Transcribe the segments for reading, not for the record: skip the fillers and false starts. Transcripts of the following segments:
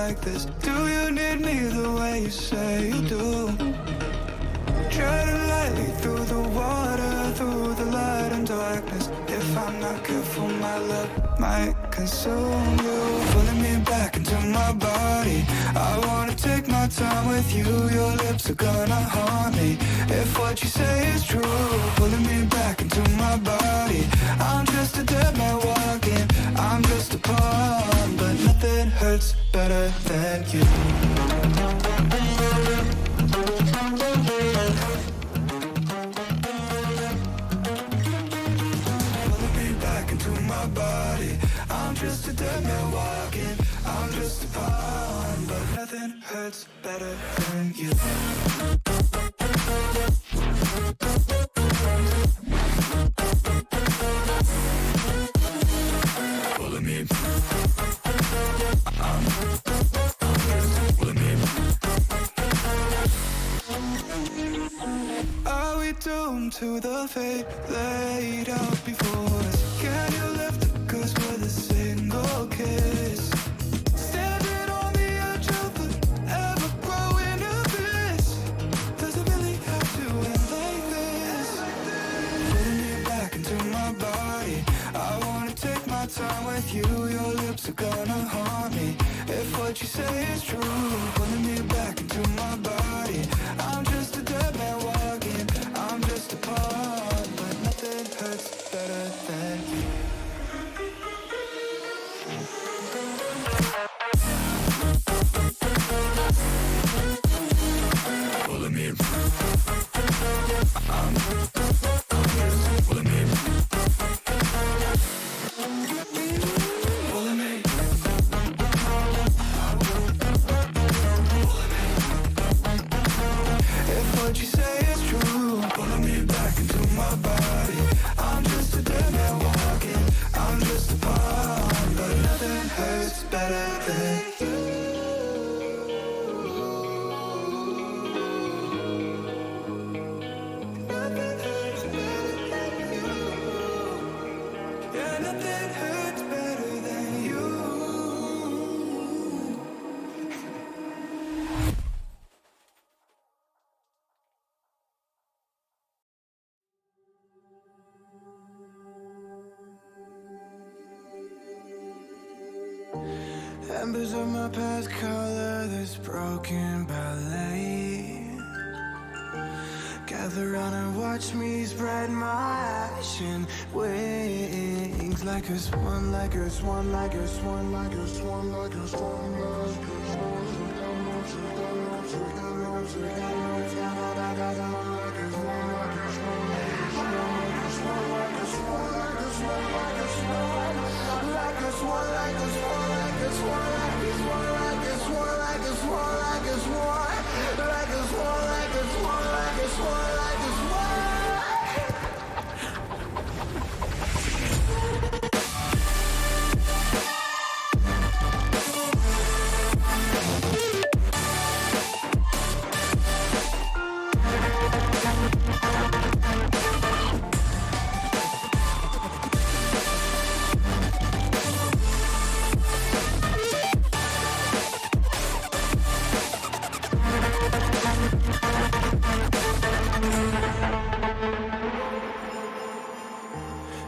like this? Do you need me the way you say you do? Treading lightly through the water, through the light and darkness. If I'm not careful, my love might consume you. Pulling me back into my body, I wanna take my time with you. Your lips are gonna haunt me if what you say is true. Pulling me back into my body, I'm just a dead man walking, I'm just a pawn, but nothing hurts better than you. Body, I'm just a dead man walking, I'm just a pawn, but nothing hurts better than you. Pulling me, I'm just pulling me. Are we doomed to the fate laid out before us? Can you lift it, 'cause with a single kiss? Standing on the edge of the ever-growing abyss. Does it really have to end like this? Pulling me back into my body, I wanna take my time with you. Your lips are gonna haunt me if what you say is true. Pulling me back into my body, I'm just a dead man walking, I'm just a pawn, but nothing hurts better than you. Pulling me, I'm just pulling me. Pulling me. If what you say is true, pulling me back into my body, I'm just a dead man walking, I'm just a pawn, but nothing hurts better than you. Nothing hurts better than you. Yeah, nothing hurts better than you. Embers of my past color this broken ballet. Gather round and watch me spread my ashen wings. Like a swan, like a swan, like a swan, like a swan, like a swan, like a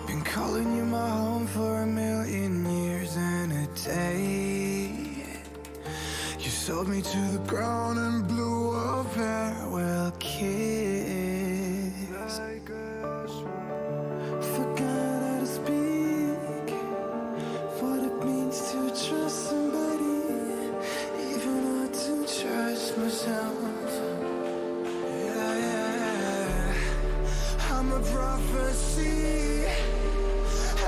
Been calling you my home for a million years and a day. You sold me to the ground and blew a farewell kiss. Forgot how to speak, what it means to trust somebody, even not to trust myself. Yeah. I'm a prophecy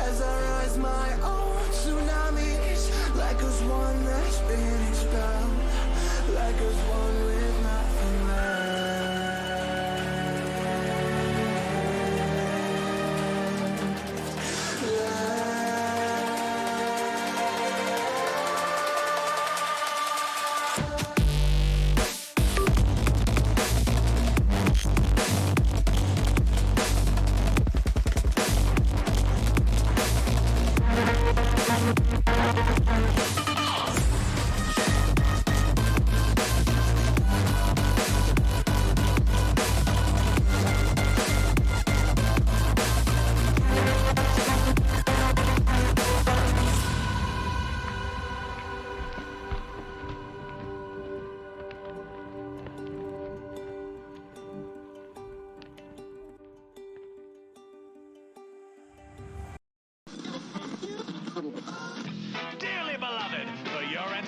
as I rise my own tsunamis, like a swan that's been expelled, like a swan with nothing left.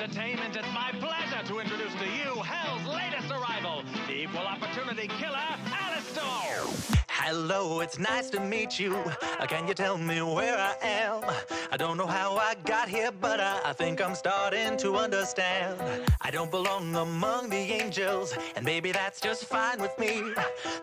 entertainment, it's my pleasure to introduce to you Hell's latest arrival, the equal opportunity killer, Alistair. Hello, it's nice to meet you. Can you tell me where I am? I don't know how I got here, but I think I'm starting to understand. I don't belong among the angels, and maybe that's just fine with me.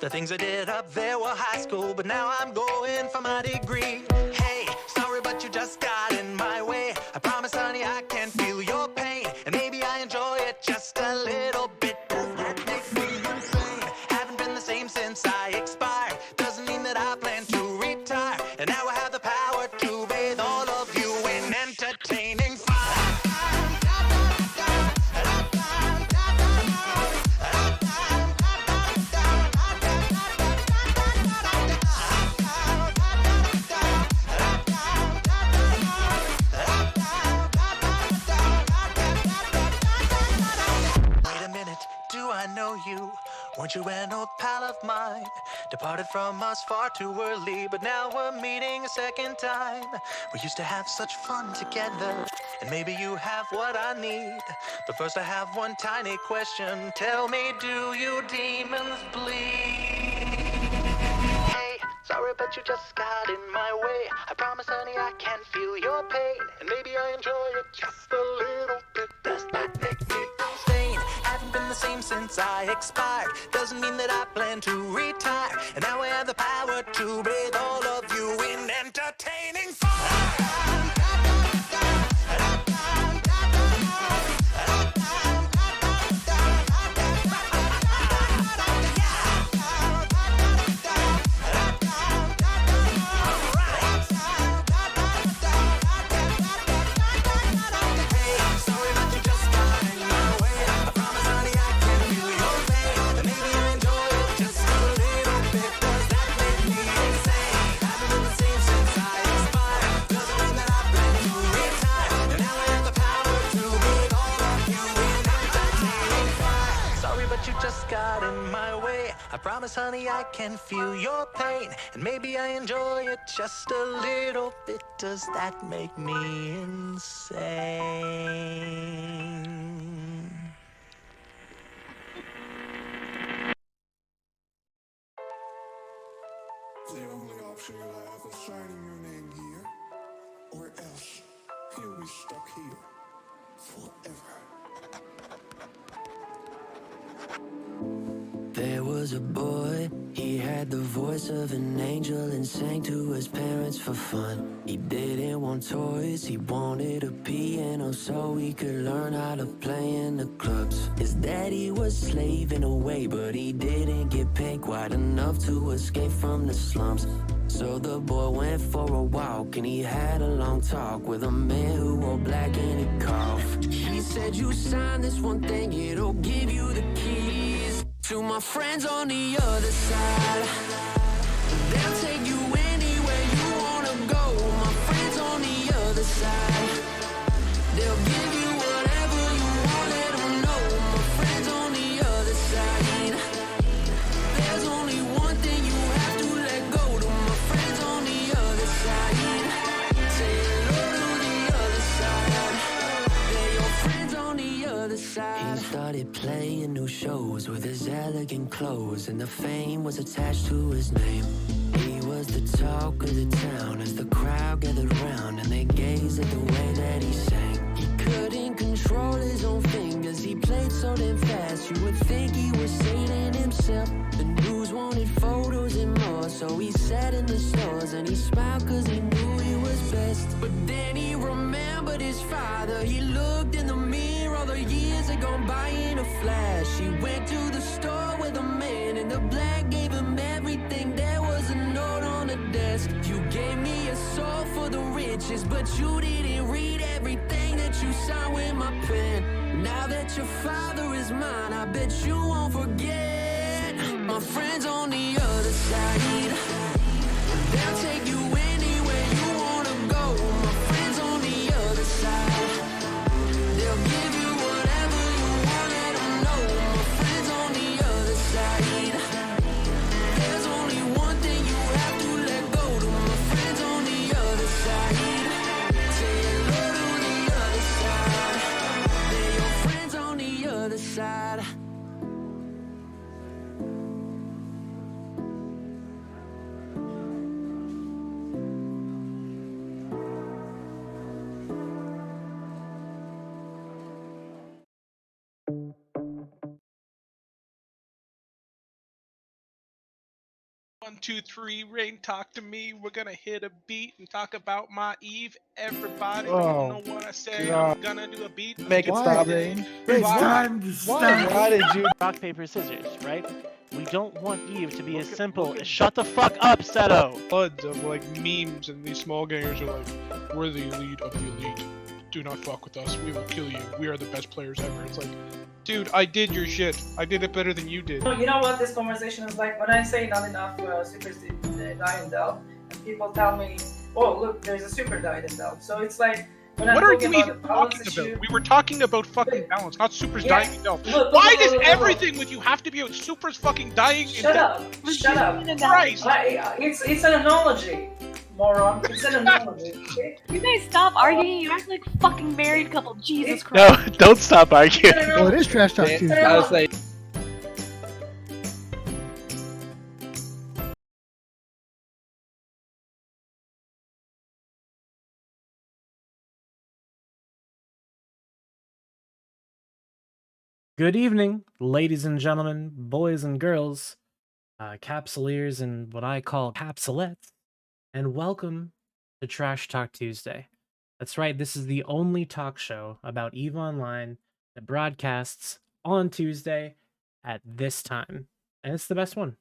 The things I did up there were high school, but now I'm going for my degree. Hey, sorry, but you just got in my way. I promise, honey, I can feel your pain, and maybe I enjoy it just a little bit. Does that make me insane? Haven't been the same since I expired. Doesn't mean that I plan to retire, and now I have the power to bathe all of you in entertaining fire. Wait a minute, do I know you? Weren't you an old pal of mine? Departed from us far too early, but now we're meeting a second time. We used to have such fun together, and maybe you have what I need. But first I have one tiny question. Tell me, do you demons bleed? Hey, sorry, but you just got in my way. I promise, honey, I can feel your pain, and maybe I enjoy it just a little bit. Does that make me insane? Haven't been the same since I expired. Doesn't mean that I plan to retire, and now I have the power to bathe all of you in entertaining fire. You just got in my way. I promise, honey, I can feel your pain, and maybe I enjoy it just a little bit. Does that make me insane? The only option you have is signing your name here, or else you'll be stuck here forever. There was a boy, he had the voice of an angel and sang to his parents for fun. He didn't want toys, he wanted a piano so he could learn how to play in the clubs. His daddy was slaving away, but he didn't get paid quite enough to escape from the slums. So the boy went for a walk and he had a long talk with a man who wore black and he coughed. He said, you sign this one thing, it'll give you the keys to my friends on the other side. They'll take you anywhere you wanna go. My friends on the other side, they'll give you whatever you want, let them know. My friends on the other side, there's only one thing you have to let go. To my friends on the other side, say hello to the other side. They're your friends on the other side. He started playing new shows with his elegant clothes, and the fame was attached to his name. He was the talk of the town as the crowd gathered round and they gazed at the way that he sang. He couldn't control his own fingers, he played so damn fast you would think he was singing himself. The news wanted photos and more, so he sat in the stores and he smiled cause he knew he was best. But then he remembered his father, he looked in the mirror, all the years had gone by in a flash. He went to the store with a man in the black, gave him everything. There was a note on the desk. You gave me a soul for the riches, but you didn't read everything that you signed with my pen. Now that your father is mine, I bet you won't forget. My friends on the other side, they'll take you anywhere you wanna go. My friends on the other side, they'll give you whatever you want, let them know. My friends on the other side, there's only one thing you have to let go. To my friends on the other side, say hello to the other side. side. One, two, three, Rain, talk to me. We're gonna hit a beat and talk about my Eve. Everybody don't know what I say. I'm gonna do a beat. Make it stop. Rain. It's Why? time to stop. Why did you? Rock, paper, scissors, right? We don't want Eve to be as simple as shut the fuck up, Seto! Floods of like memes, and these small gangers are like, we're the elite of the elite. Do not fuck with us. We will kill you. We are the best players ever. It's like, dude, I did your shit. I did it better than you did. You know what this conversation is like? When I say not enough supers die in Delve, and people tell me, oh, look, there's a super died in Delve. So it's like, when What I'm are talking you about even the balance talking issue, about? We were talking about fucking balance, not supers Yeah. dying in Delph. Look, Why does look. everything with you have to be about supers fucking dying in Shut Delph? up! Shut up! Christ! It's an analogy, moron. It's an analogy. Okay? You guys stop arguing. You act like a fucking married couple. Jesus Christ. No, don't stop arguing. It's an Well, it analogy. is Trash Talk I Tuesday. was like, Good evening, ladies and gentlemen, boys and girls, capsuleers and what I call capsulettes, and welcome to Trash Talk Tuesday. That's right, this is the only talk show about EVE Online that broadcasts on Tuesday at this time, and it's the best one.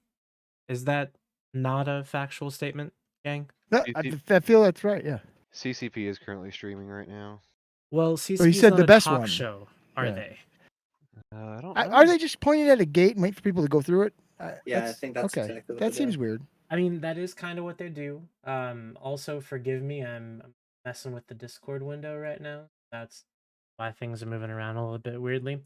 Is that not a factual statement, gang? No, I feel that's right. Yeah. CCP is currently streaming right now. Well, CCP said not the a best talk one. show, are Yeah. they? I don't know. Are they just pointing at a gate and wait for people to go through it? Yeah, I think that's okay. exactly what That they seems do. weird. I mean, that is kind of what they do. Also, forgive me, I'm messing with the Discord window right now. That's why things are moving around a little bit weirdly.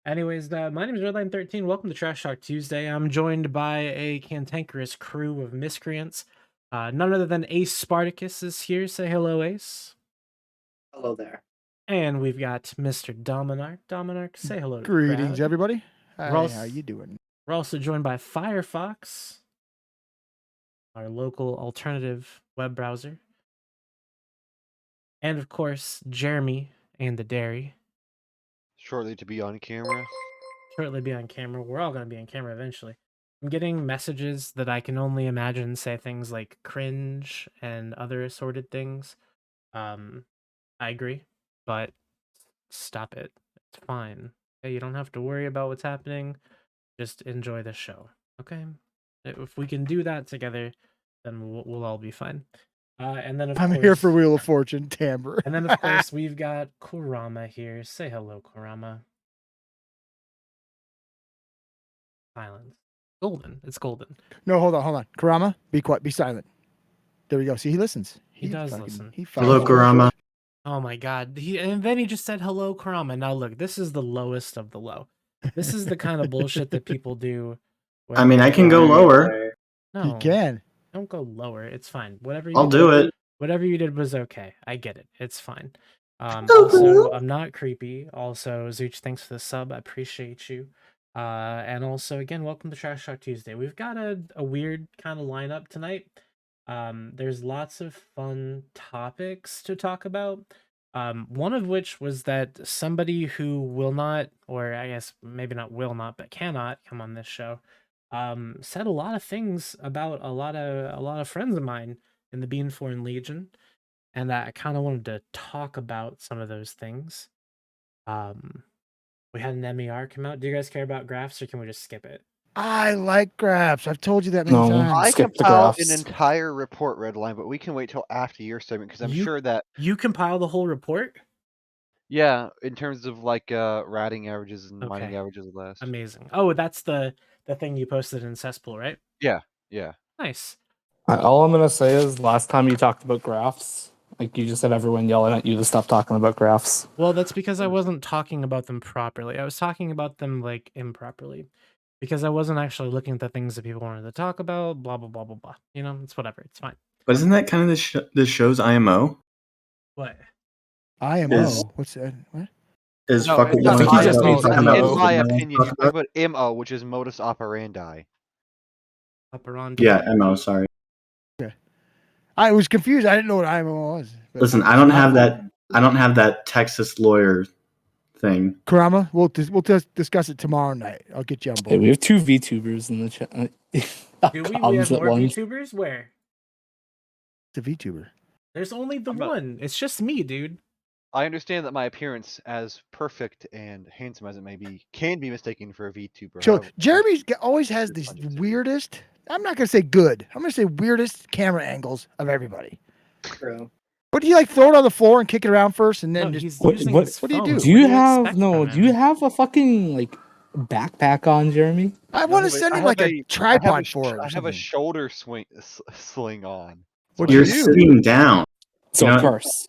Anyways, my name is Redline13. Welcome to Trash Talk Tuesday. I'm joined by a cantankerous crew of miscreants. None other than Ace Spartacus is here. Say hello, Ace. Hello there. And we've got Mr. Dominarch. Dominarch, say hello to the Greetings, crowd. everybody. Hi, Ross- how you doing? We're also joined by Firefox, our local alternative web browser. And of course, Jeremy and the Dairy. Shortly to be on camera. Shortly be on camera. We're all going to be on camera eventually. I'm getting messages that I can only imagine say things like cringe and other assorted things. I agree, but stop it. It's fine. Okay, you don't have to worry about what's happening. Just enjoy the show. Okay? If we can do that together, then we'll all be fine. And then I'm here for Wheel of Fortune, timbre. And then of course we've got Kurama here. Say hello, Kurama. Silence. Golden. It's golden. No, hold on. Karama, be quiet, be silent. There we go. See, he listens. He does listen. Hello, Kurama. Oh my god. And then he just said hello, Kurama. Now look, this is the lowest of the low. This is the kind of bullshit that people do. I mean, I can go lower. No, He can. don't go lower. It's fine. Whatever I'll do it. Whatever you did was okay. I get it. It's fine. Also, I'm not creepy. Also, Zooch, thanks for the sub. I appreciate you. And also, again, welcome to Trash Talk Tuesday. We've got a weird kind of lineup tonight. There's lots of fun topics to talk about. One of which was that somebody who will not, or I guess maybe not will not, but cannot come on this show, said a lot of things about a lot of friends of mine in the Beanforn Legion, and I kind of wanted to talk about some of those things. We had an MER come out. Do you guys care about graphs, or can we just skip it? I like graphs. I've told you that many times. I compiled an entire report, Redline, but we can wait till after your segment because I'm sure that you compile the whole report. Yeah, in terms of like ratting averages and mining Okay. averages of last. Amazing. Oh, that's the thing you posted in Cesspool, right? Yeah. Nice. All I'm gonna say is, last time you talked about graphs, like you just said, everyone yelling at you to stop talking about graphs. Well, that's because I wasn't talking about them properly. I was talking about them like improperly, because I wasn't actually looking at the things that people wanted to talk about. Blah blah blah blah blah. You know, it's whatever. It's fine. But isn't that kind of the show's IMO? What? IMO. What's that? What? Is No, fuck it's with not one think he my just talk means about opinion. what In MO. my no one opinion, talk he's about? talking about MO, which is modus operandi. Operandi. Yeah, MO. Sorry. I was confused. I didn't know what IMO was. But Listen, I don't have that. I don't have that Texas lawyer thing. Karama, we'll discuss it tomorrow night. I'll get you on Hey, board. we have 2 VTubers in the chat. Do we? We have more VTubers? Where? It's a VTuber. There's only the one. It's just me, dude. I understand that my appearance, as perfect and handsome as it may be, can be mistaken for a VTuber. So However, Jeremy always has these weirdest. I'm not gonna say good. I'm gonna say weirdest camera angles of everybody. True. What do you like? Throw it on the floor and kick it around first, and then No, just he's What, using what, his what do you phone. do? do you What have expect no? from Do you him? have a fucking like backpack on, Jeremy? I want to send him like a tripod for it. I Or have a something. shoulder sling on. What You're you do? sitting down. So You of know, course.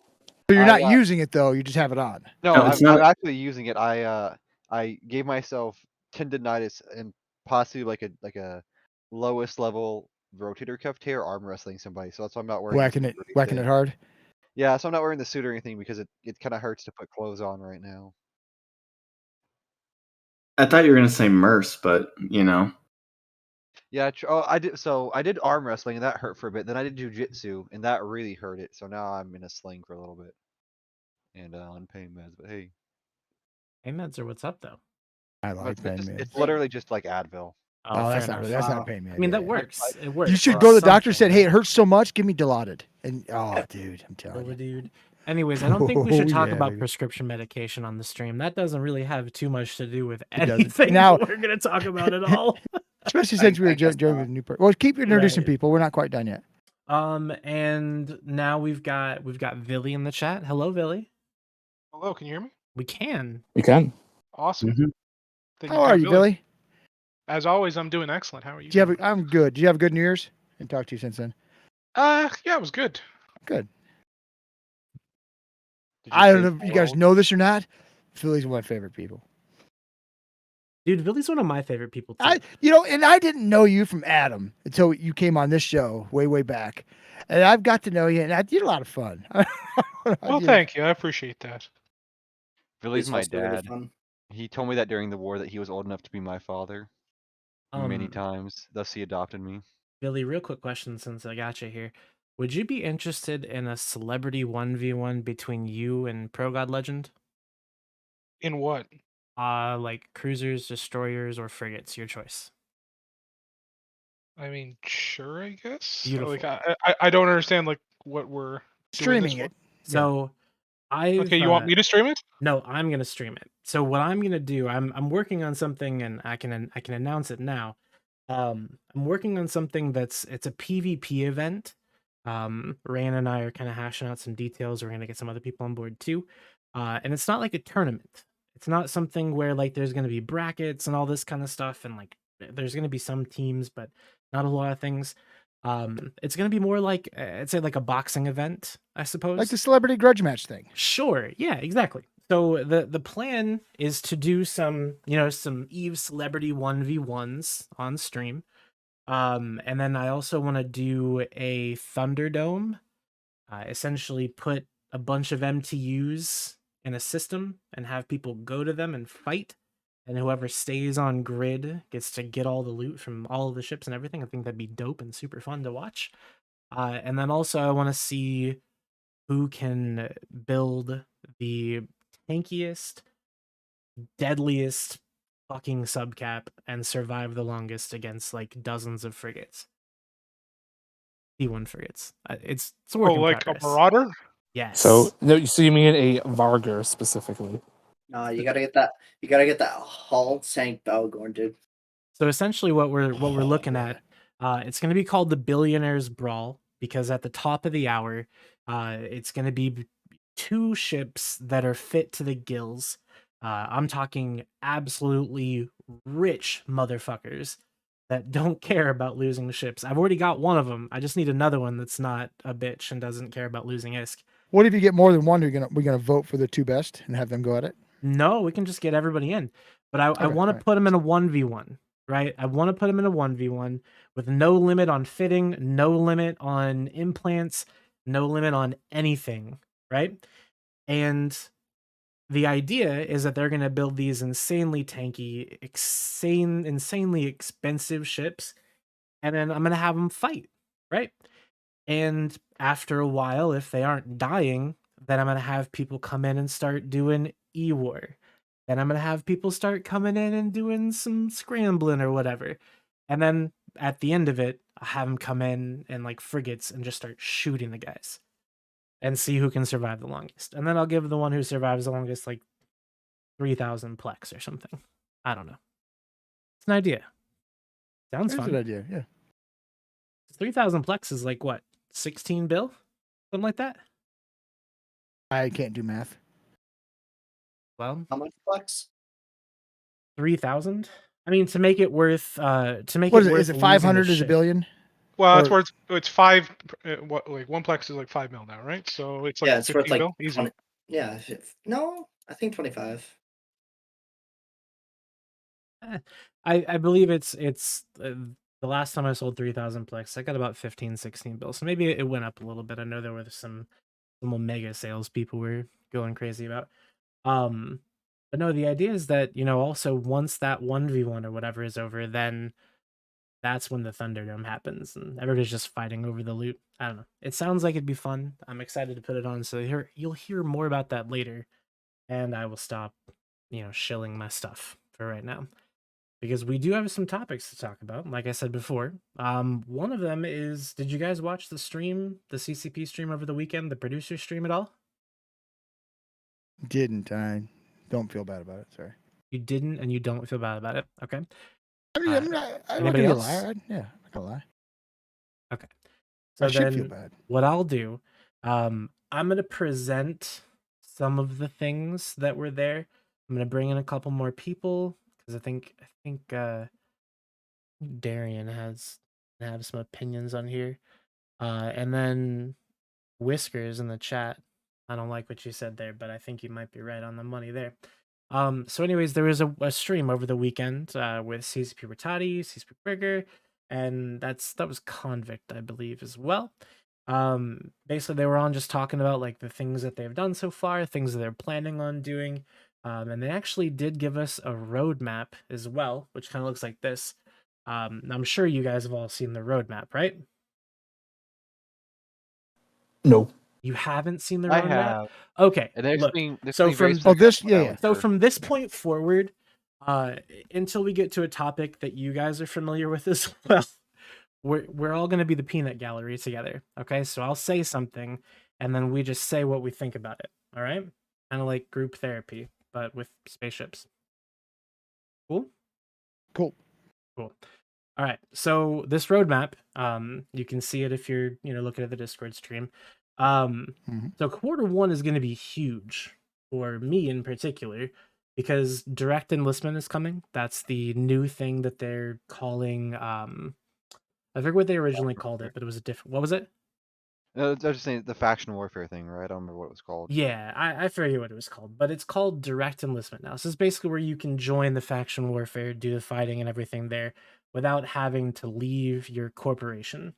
So you're I, not using it though. You just have it on. No, No, it's I'm not. actually using it. I gave myself tendonitis and possibly like a lowest level rotator cuff tear arm wrestling somebody. So that's why I'm not wearing Whacking the it, suit or whacking it anything. hard. Yeah, so I'm not wearing the suit or anything because it kind of hurts to put clothes on right now. I thought you were gonna say Merce, but you know. Yeah, oh, I did. So I did arm wrestling and that hurt for a bit. Then I did jujitsu and that really hurt it. So now I'm in a sling for a little bit and on pain meds. But hey, Pain meds are what's up though. I like pain meds. it's literally just like Advil. Oh, fair that's not enough. that's not a pain man. I mean, that yeah. works. It works. You should for go to the doctor. something. Said, hey, it hurts so much. Give me Dilaudid. And oh, dude, I'm telling you. Dude. Anyways, I don't think we should Oh, talk yeah, about baby. prescription medication on the stream. That doesn't really have too much to do with It doesn't. anything Now- that we're going to talk about at all. Especially since we were joining with a new person. Well, keep introducing Right. people. We're not quite done yet. And now we've got Villy in the chat. Hello, Villy. Hello, can you hear me? We can. We can. Awesome. Mm-hmm. Then How are you, Billy? As always, I'm doing excellent. How are you? Do you have? I'm good. Did you have a good New Year's? And talk to you since then. Yeah, it was good. Good. I don't know if you guys know this or not. Philly's one of my favorite people. Dude, Villy's one of my favorite people too. And I didn't know you from Adam until you came on this show way back, and I've got to know you, and you had a lot of fun. Well, thank you. I appreciate that. Billy's my supposed to be really dad. fun. He told me that during the war that he was old enough to be my father. Many Um, times. Thus he adopted me. Billy, real quick question since I got you here. Would you be interested in a celebrity 1v1 between you and Pro God Legend? In what? Like cruisers, destroyers, or frigates, your choice. I mean, sure, I guess. Beautiful. Like, I don't understand like what we're Streaming doing it. So Okay, you want me to stream it? No, I'm gonna stream it. So what I'm gonna do, I'm working on something, and I can announce it now. I'm working on something it's a PvP event. Ryan and I are kind of hashing out some details. We're gonna get some other people on board too. And it's not like a tournament. It's not something where like there's gonna be brackets and all this kind of stuff, and like there's gonna be some teams, but not a lot of things. It's gonna be more like I'd say like a boxing event, I suppose. Like the celebrity grudge match thing. Sure. Yeah, exactly. So the plan is to do some Eve celebrity 1v1s on stream. And then I also want to do a Thunderdome. Essentially put a bunch of MTUs in a system and have people go to them and fight. And whoever stays on grid gets to get all the loot from all of the ships and everything. I think that'd be dope and super fun to watch. And then also I want to see who can build the tankiest, deadliest fucking subcap and survive the longest against like dozens of frigates. T1 frigates. It's a work in like progress. a Marauder? Yes. So you mean a Varger specifically? No, you gotta get that. You gotta get that hull sank Belgorn, dude. So essentially, what we're looking at, it's going to be called the Billionaires Brawl because at the top of the hour, it's going to be 2 ships that are fit to the gills. I'm talking absolutely rich motherfuckers that don't care about losing the ships. I've already got one of them. I just need another one that's not a bitch and doesn't care about losing ISK. What if you get more than one? We're gonna vote for the 2 best and have them go at it. No, we can just get everybody in. But I want to put them in a 1v1, right? I want to put them in a 1v1 with no limit on fitting, no limit on implants, no limit on anything, right? And the idea is that they're going to build these insanely tanky, insanely expensive ships, and then I'm going to have them fight, right? And after a while, if they aren't dying, then I'm going to have people come in and start doing E-War. Then I'm going to have people start coming in and doing some scrambling or whatever. And then at the end of it, I'll have them come in and like frigates and just start shooting the guys and see who can survive the longest. And then I'll give the one who survives the longest like 3,000 plex or something. I don't know. It's an idea. Sounds It's fun. an idea, yeah. 3,000 plex is like what? 16 bill? Something like that? I can't do math. Well, How much flex? 3,000? I mean, to make it worth What is it? Is it 500 is a billion? Well, that's Or- where it's five. What like one plex is like 5 mil now, right? So it's like Yeah, it's 15 worth like mil, easy. 20. Yeah, no, I think 25. I believe it's the last time I sold 3,000 plex, I got about 15, 16 bills. So maybe it went up a little bit. I know there were some Omega sales people were going crazy about. But no, the idea is that, also once that 1v1 or whatever is over, then that's when the Thunderdome happens and everybody's just fighting over the loot. I don't know. It sounds like it'd be fun. I'm excited to put it on. So you'll hear more about that later. And I will stop, shilling my stuff for right now. Because we do have some topics to talk about, like I said before. One of them is, did you guys watch the stream, the CCP stream over the weekend, the producer stream at all? Didn't. I don't feel bad about it. Sorry. You didn't, and you don't feel bad about it. Okay. I mean, I'm not anybody gonna be a else? liar. Yeah, I'm not gonna lie. Okay. I So should feel then bad. what I'll do, I'm gonna present some of the things that were there. I'm gonna bring in a couple more people because I think Darian has have some opinions on here. And then Whiskers in the chat. I don't like what you said there, but I think you might be right on the money there. So anyways, there was a stream over the weekend with CCP Ratati, CCP Brigger, and that was Convict, I believe, as well. Basically they were on just talking about like the things that they've done so far, things that they're planning on doing. And they actually did give us a roadmap as well, which kind of looks like this. I'm sure you guys have all seen the roadmap, right? No. You haven't seen the I roadmap? have. Okay. And there's Look, being there's so being very from successful with that one, so sure. from this point forward, until we get to a topic that you guys are familiar with as well, we're all going to be the peanut gallery together. Okay, so I'll say something, and then we just say what we think about it. All right, kind of like group therapy, but with spaceships. Cool. Cool. Cool. All right. So this roadmap, you can see it if you're, looking at the Discord stream. So quarter one is going to be huge for me in particular because direct enlistment is coming. That's the new thing that they're calling. I forget what they originally called it, but it was a different. What was it? I was just saying the faction warfare thing, right? I don't remember what it was called. Yeah, I forget what it was called, but it's called direct enlistment now. So it's basically where you can join the faction warfare, do the fighting and everything there without having to leave your corporation.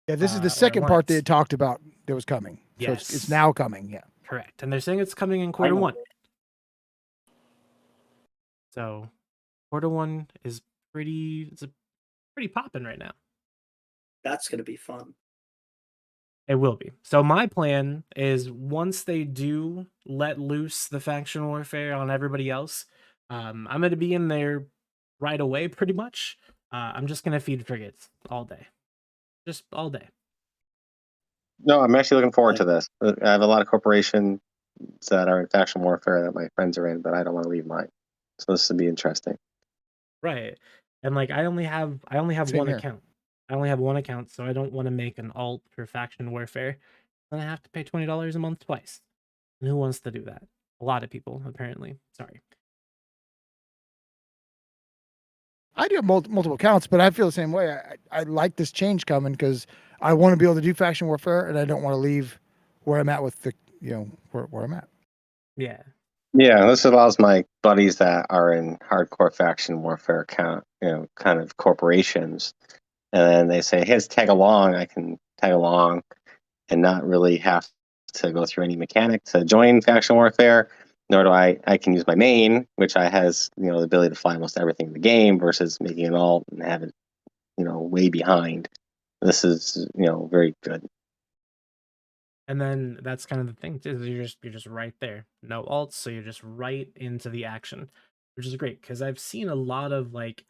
Yeah, this is or the second part they alliance. had talked about that was coming. So it's Yes. now coming. Yeah. Correct. And they're saying it's coming in quarter one. So quarter one is pretty popping right now. That's gonna be fun. It will be. So my plan is once they do let loose the faction warfare on everybody else, I'm going to be in there right away pretty much. I'm just going to feed frigates all day. Just all day. No, I'm actually looking forward to this. I have a lot of corporations that are in faction warfare that my friends are in, but I don't want to leave mine. So this would be interesting. Right. And like I only have Same one here. account. I only have one account, so I don't want to make an alt for faction warfare. Then I have to pay $20 a month twice. And who wants to do that? A lot of people, apparently. Sorry. I do have multiple accounts, but I feel the same way. I like this change coming because I want to be able to do faction warfare, and I don't want to leave where I'm at with the, where I'm at. Yeah. Yeah, this allows my buddies that are in hardcore faction warfare kind of corporations, and then they say, "Hey, let's tag along." I can tag along and not really have to go through any mechanic to join faction warfare. nor do I can use my main, which has the ability to fly almost everything in the game, versus making an alt and have it way behind. This is very good. And then that's kind of the thing too. You're just right there. No alts, so you're just right into the action, which is great because I've seen a lot of like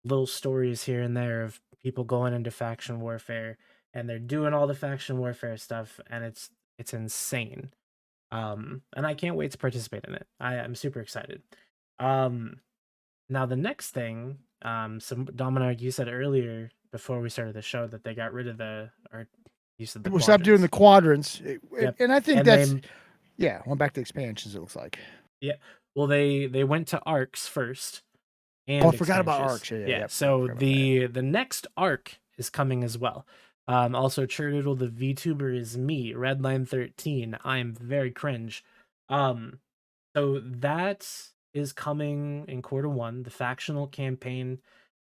little stories here and there of people going into faction warfare and they're doing all the faction warfare stuff and it's insane. And I can't wait to participate in it. I'm super excited. Now the next thing, some Dominic, you said earlier before we started the show that they got rid of you said the We'll stop doing the quadrants, Yep. and I think And that's they- went back to expansions. It looks like. Yeah. Well, they went to arcs first. And Oh, I forgot about expansions. arcs. Yeah. Yep, So the next arc is coming as well. Also, Chernoodle the VTuber is me, Redline 13. I am very cringe. So that is coming in Q1, the factional campaign.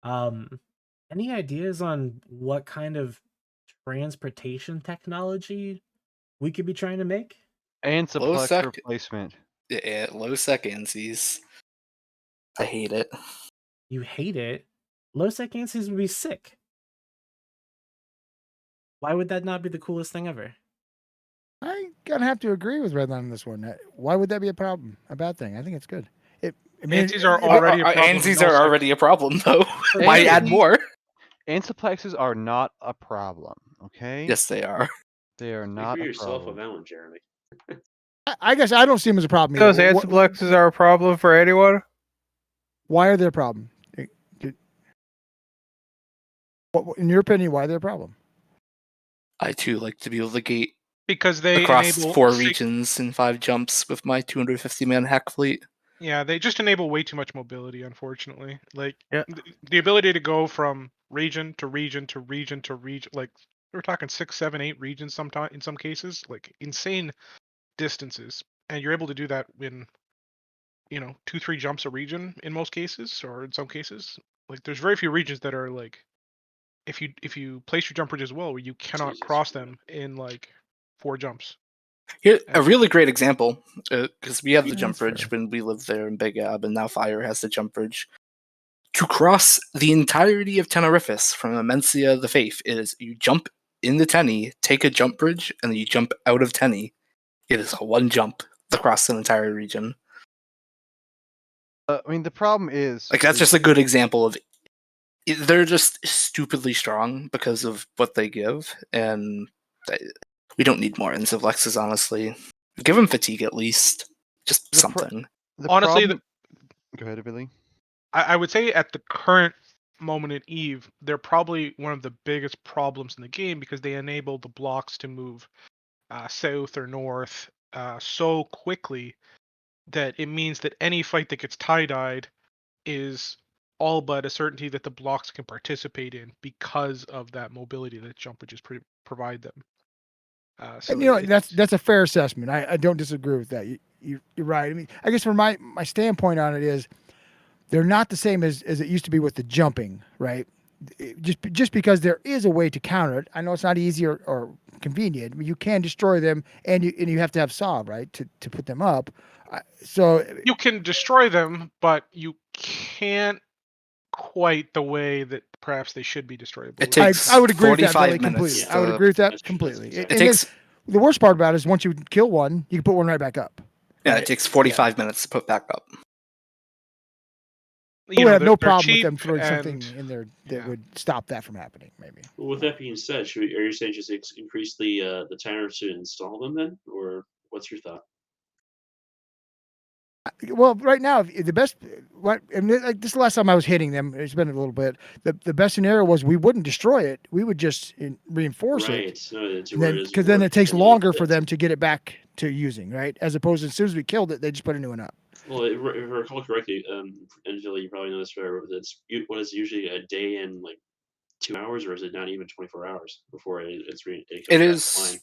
Any ideas on what kind of transportation technology we could be trying to make? And Low suplex sec- replacement. Yeah, low sec ANSYs. I hate it. You hate it? Low sec ANSYs would be sick. Why would that not be the coolest thing ever? I'm gonna have to agree with Redline on this one. Why would that be a problem? A bad thing? I think it's good. ANSYs are already a problem. ANSYs are already a problem, though. Why add more? Antiplexes are not a problem, okay? Yes, they are. They are Speak not for a yourself problem. on that one, Jeremy. I guess I don't see them as a problem. Those either. antiplexes are a problem for anyone. Why are they a problem? In your opinion, why are they a problem? I too like to be able to gate Because they across enable 4 regions in 5 jumps with my 250-man hack fleet. Yeah, they just enable way too much mobility, unfortunately. Like the ability to go from region to region to region to region, like we're talking 6, 7, 8 regions sometimes in some cases, like insane distances, and you're able to do that in 2, 3 jumps a region in most cases, or in some cases. Like there's very few regions that are like if you place your jump bridges well, where you cannot cross them in like 4 jumps. Here, a really great example, because we have the Yeah, jump that's bridge fair. when we lived there in Big Ab, and now Fire has the jump bridge. To cross the entirety of Tenerifis from Amencia the Faith is you jump in the Tenny, take a jump bridge, and then you jump out of Tenny. It is one jump across an entire region. I mean, the problem is Like, that's just a good example of they're just stupidly strong because of what they give, and we don't need more Incivlexes, honestly. Give them fatigue at least. Just something. Honestly, go ahead, Billy. I would say at the current moment in Eve, they're probably one of the biggest problems in the game because they enable the blocks to move south or north so quickly that it means that any fight that gets tie-dyed is all but a certainty that the blocks can participate in because of that mobility that jump bridges provide them. So And that's a fair assessment. I don't disagree with that. You're right. I mean, I guess from my standpoint on it is they're not the same as it used to be with the jumping, right? Just because there is a way to counter it. I know it's not easy or convenient, but you can destroy them, and you have to have saw, right, to put them up. So you can destroy them, but you can't quite the way that perhaps they should be destroyable. It takes I would agree with that 45 Billy, minutes. completely. I would agree with that completely. It And takes. then the worst part about it is once you kill one, you can put one right back up. Yeah, it takes 45 minutes to put back up. I would have no problem with cheap them throwing and- something in there that would stop that from happening. Maybe. Well, with that being said, are you saying just increase the timer to install them then, or what's your thought? Well, right now, the best, and like this last time I was hitting them, it's been a little bit. The best scenario was we wouldn't destroy it; we would just reinforce Right. it. No, it's Because then it takes longer for them to get it back to using, right? As opposed to as soon as we killed it, they just put a new one up. Well, if I recall correctly, Angela, you probably know this better. What is usually a day and like 2 hours, or is it not even 24 hours before it comes It back is. online?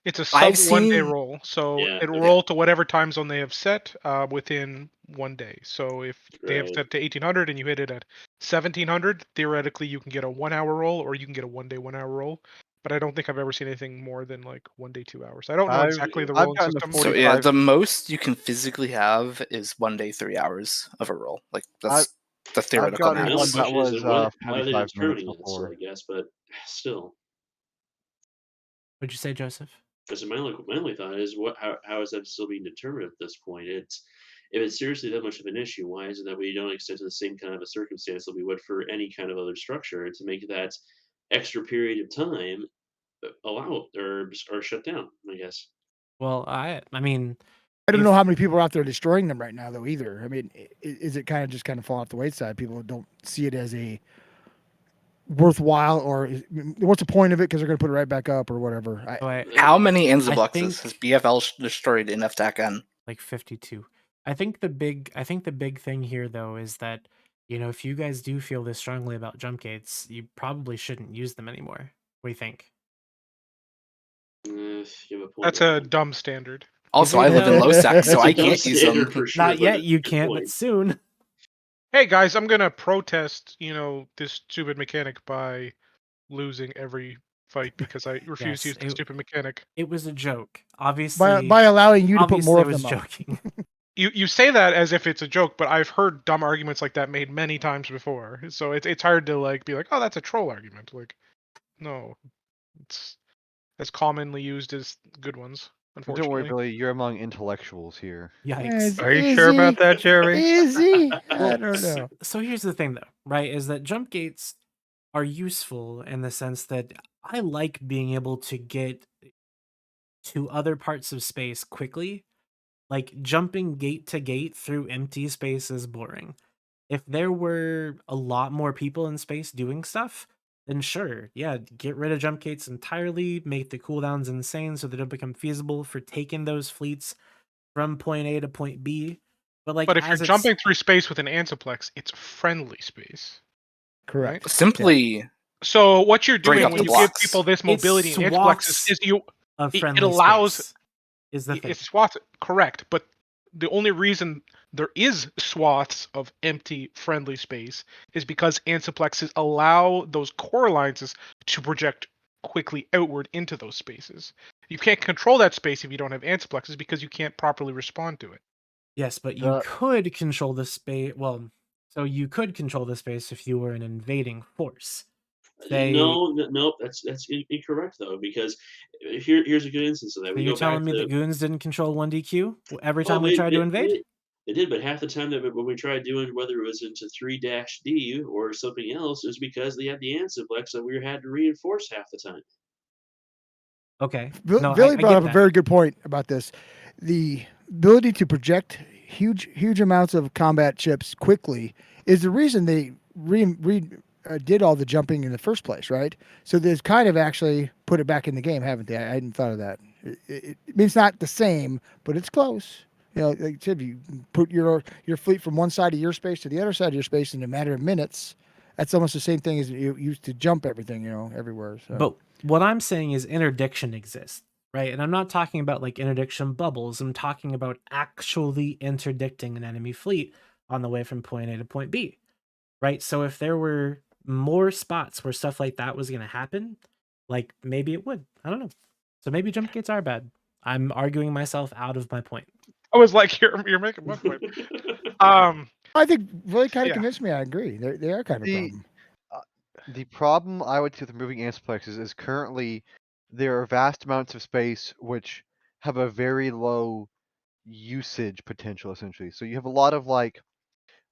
It's a I've sub 1 day seen- roll, so Yeah, it'll okay. roll to whatever time zone they have set within 1 day. So if they have Right. set to 1800 and you hit it at 1700, theoretically you can get a 1 hour roll, or you can get a 1 day 1 hour roll. but I don't think I've ever seen anything more than like 1 day, 2 hours. I don't know I've exactly the I've rolling gotten to system. So yeah, 45. the most you can physically have is 1 day, 3 hours of a roll. Like that's the I've theoretical gotten Now the max. one that question is, was why are they 45 minutes determining that still? before. I guess, but still. What'd you say, Joseph? Because my only thought is, how is that still being determined at this point? It's if it's seriously that much of an issue, why is it that we don't extend to the same kind of a circumstance that we would for any kind of other structure to make that extra period of time allow or shut down? I guess. Well, I mean, I don't know how many people are out there destroying them right now, though. Either. I mean, is it kind of fall off the wayside? People don't see it as a worthwhile, or what's the point of it? Because they're going to put it right back up or whatever. How many I Anzablexes think- has BFL destroyed in FTAC-N? Like 52. I think the big thing here though is that, you know, if you guys do feel this strongly about jump gates, you probably shouldn't use them anymore. What do you think? You have a point That's there. a dumb standard. Also, I live in low sec, so It's a I dumb can't use them. standard for sure, Not but yet, you good can't, but point. soon. Hey guys, I'm gonna protest, this stupid mechanic by losing every fight because I refuse to Yes, use the stupid mechanic. It was a joke. Obviously, by allowing you to put obviously more I of was them up. joking. You say that as if it's a joke, but I've heard dumb arguments like that made many times before. So it's hard to like be like, oh, that's a troll argument. Like, no, it's as commonly used as good ones. Don't worry, Unfortunately. Billy. You're among intellectuals here. Yikes. Are you sure about that, Jerry? Is he? I Well, don't know. So here's the thing, though, right? Is that jump gates are useful in the sense that I like being able to get to other parts of space quickly. Like jumping gate to gate through empty space is boring. If there were a lot more people in space doing stuff, then sure, yeah, get rid of jump gates entirely, make the cooldowns insane so they don't become feasible for taking those fleets from point A to point B. But like, But if you're as it's jumping through space with an Antiplex, it's friendly space. Correct. Right? Simply. So what you're Bring doing up when the you give blocks. people this mobility in Antiplexes swaths is of it friendly allows space is the thing. it's swaths, correct, but the only reason there is swaths of empty friendly space is because antiplexes allow those core alliances to project quickly outward into those spaces. You can't control that space if you don't have antiplexes because you can't properly respond to it. Yes, but you could control the space. Well, so you could control the space if you were an invading force. No, that's incorrect though, because here's a good instance of that. So We you're go back telling me to that goons didn't control 1DQ every well, time we tried to invade? They did, but half the time that when we tried doing whether it was into 3-D or something else, is because they had the Ansiplex that we had to reinforce half the time. Okay. Billy brought up a very good point about this. The ability to project huge amounts of combat chips quickly is the reason they did all the jumping in the first place, right? So they've kind of actually put it back in the game, haven't they? I hadn't thought of that. I mean, it's not the same, but it's close. Like I said, you put your fleet from one side of your space to the other side of your space in a matter of minutes. That's almost the same thing as you used to jump everything, everywhere. So. But what I'm saying is interdiction exists, right? And I'm not talking about like interdiction bubbles. I'm talking about actually interdicting an enemy fleet on the way from point A to point B, right? So if there were more spots where stuff like that was going to happen, like maybe it would. I don't know. So maybe jump gates are bad. I'm arguing myself out of my point. I was like, you're making one point. I think really kind of convinced me. I agree. They are kind of a problem. The problem I would see with removing Antiplexes is currently there are vast amounts of space which have a very low usage potential, essentially. So you have a lot of like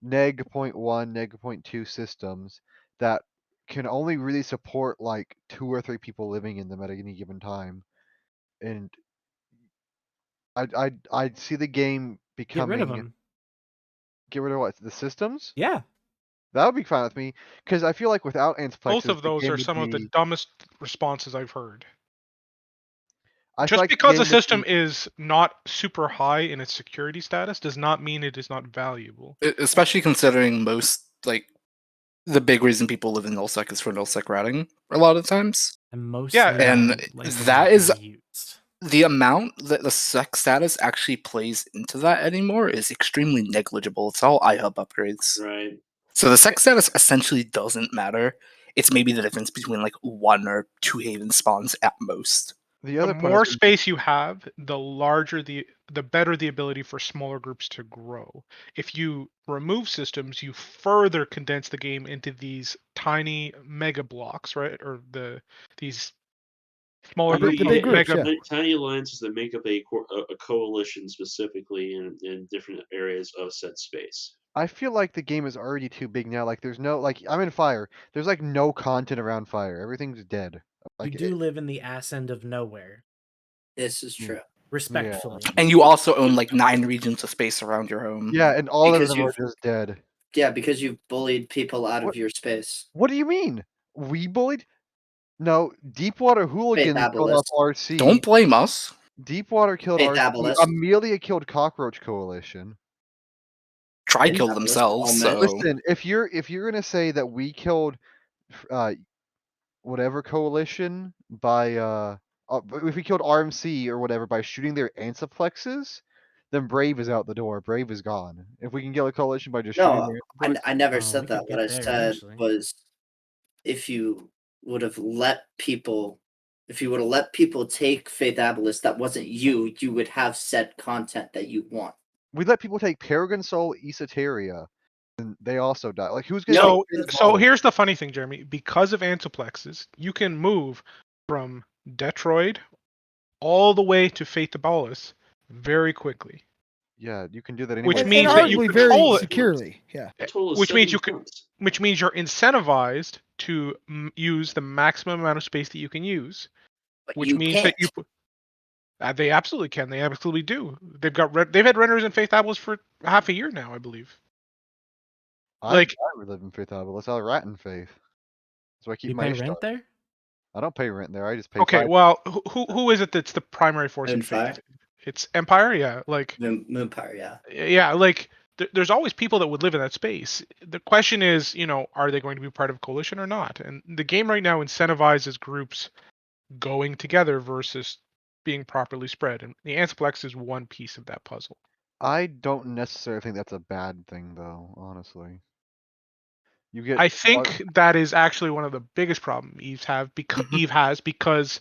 neg 0.1, neg 0.2 systems that can only really support like 2 or 3 people living in them at any given time. And I'd see the game becoming. Get rid of them. Get rid of what? The systems? Yeah. That would be fine with me, because I feel like without Antiplexes, Both of the those game are would some of the be- dumbest responses I've heard. I feel Just like the because game a would system be- is not super high in its security status does not mean it is not valuable. Especially considering most, like, the big reason people live in nullsec is for nullsec routing a lot of times. And mostly and like, that is used. the amount that the sec status actually plays into that anymore is extremely negligible. It's all iHub upgrades. Right. So the sec status essentially doesn't matter it's maybe the difference between like 1 or 2 Haven spawns at most. The The other point more space you have, the larger the better the ability for smaller groups to grow. If you remove systems, you further condense the game into these tiny mega blocks, right? Or these smaller You, groups you of big get groups, mega. yeah. tiny alliances that make up a coalition specifically in different areas of said space. I feel like the game is already too big now. Like there's no like I'm in Fire. There's like no content around Fire. Everything's dead. You Like do live in the ass end of nowhere. This is Mm. true. Respectfully. And you also own like 9 regions of space around your home. Yeah, and all of Because them are you've just dead. yeah, because you've bullied people out What? of your space. What do you mean? We bullied? No, Deepwater Hooligans killed off Faithabolist. RC. Don't blame us. Deepwater killed RC. Faithabolist. Amelia killed Cockroach Coalition. Try And- kill themselves. all So men. Listen, if you're gonna say that we killed whatever coalition by if we killed RMC or whatever by shooting their antiplexes, then Brave is out the door. Brave is gone. If we can kill a coalition by just shooting No, their I never Oh, said we that. could What get I there said eventually. was if you would have let people take Faithabolist that wasn't you, you would have said content that you want. we let people take Paragon Soul, Esoteria, and they also die. Like who's gonna No, take So here's the funny thing, Jeremy. Because of antiplexes, you can move from Detroit all the way to Faithabolus very quickly. Yeah, you can do that anyway. Which And means that you arguably very control it. securely. Yeah. A total of Which means 7 you can. jumps. Which means you're incentivized to use the maximum amount of space that you can use. but Which you means can't. that you. They absolutely can. They absolutely do. They've had renderers in Faithabolus for half a year now, I believe. I live in Faithabolus. I rat in Faith. So I keep You my pay Ishtar. rent there? I don't pay rent there. I just pay. Okay, 5. well, who is it that's the primary force in Moonfire. Faith? It's Empire, yeah. Like Moonfire, yeah. yeah, like there's always people that would live in that space. The question is, are they going to be part of a coalition or not? And the game right now incentivizes groups going together versus being properly spread. And the Antiplex is one piece of that puzzle. I don't necessarily think that's a bad thing, though. Honestly, you get. I think that is actually one of the biggest problems Eve has because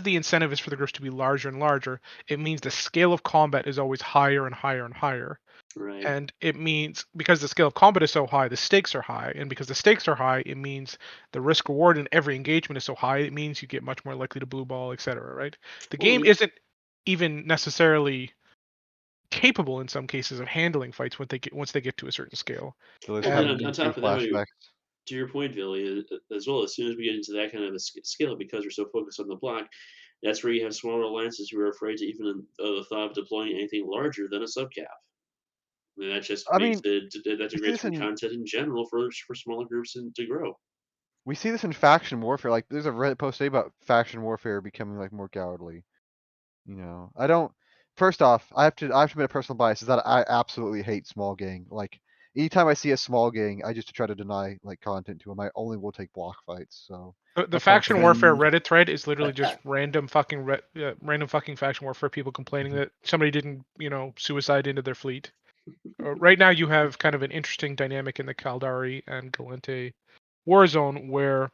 the incentive is for the groups to be larger and larger. It means the scale of combat is always higher and higher and higher. Right. And it means because the scale of combat is so high, the stakes are high. And because the stakes are high, it means the risk reward in every engagement is so high, it means you get much more likely to blue ball, etc. Right? The game isn't even necessarily capable in some cases of handling fights once they get to a certain scale. Well, and on top of that, to your point, Billy, as well, as soon as we get into that kind of a scale, because we're so focused on the block, that's where you have smaller alliances who are afraid to even the thought of deploying anything larger than a subcap. And that just makes that degrades from content in general for smaller groups to grow. We see this in faction warfare. Like, there's a Reddit post today about faction warfare becoming like more cowardly. I don't. First off, I have to admit a personal bias is that I absolutely hate small gang. Like, anytime I see a small gang, I just try to deny like content to them. I only will take block fights. So The faction warfare Reddit thread is literally just random fucking faction warfare people complaining that somebody didn't suicide into their fleet. Right now you have kind of an interesting dynamic in the Caldari and Galente Warzone where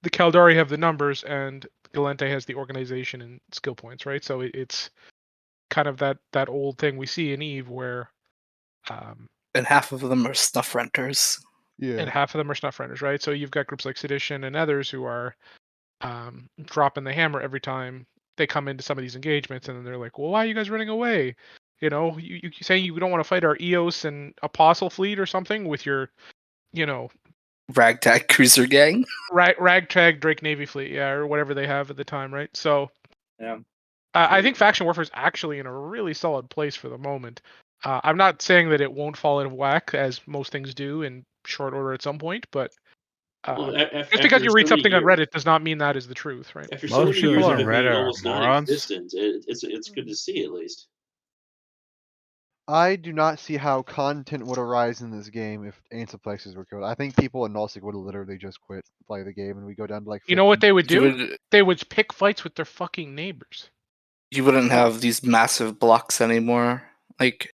the Caldari have the numbers and Galente has the organization and skill points, right? So it's kind of that old thing we see in Eve where and half of them are snuff renters. Yeah. And half of them are snuff renters, right? So you've got groups like Sedition and others who are dropping the hammer every time they come into some of these engagements, and then they're like, "Well, why are you guys running away? You saying you don't want to fight our EOS and Apostle fleet or something with your, ragtag cruiser gang, ragtag Drake Navy fleet, yeah, or whatever they have at the time, right?" So, yeah, I think faction warfare is actually in a really solid place for the moment. I'm not saying that it won't fall out of whack as most things do in short order at some point, but just because you read something on Reddit does not mean that is the truth, right? After so many years of it being almost non-existent, it's good to see at least. I do not see how content would arise in this game if antiplexes were killed. I think people in Nullsig would have literally just quit play the game, and we go down to like. 50. You know what they would do? They would pick fights with their fucking neighbors. You wouldn't have these massive blocks anymore. Like,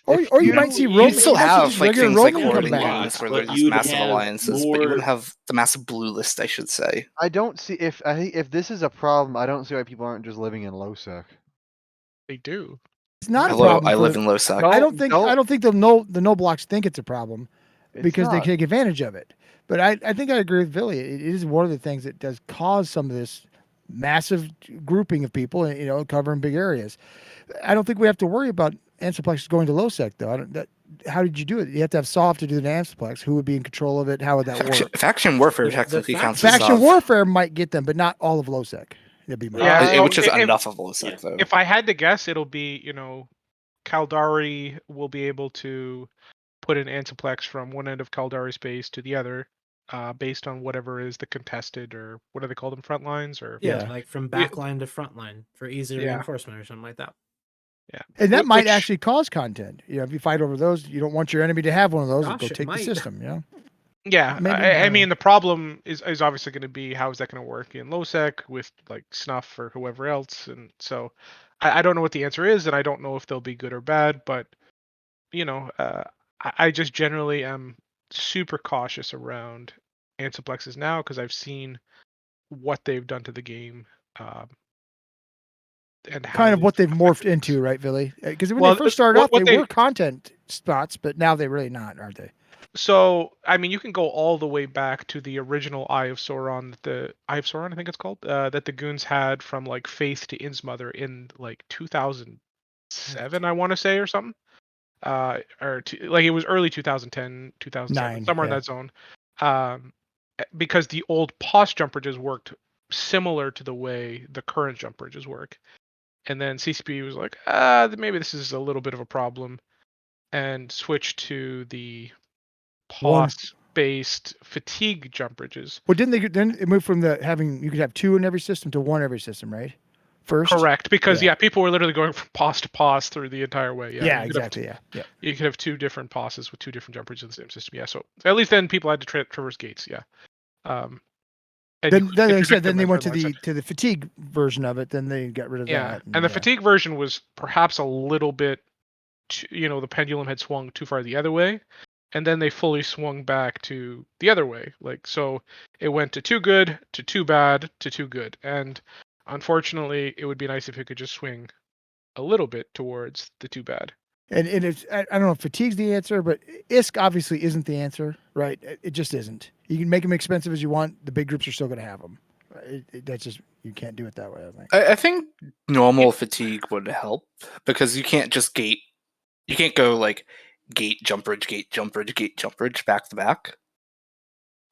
Or you might see You'd roaming. still You might see have just like regular things like roaming come Horde and back. Units where but there's you'd massive have alliances, but you wouldn't have the massive blue list, I should say. I don't see if this is a problem. I don't see why people aren't just living in low sec. They do. It's not a Hello, problem. I for live the- in Losec. I don't think the no blocks think it's a problem It's because they not. take advantage of it. But I think I agree with Billy. It is one of the things that does cause some of this massive grouping of people, covering big areas. I don't think we have to worry about Anthroplex going to low sec though. How did you do it? You have to have Sov to do the Anthroplex. Who would be in control of it? How would that work? Faction warfare The technically counts as Faction Sov. warfare might get them, but not all of low sec. That'd be my Yeah, which is if- enough of Losec though. If I had to guess, it'll be Caldari will be able to put an Antiplex from one end of Caldari space to the other, based on whatever is the contested, or what do they call them, front lines, or Yeah, like from Yeah. backline to frontline for easier Yeah. reinforcement or something like that. Yeah, And that might Which- actually cause content. If you fight over those, you don't want your enemy to have one of those. Gosh, Go it take the might. system. Yeah, Maybe, I mean the problem is obviously going to be how is that going to work in lowsec with like Snuff or whoever else, and so I don't know what the answer is, and I don't know if they'll be good or bad, but I just generally am super cautious around Antiplexes now because I've seen what they've done to the game, and how kind of what they've morphed into, right, Billy? Because when Well, they first started what off, they they- were content spots, but now they're really not, aren't they? So, I mean, you can go all the way back to the original Eye of Sauron, the Eye of Sauron, I think it's called, that the goons had from like Faith to Innsmother in like 2007, I want to say, or something. Like it was early 2010, 2007, 9, somewhere in yeah. that zone. Because the old POS jump bridges worked similar to the way the current jump bridges work. And then CCP was like, maybe this is a little bit of a problem, and switched to the POS-based fatigue jump bridges. Well, then it moved from you could have 2 in every system to 1 every system, right? First, Correct, because Yeah. people were literally going from POS to POS through the entire way. Yeah, Yeah, you could have exactly. Yeah. You could have 2 different POSes with 2 different jump bridges in the same system. Yeah, so at least then people had to traverse gates. Yeah. And you Then, could like I interdict said, them then they at went to line the section. to the fatigue version of it. Then they got rid of Yeah, that. and the fatigue version was perhaps a little bit, the pendulum had swung too far the other way, and then they fully swung back to the other way. Like, so it went to too good, to too bad, to too good. And unfortunately, it would be nice if it could just swing a little bit towards the too bad. And it's I don't know if fatigue's the answer, but ISK obviously isn't the answer, right? It just isn't. You can make them expensive as you want. The big groups are still going to have them. That's just you can't do it that way. I think. I think normal fatigue would help because you can't just gate. You can't go like gate jump bridge, gate jump bridge, gate jump bridge back to back.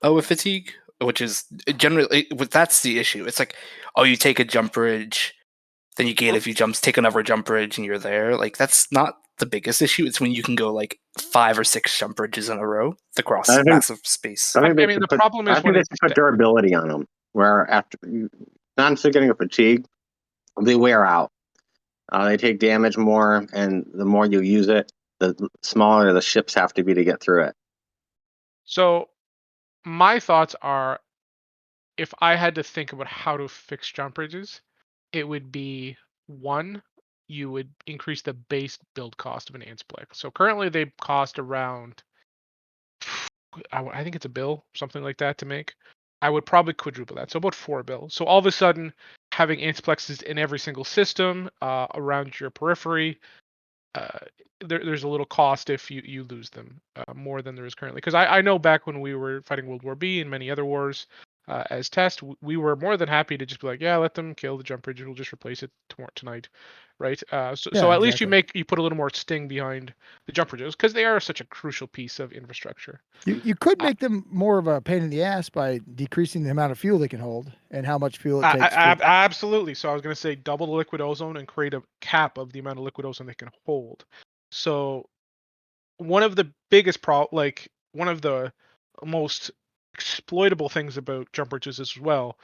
With fatigue, which is generally that's the issue. It's like, you take a jump bridge, then you gate a few jumps, take another jump bridge, and you're there. Like that's not the biggest issue. It's when you can go like 5 or 6 jump bridges in a row across massive space. I mean, the problem is when they it's should put durability on them, where after not necessarily getting a fatigue, they wear out. They take damage more, and the more you use it, the smaller the ships have to be to get through it. So my thoughts are, if I had to think about how to fix jump bridges, it would be, one, you would increase the base build cost of an Antiplex. So currently they cost around, I think it's a bill, something like that to make. I would probably quadruple that, so about 4 bill. So all of a sudden, having Antiplexes in every single system around your periphery, there's a little cost if you lose them, more than there is currently. Because I know back when we were fighting World War B and many other wars, as test, we were more than happy to just be like, yeah, let them kill the jump bridge, we'll just replace it tonight, right? So at least you put a little more sting behind the jump bridges, because they are such a crucial piece of infrastructure. You could make them more of a pain in the ass by decreasing the amount of fuel they can hold and how much fuel it takes. Absolutely. So I was going to say double the liquid ozone and create a cap of the amount of liquid ozone they can hold. So one of the biggest one of the most exploitable things about jump bridges as well,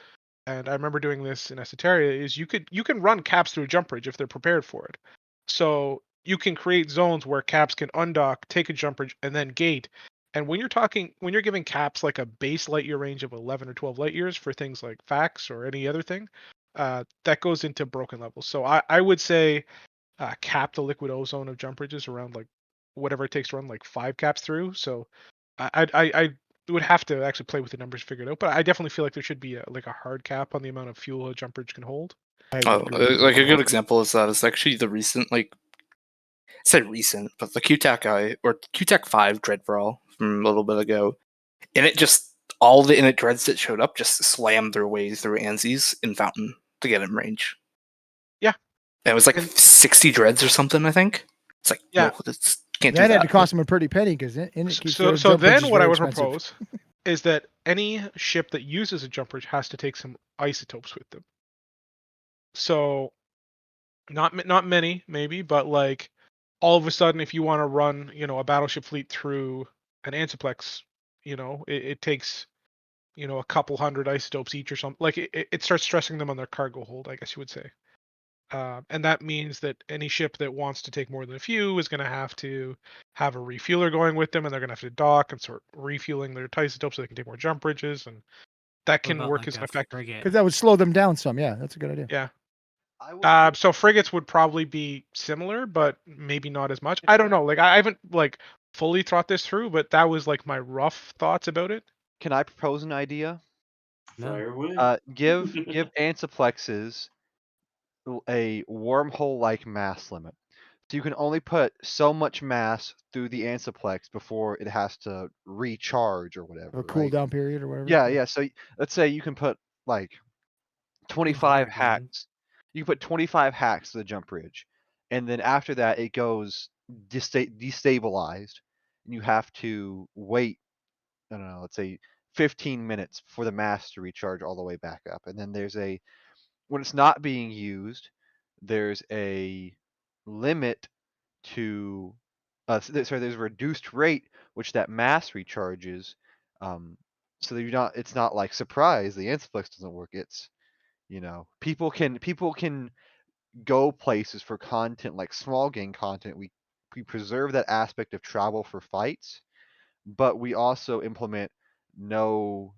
and I remember doing this in Esoteria, is you can run caps through a jump bridge if they're prepared for it. So you can create zones where caps can undock, take a jump bridge, and then gate. And when you're giving caps like a base light year range of 11 or 12 light years for things like fax or any other thing, that goes into broken levels. So I would say cap the liquid ozone of jump bridges around like whatever it takes to run like 5 caps through. So I would have to actually play with the numbers figured out, but I definitely feel like there should be like a hard cap on the amount of fuel a jump bridge can hold. Like a good example is that it's actually the recent, like, I said recent, but the QTAC or QTAC 5 Dread Brawl from a little bit ago, and it just all the init dreads that showed up just slammed their ways through Anzi's in Fountain to get in range. Yeah, and it was like 60 dreads or something. I think it's like Yeah. no, it's can't That do that. had to cost them a pretty penny because it keeps So their so jump bridges then what I very would expensive. propose is that any ship that uses a jump bridge has to take some isotopes with them. So not many maybe, but like all of a sudden if you want to run, a battleship fleet through an Antiplex, it takes a couple hundred isotopes each or something. Like it starts stressing them on their cargo hold, I guess you would say. And that means that any ship that wants to take more than a few is going to have a refueler going with them, and they're going to have to dock and start refueling their isotopes so they can take more jump bridges, and that What can about work like as an a effect. frigate? Because that would slow them down some. Yeah, that's a good idea. Yeah. So frigates would probably be similar, but maybe not as much. I don't know. Like I haven't like fully thought this through, but that was like my rough thoughts about it. Can I propose an idea? Fire away. Give Antiplexes a wormhole-like mass limit. So you can only put so much mass through the Antiplex before it has to recharge or whatever. A cooldown period or whatever. Yeah, yeah. So let's say you can put like 25 100 hacks. You can put 25 hacks to the jump bridge, and then after that it goes destabilized, and you have to wait. I don't know. Let's say 15 minutes for the mass to recharge all the way back up, and then when it's not being used, there's a limit to there's a reduced rate which that mass recharges, so that it's not like surprise the Antiplex doesn't work. It's people can go places for content like small game content. We preserve that aspect of travel for fights, but we also implement no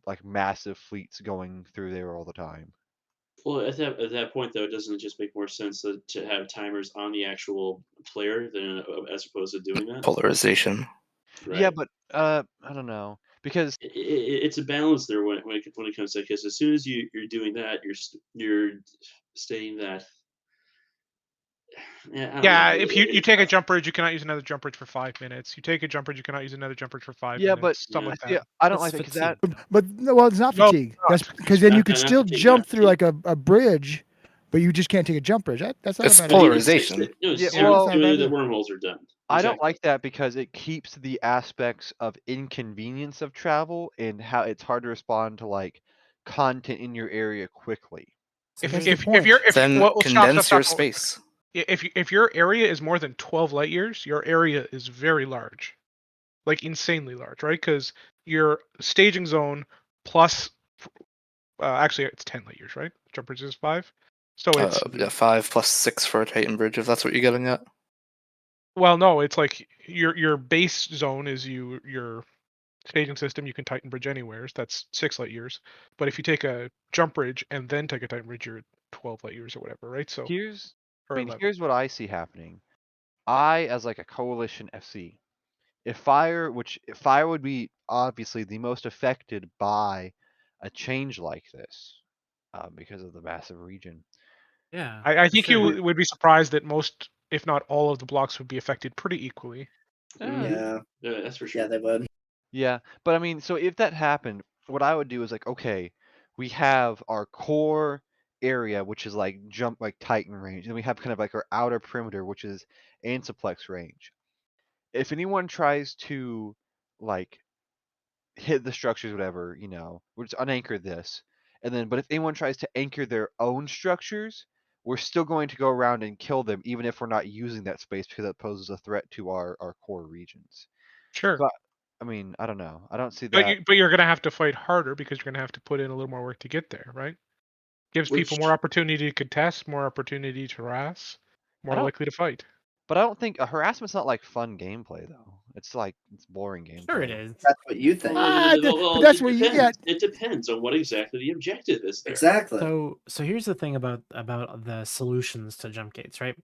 like massive fleets going through there all the time. Well, at that point, though, doesn't it just make more sense to have timers on the actual player than as opposed to doing that? Polarization. Right. Yeah, but I don't know because It's a balance there when it comes to that. Because as soon as you're doing that, you're stating that. Yeah, I don't Yeah, know. if you take a jump bridge, you cannot use another jump bridge for 5 minutes. You take a jump bridge, you cannot use another jump bridge for 5 yeah, but minutes. Something like see, that. I don't like that because that But no, well, it's not No, fatigue. not. That's because then you Not- could not still fatigue, jump not through fatigue. like a bridge, but you just can't take a jump bridge. That's not It's a bad idea. polarization. No, it's Yeah, as soon well, as the wormholes are done. I don't Exactly. like that because it keeps the aspects of inconvenience of travel and how it's hard to respond to like content in your area quickly. So If here's if the if you're point. if Then well, stop, condense your stop. space. If your area is more than 12 light years, your area is very large, like insanely large, right? Because your staging zone plus, actually it's 10 light years, right? Jump bridge is 5, so it's Yeah, 5 plus 6 for a Titan bridge, if that's what you're getting at. well, no, it's like your base zone is your staging system. You can Titan bridge anywhere. So that's 6 light years. But if you take a jump bridge and then take a Titan bridge, you're 12 light years or whatever, right? So or 11. Here's what I see happening. I, as like a coalition FC, if fire would be obviously the most affected by a change like this, because of the massive region. Yeah, I for think sure. you would be surprised that most, if not all, of the blocks would be affected pretty equally. Yeah. Yeah, that's for sure. Yeah, they would. Yeah, but I mean, so if that happened, what I would do is like, okay, we have our core area, which is like jump like Titan range, and we have kind of like our outer perimeter, which is Antiplex range. If anyone tries to like hit the structures, whatever, we'll just unanchor this, and then, but if anyone tries to anchor their own structures, we're still going to go around and kill them, even if we're not using that space because that poses a threat to our core regions. Sure. But I mean, I don't know. I don't see But that. you're gonna have to fight harder because you're gonna have to put in a little more work to get there, right? Gives people more opportunity to contest, more opportunity to harass, more I don't. likely to fight. But I don't think harassment's not like fun gameplay though. It's like it's boring gameplay. Sure it is. That's what you think. But that's where you get. It depends on what exactly the objective is there. Exactly. So here's the thing about the solutions to jump gates, right?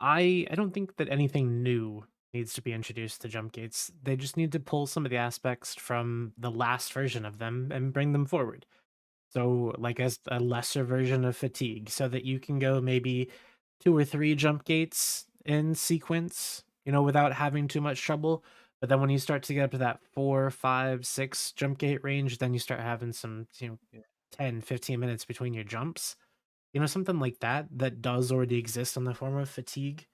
I don't think that anything new needs to be introduced to jump gates. They just need to pull some of the aspects from the last version of them and bring them forward. So, like as a lesser version of fatigue, so that you can go maybe 2 or 3 jump gates in sequence, without having too much trouble. But then when you start to get up to that 4, 5, 6 jump gate range, then you start having some, 10, 15 minutes between your jumps. Something like that does already exist in the form of fatigue.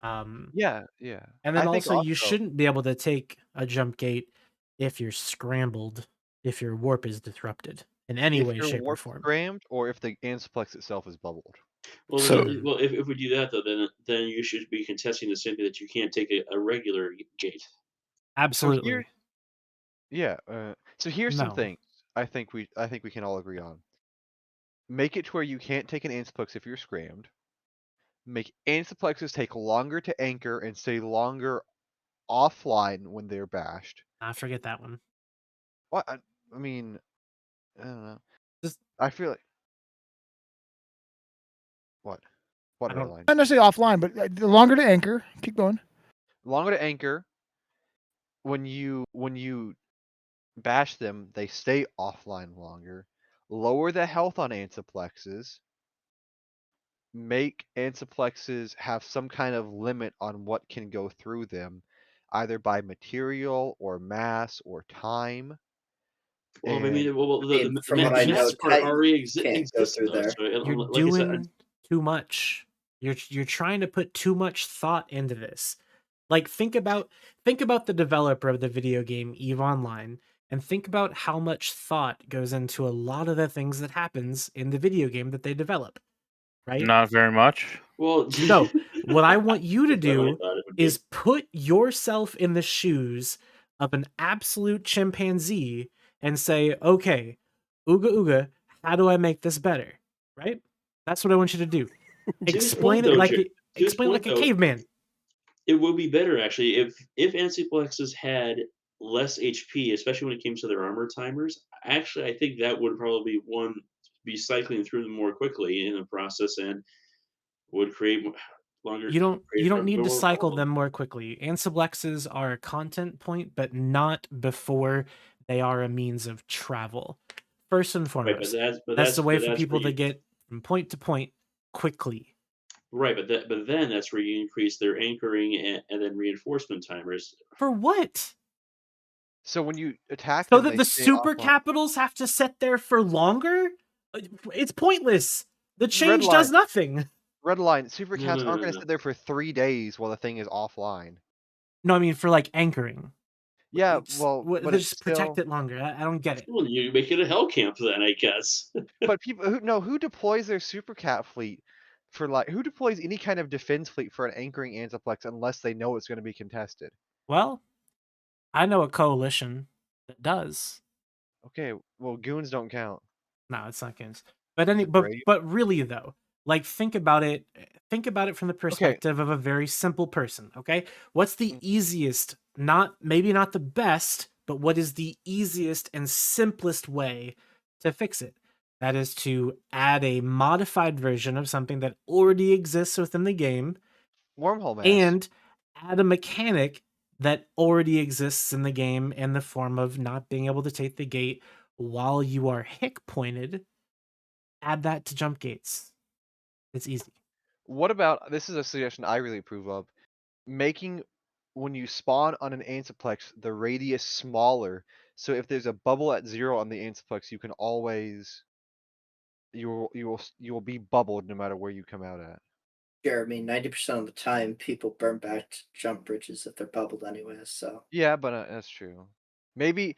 Yeah. And I then think also you also shouldn't be able to take a jump gate if you're scrambled, if your warp is disrupted in any if way, your shape, or warp form. scrammed or if the Ansplex itself is bubbled. Well, So- well, if we do that though, then you should be contesting the same thing that you can't take a regular gate. Absolutely. So here's some No. things I think we can all agree on. Make it to where you can't take an Ansplex if you're scrammed. Make Ansiplexes take longer to anchor and stay longer offline when they're bashed. I forget that one. What? I mean, I don't know. Just, I feel like what? What I don't- airline? Not necessarily offline, but the longer to anchor. Keep going. Longer to anchor. When you bash them, they stay offline longer. Lower the health on Ansiplexes. Make Ansiplexes have some kind of limit on what can go through them, either by material or mass or time. Well, I mean, And the from what I know, mass part Titan already can't go exists through though. there. So, You're like I said, doing too much. You're trying to put too much thought into this. Like think about the developer of the video game EVE Online and think about how much thought goes into a lot of the things that happens in the video game that they develop. Right? Not very much. Well, So, what I want you to That's what I do thought it would be. is put yourself in the shoes of an absolute chimpanzee and say, okay, Ooga Ooga, how do I make this better? Right? That's what I want you to do. Explain it like a caveman. It would be better actually if Ansiplexes had less HP, especially when it came to their armor timers. Actually, I think that would probably be cycling through them more quickly in the process and would create longer. You don't need to more cycle problems. them more quickly. Ansiplexes are a content point, but not before they are a means of travel. First and foremost, that's the way for people to get from point to point quickly. Right, but then that's where you increase their anchoring and then reinforcement timers. For what? So when you attack So them, that they the stay super offline. capitals have to sit there for longer? It's pointless. The change Red does line. nothing. Red line. Super No, cats no, aren't no, going to no. sit there for 3 days while the thing is offline. No, I mean for like anchoring. Yeah, well, but they it's just protect still. it longer. I don't get it. Well, you make it a hell camp then, I guess. But people who deploys their super cat fleet for who deploys any kind of defense fleet for an anchoring Antiplex unless they know it's going to be contested? Well, I know a coalition that does. Okay, well, goons don't count. No, it's not goons. But really though, like think about it from the perspective of a very simple person, okay? What's the easiest, maybe not the best, but what is the easiest and simplest way to fix it? That is to add a modified version of something that already exists within the game. Wormhole mass. And add a mechanic that already exists in the game in the form of not being able to take the gate while you are hick pointed. Add that to jump gates. It's easy. What about, this is a suggestion I really approve of, making when you spawn on an Antiplex the radius smaller, so if there's a bubble at 0 on the Antiplex, you can always you will be bubbled no matter where you come out at. Jeremy, 90% of the time, people burn back to jump bridges if they're bubbled anyways. So Yeah, but that's true. Maybe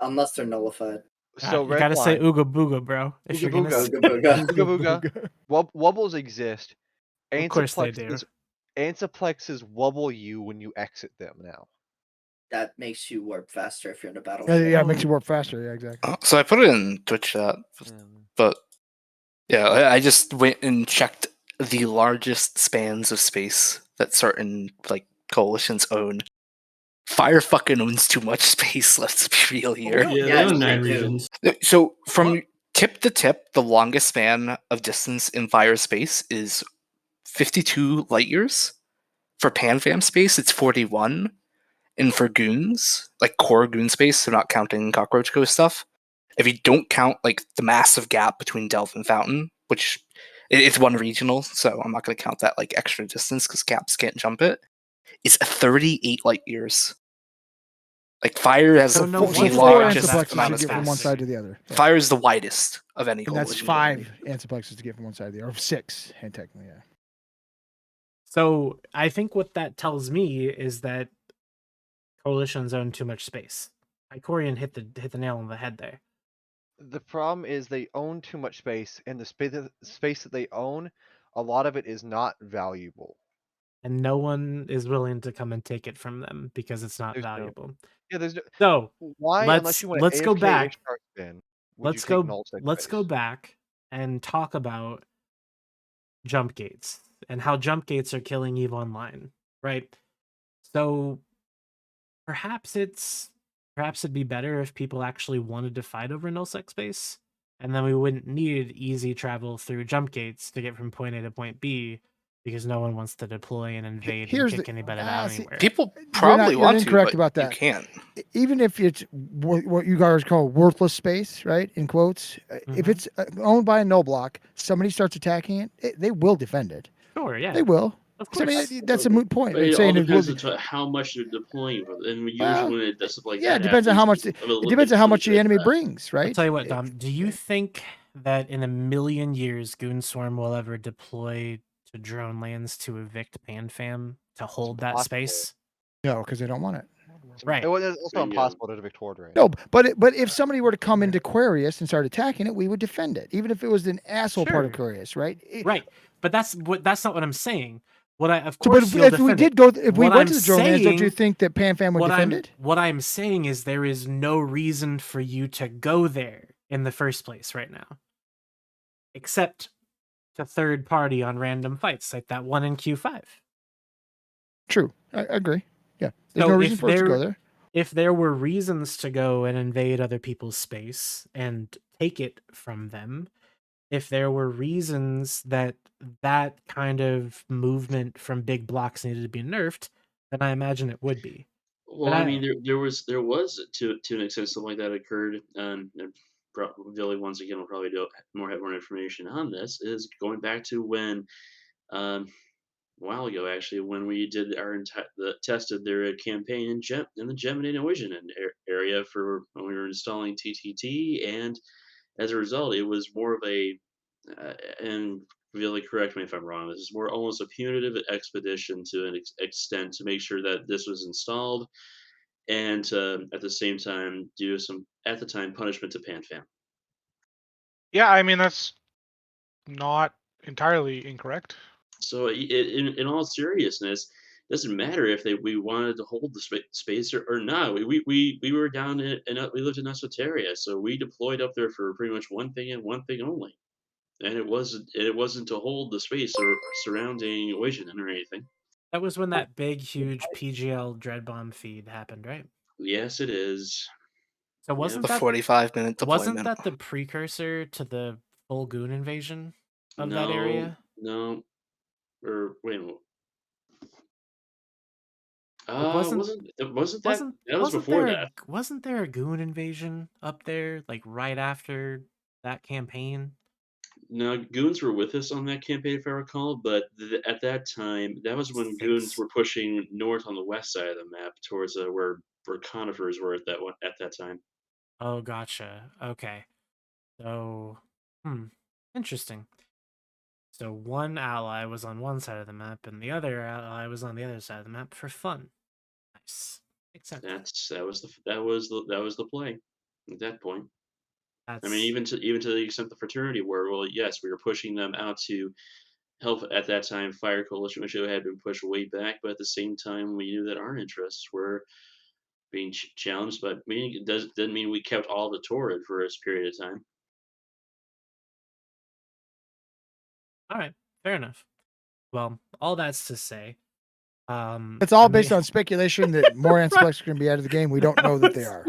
unless they're nullified. So you gotta say ooga booga, bro. If you're gonna Ooga booga. Ooga booga. Wobbles exist. Of course they do. Antiplexes wobble you when you exit them now. That makes you warp faster if you're in a battle. Yeah, it makes you warp faster. Yeah, exactly. So I put it in Twitch chat, but yeah, I just went and checked the largest spans of space that certain like coalitions own. Fire fucking owns too much space. Let's be real here. Yeah, they own 9 regions. So from tip to tip, the longest span of distance in Fire space is 52 light years For PanFam space, it's 41. And for goons, like core goon space, so not counting Cockroach Ghost stuff, if you don't count like the massive gap between Delve and Fountain, which it's one regional, so I'm not going to count that like extra distance because Caps can't jump it, it's 38 light years. Like Fire has So the no wonder largest that's amount of to get from one space. side to the other. Yeah. Fire is the widest of any And that's coalition. 5 antiplexes to get from one side to the other, or 6, and technically, yeah. So I think what that tells me is that coalitions own too much space. Icorian hit the nail on the head there. The problem is they own too much space, and the space that they own, a lot of it is not valuable. And no one is willing to come and take it from them because it's not There's no- valuable. Yeah, there's no. So Why, unless you want to let's go AFK back. Ishtar spin, would you take nullsec Let's go space? back and talk about jump gates and how jump gates are killing EVE Online, right? So perhaps it'd be better if people actually wanted to fight over nullsec space, and then we wouldn't need easy travel through jump gates to get from point A to point B, because no one wants to deploy and invade and kick anybody out anywhere. People probably you're want to, incorrect but about that. you can't. Even if it's what you guys call worthless space, right? In quotes, if it's owned by a null block, somebody starts attacking it, they will defend it. Sure, yeah, they will. Of I course. mean, that's a moot point. But It's it all saying it will depends on how much they're deploying, and usually Well, when it does stuff like yeah, that, it depends on how much. happens, It depends on how much the enemy brings, right? I'll tell you what, Dom. Do you think that in a million years, Goonswarm will ever deploy to drone lands to evict PanFam to hold that space? No, because they don't want it. Right. It's also impossible to evict Horde right No, but if somebody were to come into Aquarius and start attacking it, we would defend it, even if it was an asshole part of Sure. Aquarius, right? Right, but that's not what I'm saying. What I of So, course but you'll if we defend did it. go, if we What went I'm to the drone lands, don't you saying- think that PanFam would what defend I'm it? what I'm saying is there is no reason for you to go there in the first place right now, except to third party on random fights like that one in Q5. True, I agree. Yeah, there's So no reason if for us to go there- there. If there were reasons to go and invade other people's space and take it from them, if there were reasons that kind of movement from big blocks needed to be nerfed, then I imagine it would be. Well, And I mean, there was to an extent something like that occurred, and Billy once again will probably have more information on this. Is going back to when, a while ago actually, when we did tested their campaign in the Gemini Vision area for when we were installing TTT, and as a result, it was more of a and really correct me if I'm wrong. This is more almost a punitive expedition to an extent to make sure that this was installed, and at the same time do some at the time punishment to PanFam. Yeah, I mean that's not entirely incorrect. So in all seriousness, doesn't matter if we wanted to hold the space or not. We were down we lived in Esoteria, so we deployed up there for pretty much one thing and one thing only, and it wasn't to hold the space or surrounding Vision or anything. that was when that big, huge PGL dread bomb feed happened, right? Yes, it is. So wasn't The that 45-minute wasn't deployment. that the precursor to the full goon invasion of No, that area? No, or wait a minute. Like, wasn't That was before that. Wasn't there a goon invasion up there like right after that campaign? No, goons were with us on that campaign, if I recall. But at that time, that was when goons were pushing north on the west side of the map towards where conifers were at that time. Oh, gotcha. Okay. So, interesting. So one ally was on one side of the map, and the other ally was on the other side of the map for fun. Nice. Makes sense. That was the play at that point. I mean, That's even to the extent the fraternity were, well, yes, we were pushing them out to help at that time Fire Coalition, which had been pushed way back, but at the same time, we knew that our interests were being challenged. But it doesn't mean we kept all the Torrid for a period of time. all right. Fair enough. Well, all that's to say, It's all I mean- based on speculation that more antiplexes are going to be out of the game. We don't know that they are.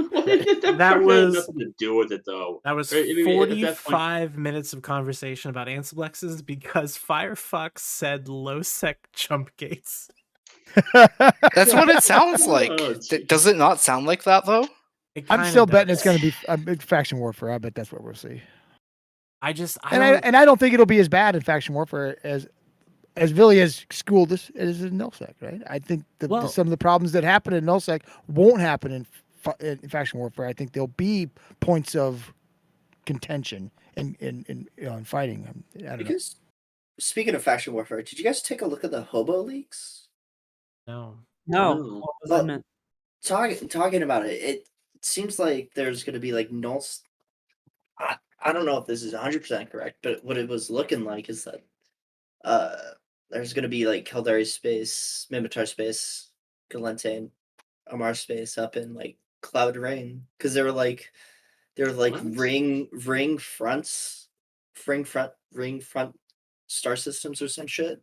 That was nothing to do with it, though. That was Right, I mean, at that point- 45 minutes of conversation about Ansiblexes because Firefox said low sec jump gates. That's what it sounds like. Oh, Does it not sound like that though? I'm still betting it's going to be faction warfare. I bet that's what we'll see. I I don't think it'll be as bad in faction warfare as Villy has schooled us as in nullsec, right? I think some of the problems that happen in nullsec won't happen in faction warfare. I think there'll be points of contention in fighting. I don't know. Because speaking of faction warfare, did you guys take a look at the hobo leaks? No. No. What was that meant? Talking about it, it seems like there's going to be like null. I don't know if this is 100% correct, but what it was looking like is that there's going to be like Caldari space, Mimitar space, Galentane, Amar space up in like Cloud Rain because they were like ring front star systems or some shit.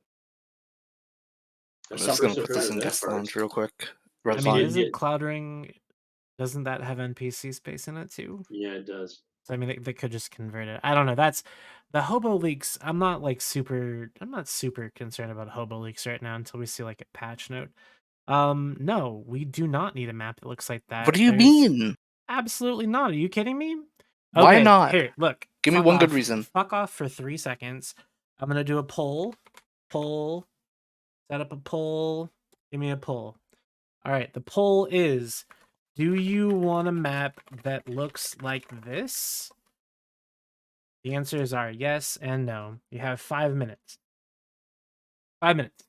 I'm just gonna put this in guest lounge real quick. I mean, isn't Cloud Ring? Doesn't that have NPC space in it too? Yeah, it does. So I mean, they could just convert it. I don't know. That's the hobo leaks. I'm not super concerned about hobo leaks right now until we see like a patch note. No, we do not need a map that looks like that. What do you mean? Absolutely not. Are you kidding me? Why Okay, not? Here, look. Give me one good reason. Fuck off for 3 seconds. I'm gonna do a poll. Set up a poll. Give me a poll. All right. The poll is: do you want a map that looks like this? The answers are yes and no. You have 5 minutes. 5 minutes.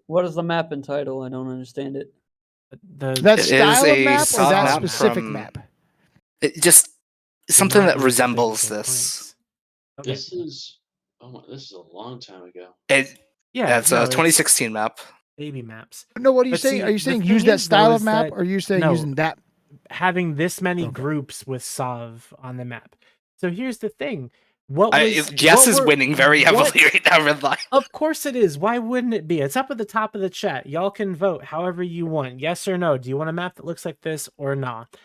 What is the map entitle? I don't understand it. That style of map or that specific map? It just something that resembles this. Okay. This is a long time ago. It's a 2016 map. Baby maps. No, what are you But saying? see, Are you the saying thing use that is, style though, of is map, that- or are you saying no, using that? having this many groups with Sov on the map. So here's the thing. What was Yes is winning very heavily right now, Red Line. Of course it is. Why wouldn't it be? It's up at the top of the chat. Y'all can vote however you want. Yes or no. Do you want a map that looks like this or not?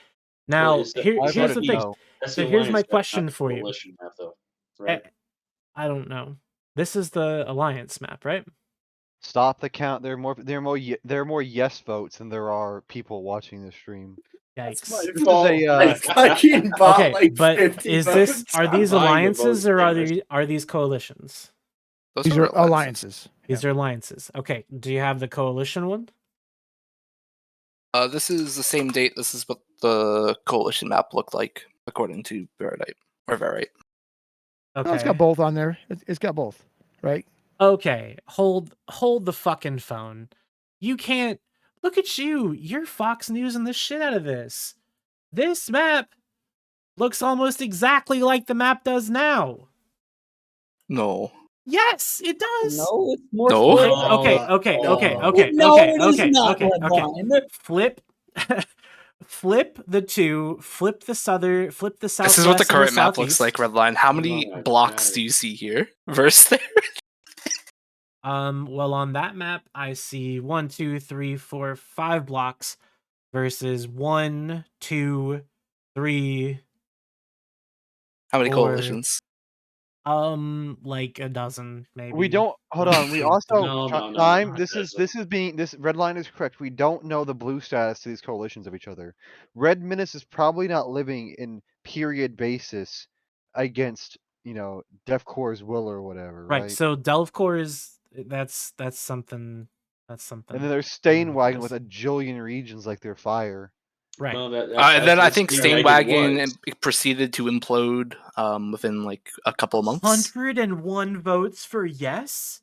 Now, Well, here's the thing. That's So the here's my Alliance map, question not the for you. Coalition map, though, right? I don't know. This is the Alliance map, right? Stop the count. There are more yes votes than there are people watching the stream. Yikes. This is a, I fucking bought Okay, like but 50 is votes. this are I'm these buying the alliances votes, or damn are these coalitions? These are alliances. These are alliances. Okay. Do you have the coalition one? This is the same date. This is what the coalition map looked like according to Veridite or Verite. Okay. No, it's got both on there. It's got both, right? Okay. Hold the fucking phone. You can't look at you. You're Fox News and the shit out of this. This map looks almost exactly like the map does now. No. Yes, it does. No, it's more. No. Okay. No, it is not, Redline. Flip the two. Flip the south. This is what the and current map southeast. looks like, Redline. How many blocks do you see here versus there? Well, on that map, I see 1, 2, 3, 4, 5 blocks versus 1, 2, 3. How many 4, coalitions? Like a dozen, maybe. We don't. Hold on. We also No, time. This red line is correct. We don't know the blue status to these coalitions of each other. Red Menace is probably not living in period basis against Def Corps' will or whatever. Right. Right. So Delvecore is that's something. That's something. And then there's Stainwagon with a jillion regions like their fire. Right. Well, Then I think Stainwagon Stainwagon proceeded to implode within like a couple of months. 101 votes for yes.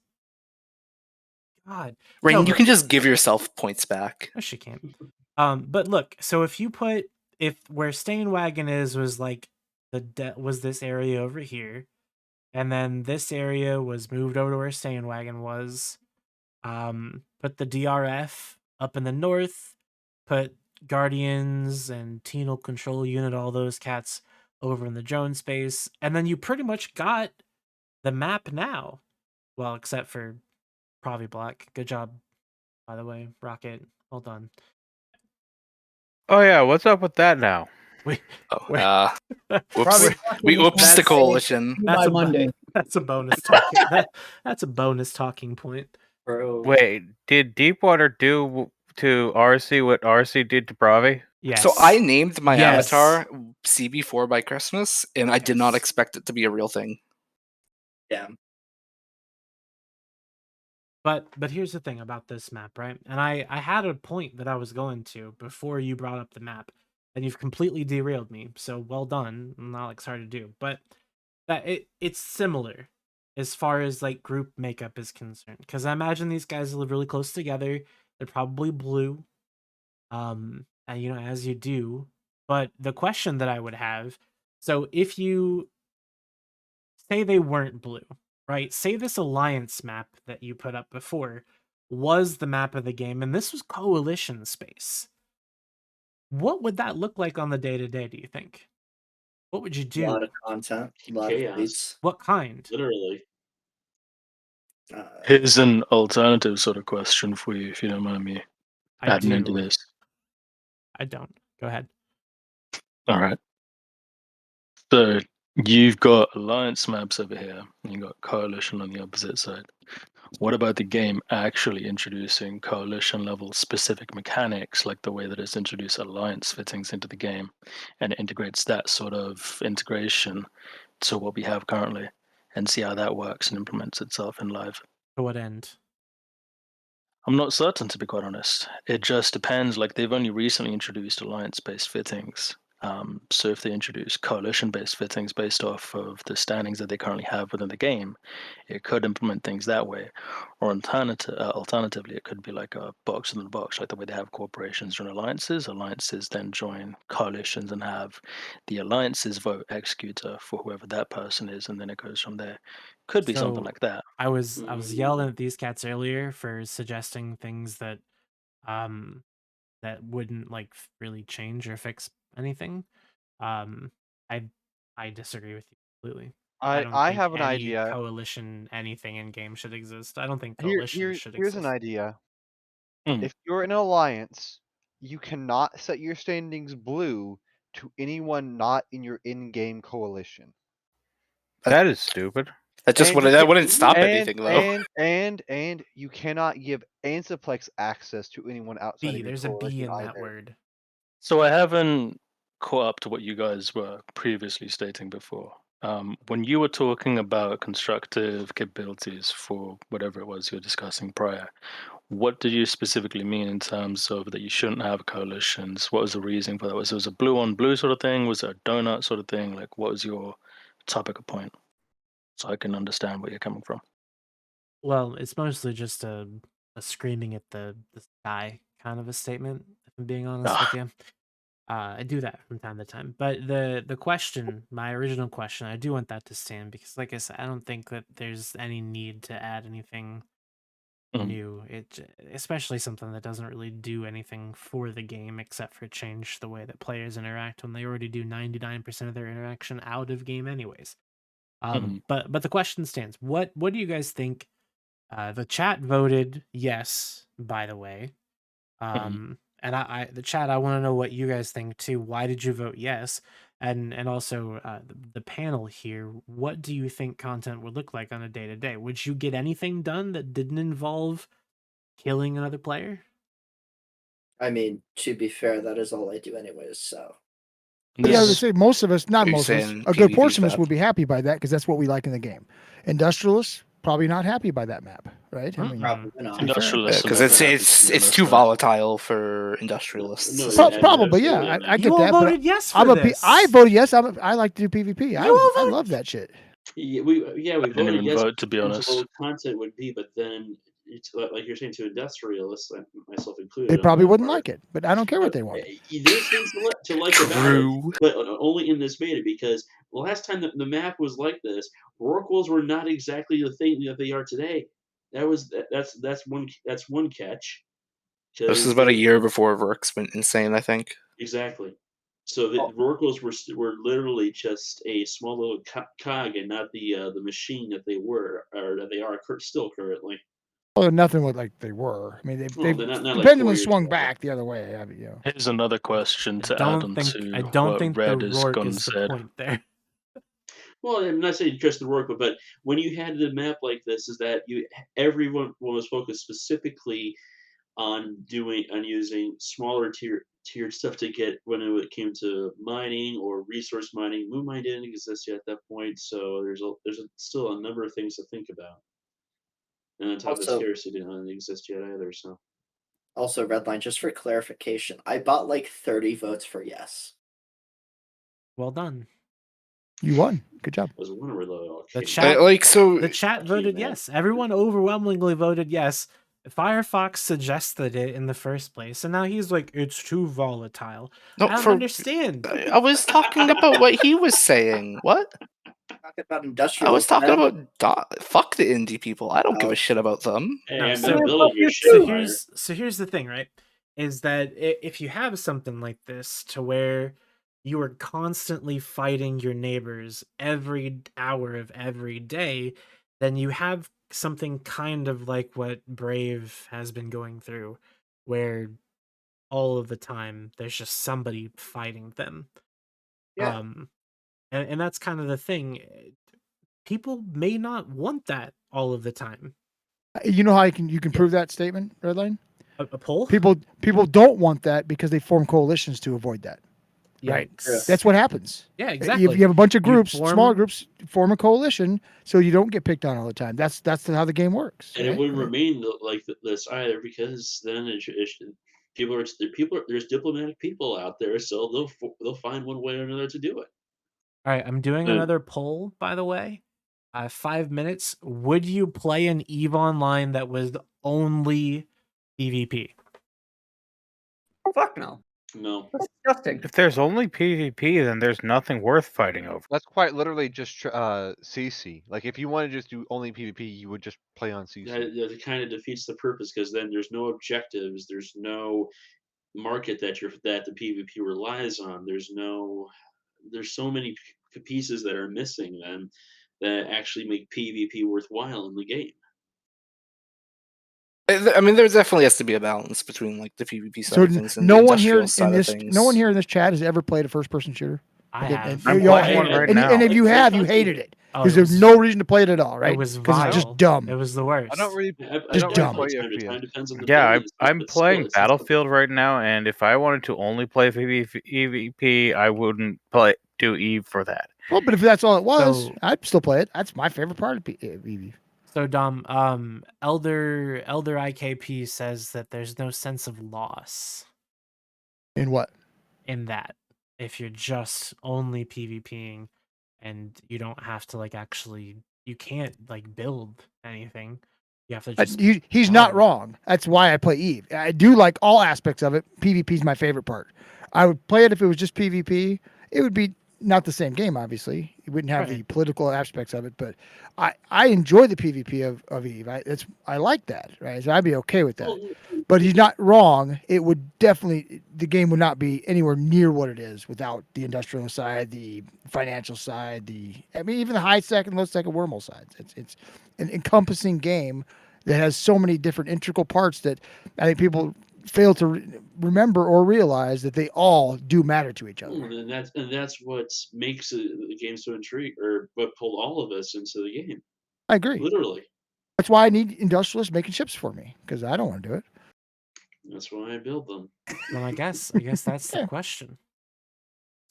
God, Rain, no, you can just give yourself points back. No, she can't. But look, so if where Stainwagon was like was this area over here, and then this area was moved over to where Stainwagon was. Put the DRF up in the north. Put Guardians and Tenal Control Unit, all those cats over in the drone space, and then you pretty much got the map now. Well, except for Provi Black. Good job, by the way, Rocket. Well done. Oh yeah, what's up with that now? Whoops. Probably- We whoops the coalition. That's a bonus talking. That's a bonus talking point. Bro. Wait, did Deepwater do to RC what RC did to Bravi? Yes. So I named my Yes. avatar CB4 by Christmas, and I did not expect it to be a real thing. Yeah. But here's the thing about this map, right? And I had a point that I was going to before you brought up the map, and you've completely derailed me. So well done. I'm not like sorry to do, but that it's similar as far as like group makeup is concerned. Because I imagine these guys live really close together. They're probably blue, and you know, as you do. But the question that I would have, so if you say they weren't blue, right? Say this alliance map that you put up before was the map of the game, and this was coalition space. What would that look like on the day to day? Do you think? What would you do? A lot of content, a lot of tweets. What kind? Literally. Here's an alternative sort of question for you, if you don't mind me adding into this. I don't. Go ahead. All right. So you've got alliance maps over here, and you've got coalition on the opposite side. What about the game actually introducing coalition level specific mechanics, like the way that it's introduced alliance fittings into the game, and it integrates that sort of integration to what we have currently, and see how that works and implements itself in live? To what end? I'm not certain, to be quite honest. It just depends. Like, they've only recently introduced alliance-based fittings. So if they introduce coalition-based fittings based off of the standings that they currently have within the game, it could implement things that way. Or alternatively, it could be like a box in the box, like the way they have corporations join alliances. Alliances then join coalitions and have the alliances vote executor for whoever that person is, and then it goes from there. Could be something So, like that. I was yelling at these cats earlier for suggesting things that that wouldn't like really change or fix anything. Um I disagree with you completely. I don't I think have an any idea. coalition anything in game should exist. I don't think Here, coalition should here's exist. an idea. If you're in an alliance, you cannot set your standings blue to anyone not in your in-game coalition. That is stupid. That just that wouldn't stop anything though. And you cannot give Ansiplex access to anyone outside of your There's a B coalition in that either. word. So I haven't caught up to what you guys were previously stating before. When you were talking about constructive capabilities for whatever it was you were discussing prior, what did you specifically mean in terms of that you shouldn't have coalitions? What was the reason for that? Was it a blue on blue sort of thing? Was it a donut sort of thing? Like, what was your topic of point? So I can understand where you're coming from. Well, it's mostly just a screaming at the sky kind of a statement, if I'm being honest with you. I do that from time to time. But the question, my original question, I do want that to stand because like I said, I don't think that there's any need to add anything new. Especially something that doesn't really do anything for the game except for change the way that players interact when they already do 99% of their interaction out of game anyways. But the question stands. What do you guys think? The chat voted yes, by the way. And the chat, I want to know what you guys think too. Why did you vote yes? And also the panel here, what do you think content would look like on a day to day? Would you get anything done that didn't involve killing another player? I mean, to be fair, that is all I do anyways, so. Yeah, I would say most of us, not Are you most of us, saying a good PvP portion of us stuff? would be happy by that because that's what we like in the game. Industrialists, probably not happy by that map, right? I mean, Probably not. to be fair. Because it's too volatile for industrialists. Probably, yeah. I get You all that. But voted yes I'm for a P- this. I voted yes. I like to do PvP. I love that shit. Yeah, we didn't voted even yes vote, to be into honest. what content would be, but then it's like you're saying to industrialists, myself included. They on probably that wouldn't part, like it, but I don't care what they want. There's things to like about it, but only in this beta because the last time the map was like this, Rorquals were not exactly the thing that they are today. That's one catch. This is about a year before Rourke's went insane, I think. Exactly. So the Rorquals were literally just a small little cog and not the machine that they were or that they are still currently. Well, nothing like they were. I mean, Well, they've they're not the like 4 pendulum years swung ago. back the other way. You know. Here's another question to add on to I don't what think the Red Rourke has is the gone point there. Well, I'm not saying just the work, but when you had the map like this, is that everyone was focused specifically on using smaller tiered stuff to get when it came to mining or resource mining. Moon mine didn't exist yet at that point, so still a number of things to think about. And on top of Also- scarcity didn't exist yet either. So Also, Redline, just for clarification, I bought like 30 votes for yes. Well done. You won. Good job. was one where The chat, so the chat voted yes. Everyone overwhelmingly voted yes. Firefox suggested it in the first place, and now he's like, it's too volatile. No, I don't for- understand. I was talking about what he was saying. What? Talking about I industrial. was talking about fuck the indie people. I don't give a shit about them. No, so here's the thing, right? Is that if you have something like this to where you are constantly fighting your neighbors every hour of every day, then you have something kind of like what Brave has been going through, where all of the time there's just somebody fighting them. Yeah. And that's kind of the thing. People may not want that all of the time. You know how you can prove that statement, Redline? A poll? People don't want that because they form coalitions to avoid that. Right. Yikes. That's what happens. Yeah, exactly. You have a bunch of You groups, form- smaller groups, form a coalition so you don't get picked on all the time. That's how the game works. and right? it wouldn't remain like this either, because then there's diplomatic people out there, so they'll find one way or another to do it. All right, I'm doing another poll, by the way. 5 minutes. Would you play an EVE Online that was only PvP? Fuck no. No. That's disgusting. If there's only PvP, then there's nothing worth fighting over. That's quite literally just CC. Like if you want to just do only PvP, you would just play on CC. That kind of defeats the purpose, because then there's no objectives, there's no market that the PvP relies on. There's so many pieces that are missing then that actually make PvP worthwhile in the game. I mean, there definitely has to be a balance between like the PvP side So of things and no the one here industrial side in of this things. no one here in this chat has ever played a first person shooter. I Okay, have. and I'm you all playing hate one it. right and, now. and if you have, you hated it Oh, because it there's was- no reason to play it at all, right? It was Because vile. it's just dumb. It was the worst. I don't really. Just dumb. play Time to FPS. time depends on the Yeah, buildings, I'm but playing still, it's Battlefield right now, and if I wanted to only play PvP, I wouldn't do EVE for that. Well, but if that's all it was, So- I'd still play it. That's my favorite part of PvP. So Dom, Elder IKP says that there's no sense of loss In what? in that if you're just only PvPing and you don't have to you can't like build anything. You have to just He's not wrong. That's why I play EVE. I do like all aspects of it. PvP is my favorite part. I would play it if it was just PvP. It would be not the same game, obviously. You wouldn't have the political aspects of it, but I enjoy the PvP of EVE. I like that, right? So I'd be okay with that. But he's not wrong. It would definitely, the game would not be anywhere near what it is without the industrial side, the financial side, even the high sec and low sec and wormhole sides. It's an encompassing game that has so many different integral parts that I think people fail to remember or realize that they all do matter to each other. And that's what makes the game so intriguing, or what pulled all of us into the game. I agree. Literally. That's why I need industrialists making ships for me, because I don't want to do it. That's why I build them. Well, I guess that's the question.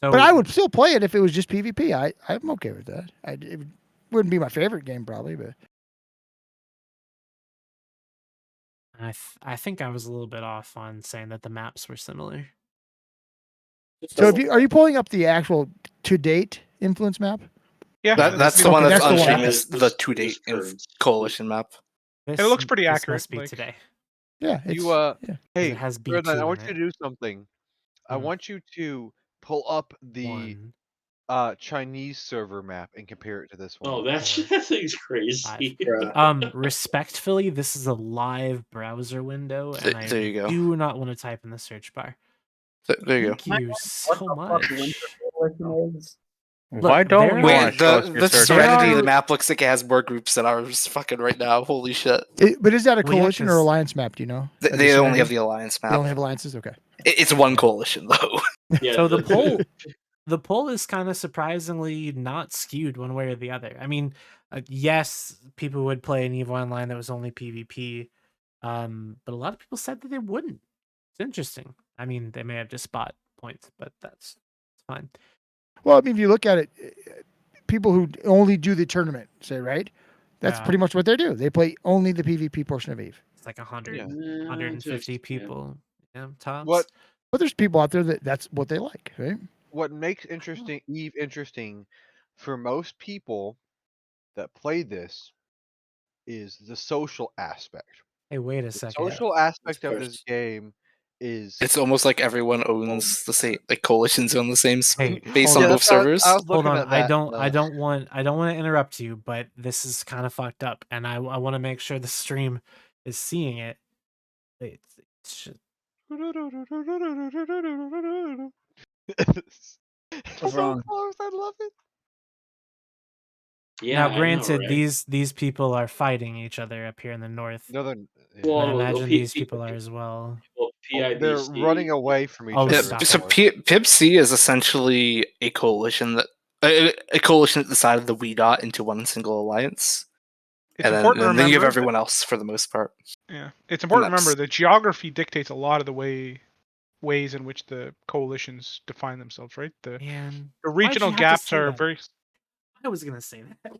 So, But I would still play it if it was just PvP. I'm okay with that. It wouldn't be my favorite game probably, but I think I was a little bit off on saying that the maps were similar. so are you pulling up the actual to date influence map? Yeah, that's the one that's the one. unchanged. Is the to date coalition map. It looks pretty This accurate. must be today. Yeah, Hey, it has Ferdinand, B2 I want in you to do something. I want you to pull up the Chinese server map and compare it to this one. Oh, that thing's crazy. Respectfully, this is a live browser window, and I There you go. do not want to type in the search bar. There you Thank you so much. Why don't you want to show us your the search strategy of the bar? map looks like it has more groups than ours fucking right now. Holy shit. But is that a Well, yeah, coalition or 'cause- alliance map? Do you know? They only have the alliance map. They only have alliances. Okay. It's one coalition though. Yeah, So the poll the poll is kind of surprisingly not skewed one way or the other. I mean, yes, people would play an EVE Online that was only PvP, but a lot of people said that they wouldn't. It's interesting. I mean, they may have just bought points, but that's fine. Well, I mean, if you look at it, people who only do the tournament, say, right? That's Yeah. pretty much what they do. They play only the PvP portion of EVE. It's like 100, Yeah. 150 people, yeah, tops. What But there's people out there that's what they like, right? what makes Eve interesting for most people that play this is the social aspect. Hey, wait a The second. social aspect of this game is It's almost like everyone owns the same, like coalitions own the same Hey, base hold on on. both servers. Hold on. I don't want to interrupt you, but this is kind of fucked up, and I want to make sure the stream is seeing it. It's What's wrong? close. I love it. Yeah, now, I know, granted, right? these people are fighting each other up here in the north. No, they're. And I Well, imagine these people are as well. Well, They're PIBC. running away from each Oh, other. stop So PIBC is essentially a coalition that a coalition that decided the We Dot into one single alliance. It's and important to then you have remember everyone else for the most part. Yeah, it's important to Maps. remember that geography dictates a lot of the ways in which the coalitions define themselves, right? Man, The why'd regional you have to gaps say are that? very. I was gonna say that.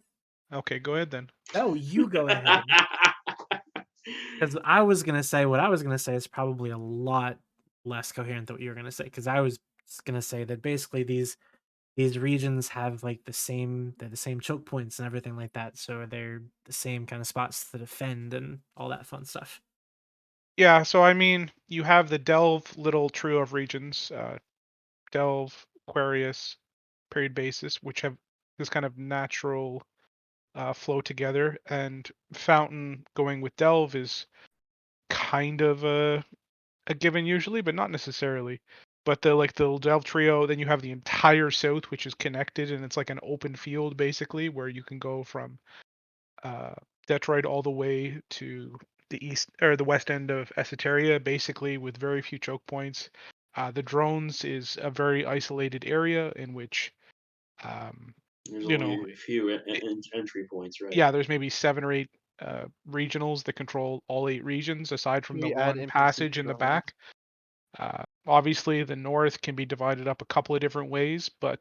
Okay, go ahead then. No, you go ahead. Because I was gonna say what I was gonna say is probably a lot less coherent than what you were gonna say. Because I was gonna say that basically these regions have like they're the same choke points and everything like that, so they're the same kind of spots to defend and all that fun stuff. Yeah, so I mean, you have the Delve little trio of regions, Delve, Aquarius, Period Basis, which have this kind of natural flow together, and Fountain going with Delve is kind of a given usually, but not necessarily. But the Delve trio, then you have the entire south, which is connected, and it's like an open field basically, where you can go from Detroit all the way to the east or the west end of Esoteria, basically with very few choke points. The drones is a very isolated area in which, There's you only know, a few entry points, right? yeah, there's maybe 7 or 8 regionals that control all 8 regions, aside from the We add one NPC passage in the drones. back. Obviously, the north can be divided up a couple of different ways, but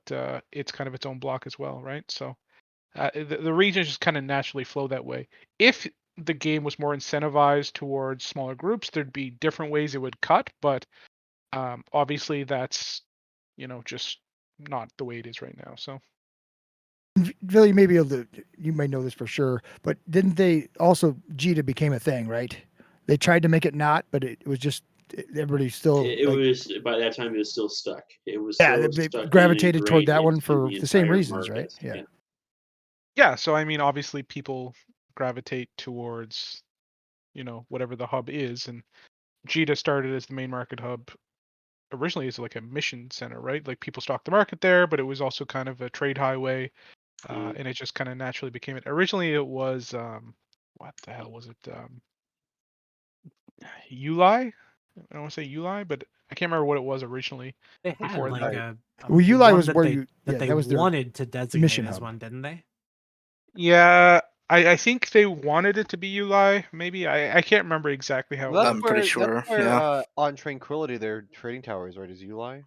it's kind of its own block as well, right? So the regions just kind of naturally flow that way. If the game was more incentivized towards smaller groups, there'd be different ways it would cut, but obviously that's just not the way it is right now. So Phil, you may be able to, you may know this for sure, but didn't they also Jita became a thing, right? They tried to make it not, but it was just everybody still It like, was by that time it was still stuck. It was yeah, so they stuck gravitated toward ingrained that one into for the the same entire reasons, right? market. yeah, so I mean, obviously people gravitate towards whatever the hub is, and Jita started as the main market hub originally as like a mission center, right? Like people stocked the market there, but it was also kind of a trade highway, and it just kind of naturally became it. Originally, it was what the hell was it? Uli? I don't want to say Uli, but I can't remember what it was originally. They had Before like a Well, Uli one was that where they you that they that was their wanted to designate mission as hub. one, didn't they? Yeah, I think they wanted it to be Uli. Maybe I can't remember exactly how Well, it that's worked. where, sure, That's where yeah. on Tranquility their trading towers, right? Is Uli?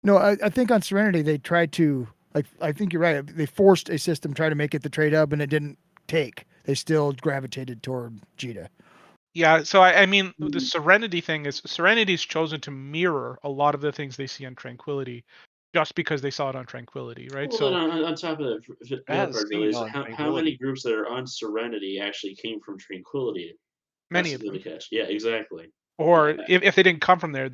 No, I think on Serenity they tried to like. I think you're right. They forced a system, try to make it the trade hub, and it didn't take. They still gravitated toward Jita. Yeah, so I mean, the Serenity thing is Serenity's chosen to mirror a lot of the things they see on Tranquility, just because they saw it on Tranquility, right? Well, So then on top of that, It the other has part really seen is on how Tranquility. many groups that are on Serenity actually came from Tranquility. many That's of the them, catch. Yeah, exactly. or Yeah. if they didn't come from there,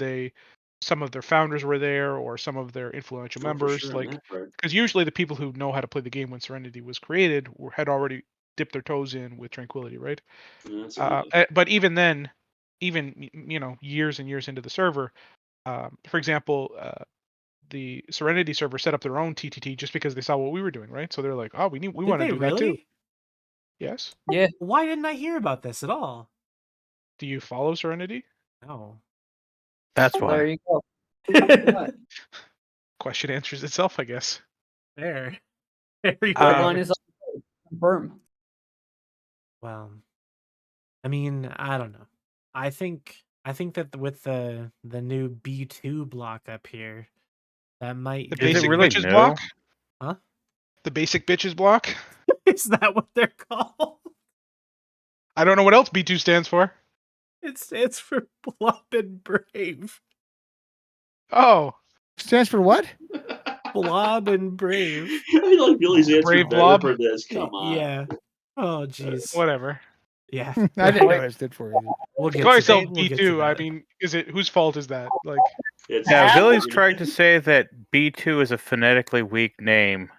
some of their founders were there, or some of their influential Oh, for members, sure on like that part. because usually the people who know how to play the game when Serenity was created had already dipped their toes in with Tranquility, right? Absolutely. But even then, even years and years into the server, for example, the Serenity server set up their own TTT just because they saw what we were doing, right? So they're like, oh, we Did want to they do that too. really? Yes. Yeah. Why didn't I hear about this at all? Do you follow Serenity? No. That's There why. you go. Of question answers itself, I guess. There. Red line is confirmed. Well, I mean, I don't know. I think that with the new B2 block up here, that might The be... basic bitches block? Huh? The basic bitches block? Is that what they're called? I don't know what else B2 stands for. It stands for Blob and Brave. Oh. Stands for what? Blob and Brave. I like Billy's answer Brave better Blob? for this. Come on. Yeah. Oh, jeez. Whatever. Yeah. I didn't know what it stood for either. We'll get Call to yourself that. We'll get to B2. I that. mean, is it whose fault is that? Like, Yeah, Billy's trying to say that B2 is a phonetically weak name.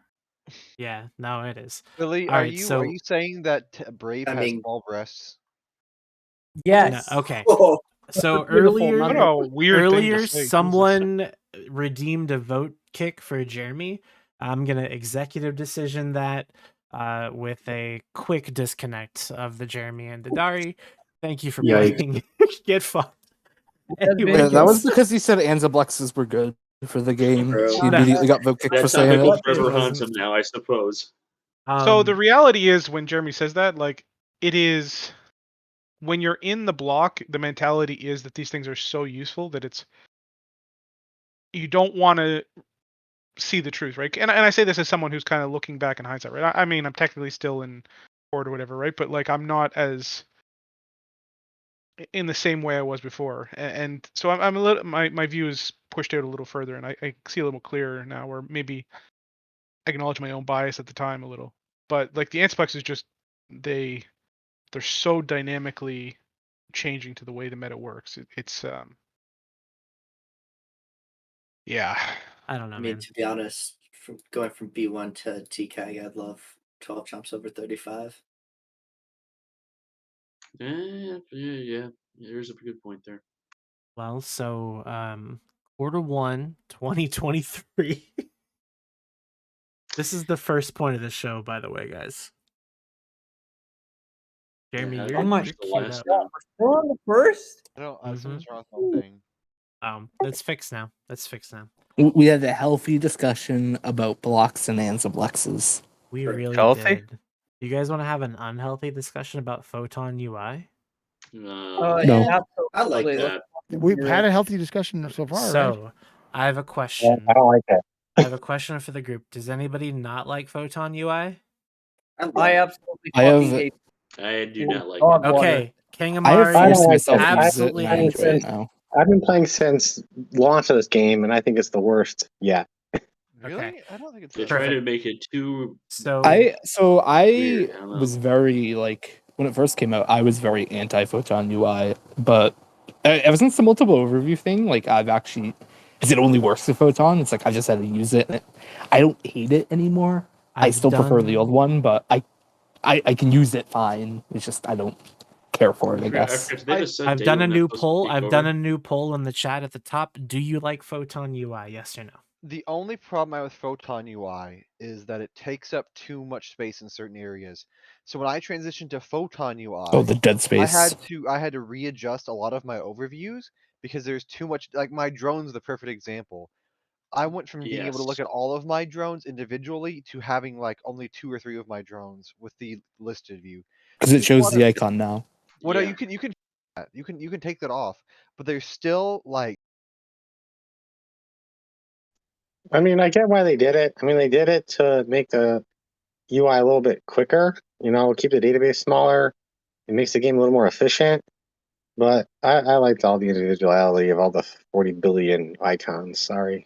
Yeah, no, it is. Billy, All are right, you so saying that Brave I has mean- small breasts? Yes. No, okay. Oh. So Beautiful earlier, number. what a weird thing to earlier say. Jesus. someone redeemed a vote kick for Jeremy. I'm gonna executive decision that with a quick disconnect of the Jeremy and the Dari. Thank you for Yikes. playing. Get fucked. Yeah, Anyways, that was because he said Anzablexes were good for the game. Bro. He immediately got vote kicked for That saying topic will it. forever It haunt wasn't- him now, I suppose. So the reality is, when Jeremy says that, like, it is when you're in the block, the mentality is that these things are so useful that it's you don't want to see the truth, right? And I say this as someone who's kind of looking back in hindsight, right? I mean, I'm technically still in board or whatever, right? But like, I'm not as in the same way I was before, and so I'm a little my view is pushed out a little further, and I see a little clearer now, or maybe acknowledge my own bias at the time a little. But like the Antiplex is just they're so dynamically changing to the way the meta works. It's yeah. I don't know, I mean, man. to be honest, from going from B1 to TKG, I'd love 12 jumps over 35. Yeah. There's a good point there. Well, so Q1 2023. This is the first point of the show, by the way, guys. Jeremy, Yeah, you're, Oh my you're the queued last up. one. Still on the first? I don't. Mhm. Something's wrong with my thing. That's fixed now. That's fixed now. We had a healthy discussion about blocks and Anzablexes. We Sure. really Healthy? did. You guys want to have an unhealthy discussion about Photon UI? No. Absolutely. I like that. We've had a healthy discussion so far, right? So, I have a question. I don't like that. I have a question for the group. Does anybody not like Photon UI? I absolutely I fucking have- hate I do not like dog it. water. Okay, King I have Amari I don't forced like myself that. to use it absolutely and I hates enjoy it. it now. I've been playing since launch of this game, and I think it's the worst yet. Really? Okay. I don't think it's. They that try bad. to make it too. So, I Weird, I don't know. was very like when it first came out, I was very anti Photon UI, but ever since the multiple overview thing, like I've actually, because it only works with Photon, it's like I just had to use it. And I don't hate it anymore. I I've still prefer the done- old one, but I can use it fine. It's just I don't care for it. I guess. I've done a new poll. I've done a new poll in the chat at the top. Do you like Photon UI? Yes or no? The only problem I have with Photon UI is that it takes up too much space in certain areas. So when I transitioned to Photon UI, Oh, the dead space. I had to readjust a lot of my overviews because there's too much. Like my drone's the perfect example. I went from being able to look Yes. at all of my drones individually to having like only 2 or 3 of my drones with the listed view. Because it There's a shows lot the of- icon now. Well, no, Yeah. you can take that off, but there's still like. I mean, I get why they did it. I mean, they did it to make the UI a little bit quicker, keep the database smaller. It makes the game a little more efficient. But I liked all the individuality of all the 40 billion icons. Sorry.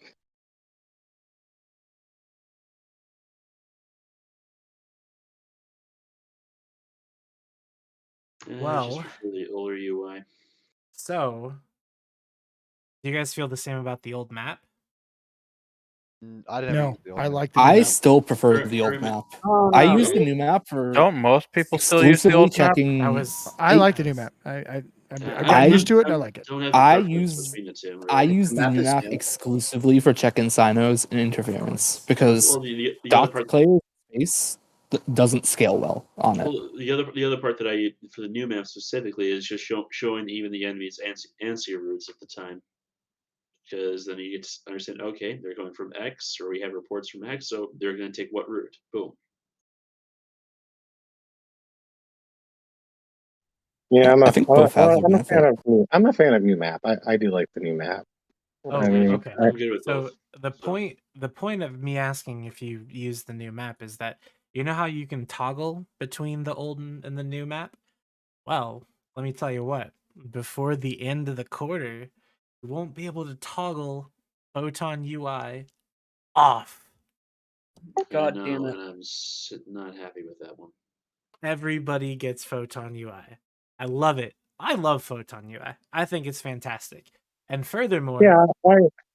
Well- Just for the older UI. So, do you guys feel the same about the old map? I didn't. No, I like the new I map. still prefer Very- the old very map. Oh, I no. use the new map for Don't most people still use the exclusively old map? checking. That was. I like the new map. I got used to it and I like it. Don't have a I preference use between the two, really. I use the map new is map new. exclusively for check-in sinos and interference because Well, the other dock part. player space doesn't scale well on it. Well, the other part that I for the new map specifically is just showing even the enemy's ANSI routes at the time. because then you get to understand, okay, they're going from X, or we have reports from X, so they're going to take what route? Boom. Yeah, I think both have their I'm a fan benefit. of I'm a fan of new map. I do like the new map. I Oh, mean, okay. I'm good with So both. the point of me asking if you use the new map is that you know how you can toggle between the old and the new map? Well, let me tell you what. Before the end of the quarter, you won't be able to toggle Photon UI off. God no, damn it. and I'm not happy with that one. Everybody gets Photon UI. I love it. I love Photon UI. I think it's fantastic. And furthermore, yeah,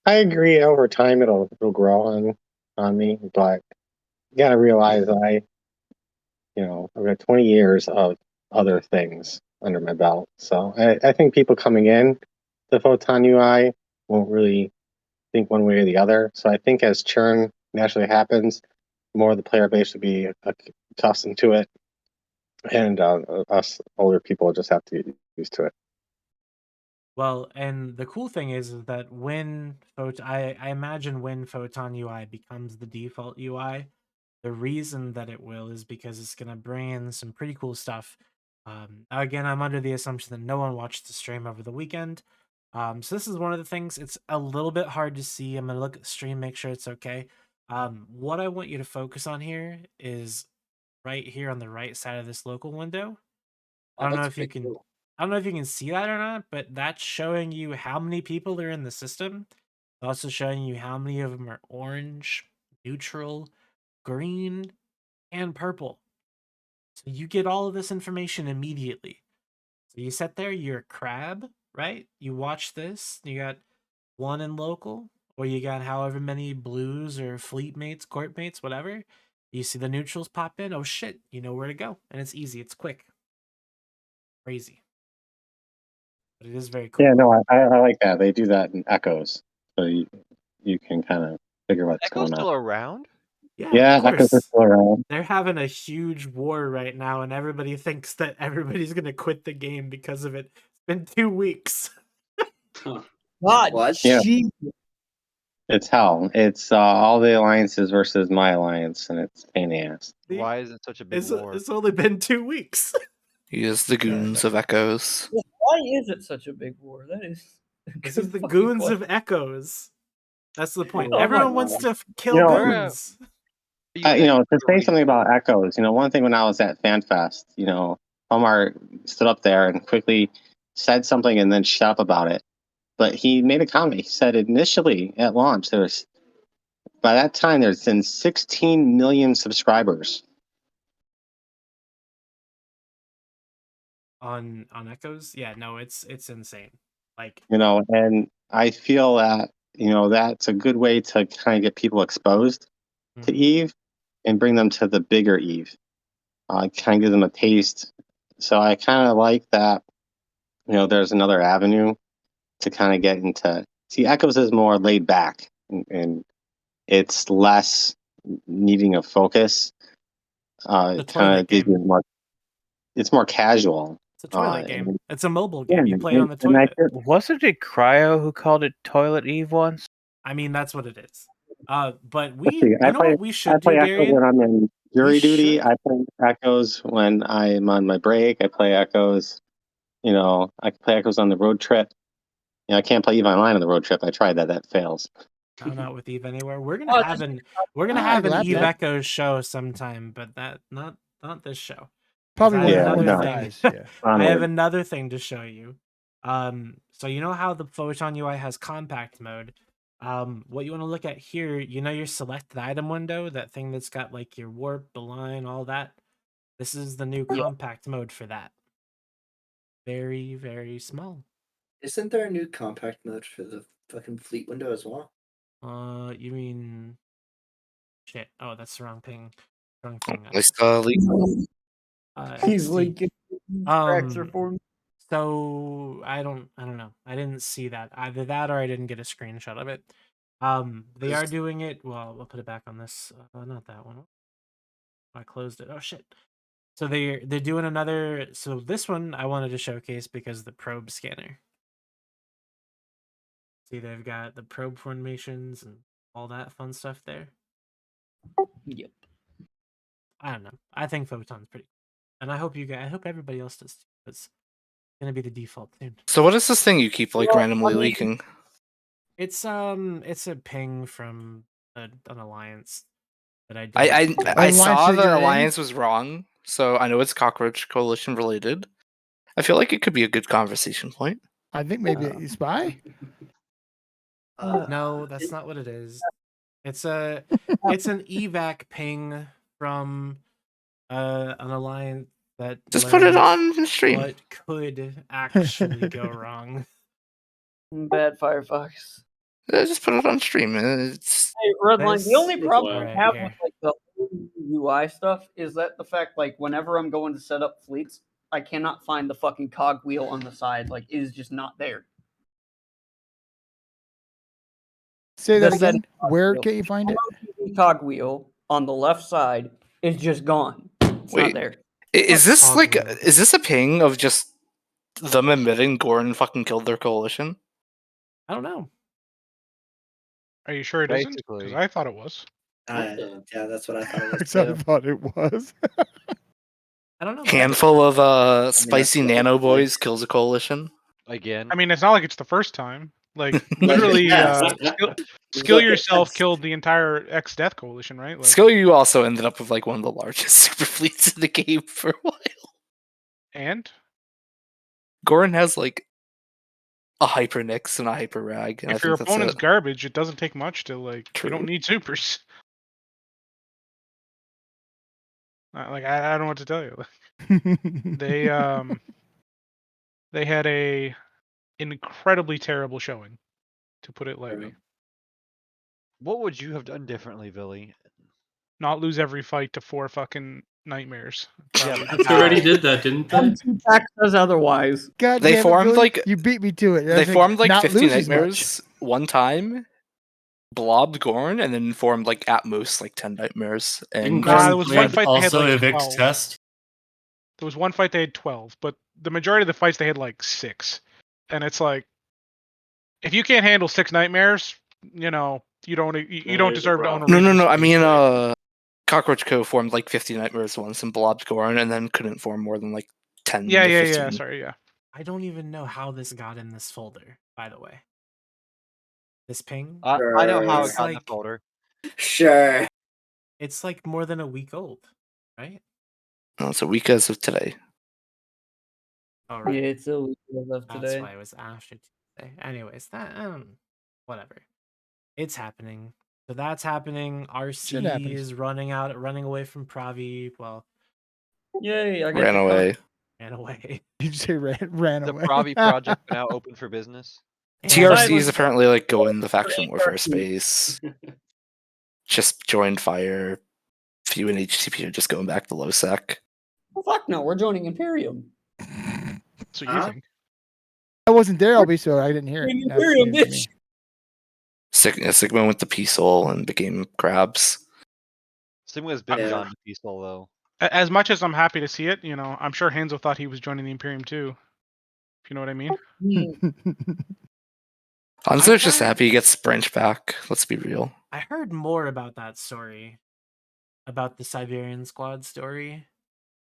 I agree. Over time, it'll grow on me, but you gotta realize I've got 20 years of other things under my belt. So I think people coming in to Photon UI won't really think one way or the other. So I think as churn naturally happens, more of the player base will be accustomed to it, and us older people just have to get used to it. well, and the cool thing is that when I imagine when Photon UI becomes the default UI, the reason that it will is because it's gonna bring in some pretty cool stuff. Again, I'm under the assumption that no one watched the stream over the weekend. So this is one of the things. It's a little bit hard to see. I'm gonna look at the stream, make sure it's okay. What I want you to focus on here is right here on the right side of this local window. I don't know that's if you big can. deal. I don't know if you can see that or not, but that's showing you how many people are in the system. It's also showing you how many of them are orange, neutral, green, and purple. So you get all of this information immediately. So you sit there, you're a crab, right? You watch this, you got one in local, or you got however many blues or fleet mates, court mates, whatever. You see the neutrals pop in, oh shit, you know where to go. And it's easy, it's quick. Crazy. But it is very cool. Yeah, no, I like that. They do that in echoes, so you can kind of figure what's Echo's going on. still around? Yeah, Yeah, of echoes are course. still around. They're having a huge war right now, and everybody thinks that everybody's gonna quit the game because of it. It's been 2 weeks. God, Yeah. jeez. It's hell. It's all the alliances versus my alliance, and it's a pain in the ass. Why is it such a big war? It's only been 2 weeks. He is the goons of Echoes. Why is it such a big war? That is. This is the goons of Echoes. That's the point. Oh my Everyone wants God. to kill Where, goons. to say something about echoes, one thing when I was at FanFest, Omar stood up there and quickly said something and then shut up about it. But he made a comment. He said initially at launch, by that time there's been 16 million subscribers. On Echoes? Yeah, no, it's insane. Like, And I feel that, that's a good way to kind of get people exposed to Eve and bring them to the bigger Eve. Kind of give them a taste. So I kind of like that, there's another avenue to kind of get into. See, Echoes is more laid back and it's less needing a focus. the It kind toilet of gives game. you more, it's more casual. It's a toilet game. And, It's a mobile yeah, game. You play it on the and I toilet. feel, Wasn't it Cryo who called it Toilet Eve once? I mean, that's what it is. But let's see, you know what we I should play do, Echoes when Darian? I'm in jury duty. should. I play Echoes when I'm on my break. I play Echoes, I can play Echoes on the road trip. I can't play Eve Online on the road trip. I tried that. That fails. No, not with Eve Anywhere. We're gonna Oh, have just- an lap Eve that. Echoes show sometime, but that not this show. 'Cause Probably I one have of another the thing. guys. Yeah. I have Onward. another thing to show you. So you know how the Photon UI has compact mode. What you want to look at here, your selected item window, that thing that's got like your warp, the line, all that. This is the new compact mode for that. Very, very small. Isn't there a new compact mode for the fucking fleet window as well? You mean shit? Oh, that's the wrong thing. Wrong thing. I saw He's XD. leaking. Cracks are forming. So I don't know. I didn't see that. Either that or I didn't get a screenshot of it. They are doing it. Well, we'll put it back on this. Not that one. I closed it. Oh shit. So they're doing another. So this one I wanted to showcase because the probe scanner. See, they've got the probe formations and all that fun stuff there. Yep. I don't know. I think Photon's pretty, and I hope everybody else does too. It's gonna be the default soon. So what is this thing you keep like randomly leaking? It's a ping from an alliance that I did. I saw the alliance was wrong, so I know it's Cockroach Coalition related. I feel like it could be a good conversation point. I think maybe a spy. No, that's not what it is. It's an evac ping from an alliance that Just put it learned on stream. what could actually go wrong. Bad Firefox. Just put it on stream. It's Hey, Redline, the only problem I Alright, have here. with like the UI stuff is that the fact like whenever I'm going to set up fleets, I cannot find the fucking cogwheel on the side. Like, it is just not there. Say that The again. setting Where cogwheel. can you find it? The cogwheel on the left side is just gone. It's not Wait, there. is this like is this a ping of just them admitting Goran fucking killed their coalition? I don't know. Are you sure it isn't? Because Basically. I thought it was. Yeah, that's what I thought it was I too. thought it was. I don't know. Handful of spicy that's nano like- boys kills a coalition. Again. I mean, it's not like it's the first time. Like literally, Yes. Skill Look at yourself this. killed the entire X Death Coalition, right? Like, Skill you also ended up with like one of the largest super fleets in the game for a while. and Goran has like a Hyper Nyx and a Hyper Rag, and I if your think that's opponent's it. garbage, it doesn't take much to like. True. You don't need supers. Like I don't know what to tell you. They had a incredibly terrible showing, to put it lightly. What would you have done differently, Billy? Not lose every fight to 4 fucking nightmares. Yeah, Probably. but already did that, didn't they? Jack says otherwise. God They damn it, formed Billy. like You beat me to it. I they was formed like not 50 lose as much. nightmares one time, blobbed Gorn, and then formed like at most like 10 nightmares. And Nah, there was one fight they had also like evict 12. test. There was one fight they had 12, but the majority of the fights they had like 6. And it's like, if you can't handle 6 nightmares, you know, you don't deserve to own a no. Raging I Speed. mean, Cockroach Co formed like 50 nightmares once and blobbed Gorn, and then couldn't form more than like 10 Yeah, to yeah, 15. yeah. Sorry, yeah. I don't even know how this got in this folder, by the way. This ping? I know how it It's got in the like- folder. Sure. It's like more than a week old, right? No, it's a week as of today. All right. Yeah, it's a week left That's today. why it was after Tuesday. Anyways, that whatever. It's happening. So that's happening. RC happens. is running away from Pravi. Well, Yay, I Ran away. ran away. You say ran The away. Pravi project now open for business. TRC is apparently like going the faction warfare space. Just joined Fire. Few in HTTP are just going back to low sec. Well, fuck no, we're joining Imperium. So you think? I wasn't there, LB, so I didn't hear it. Joining That's Imperium, news to me. bitch. Sigma went to P-Soul and became Crabs. Sigma's been Yeah. gone to Peaceful though. As much as I'm happy to see it, you know, I'm sure Hanzo thought he was joining the Imperium too. If you know what I mean. Hanzo's just happy he gets Branch back. Let's be real. I heard more about that story. About the Siberian Squad story.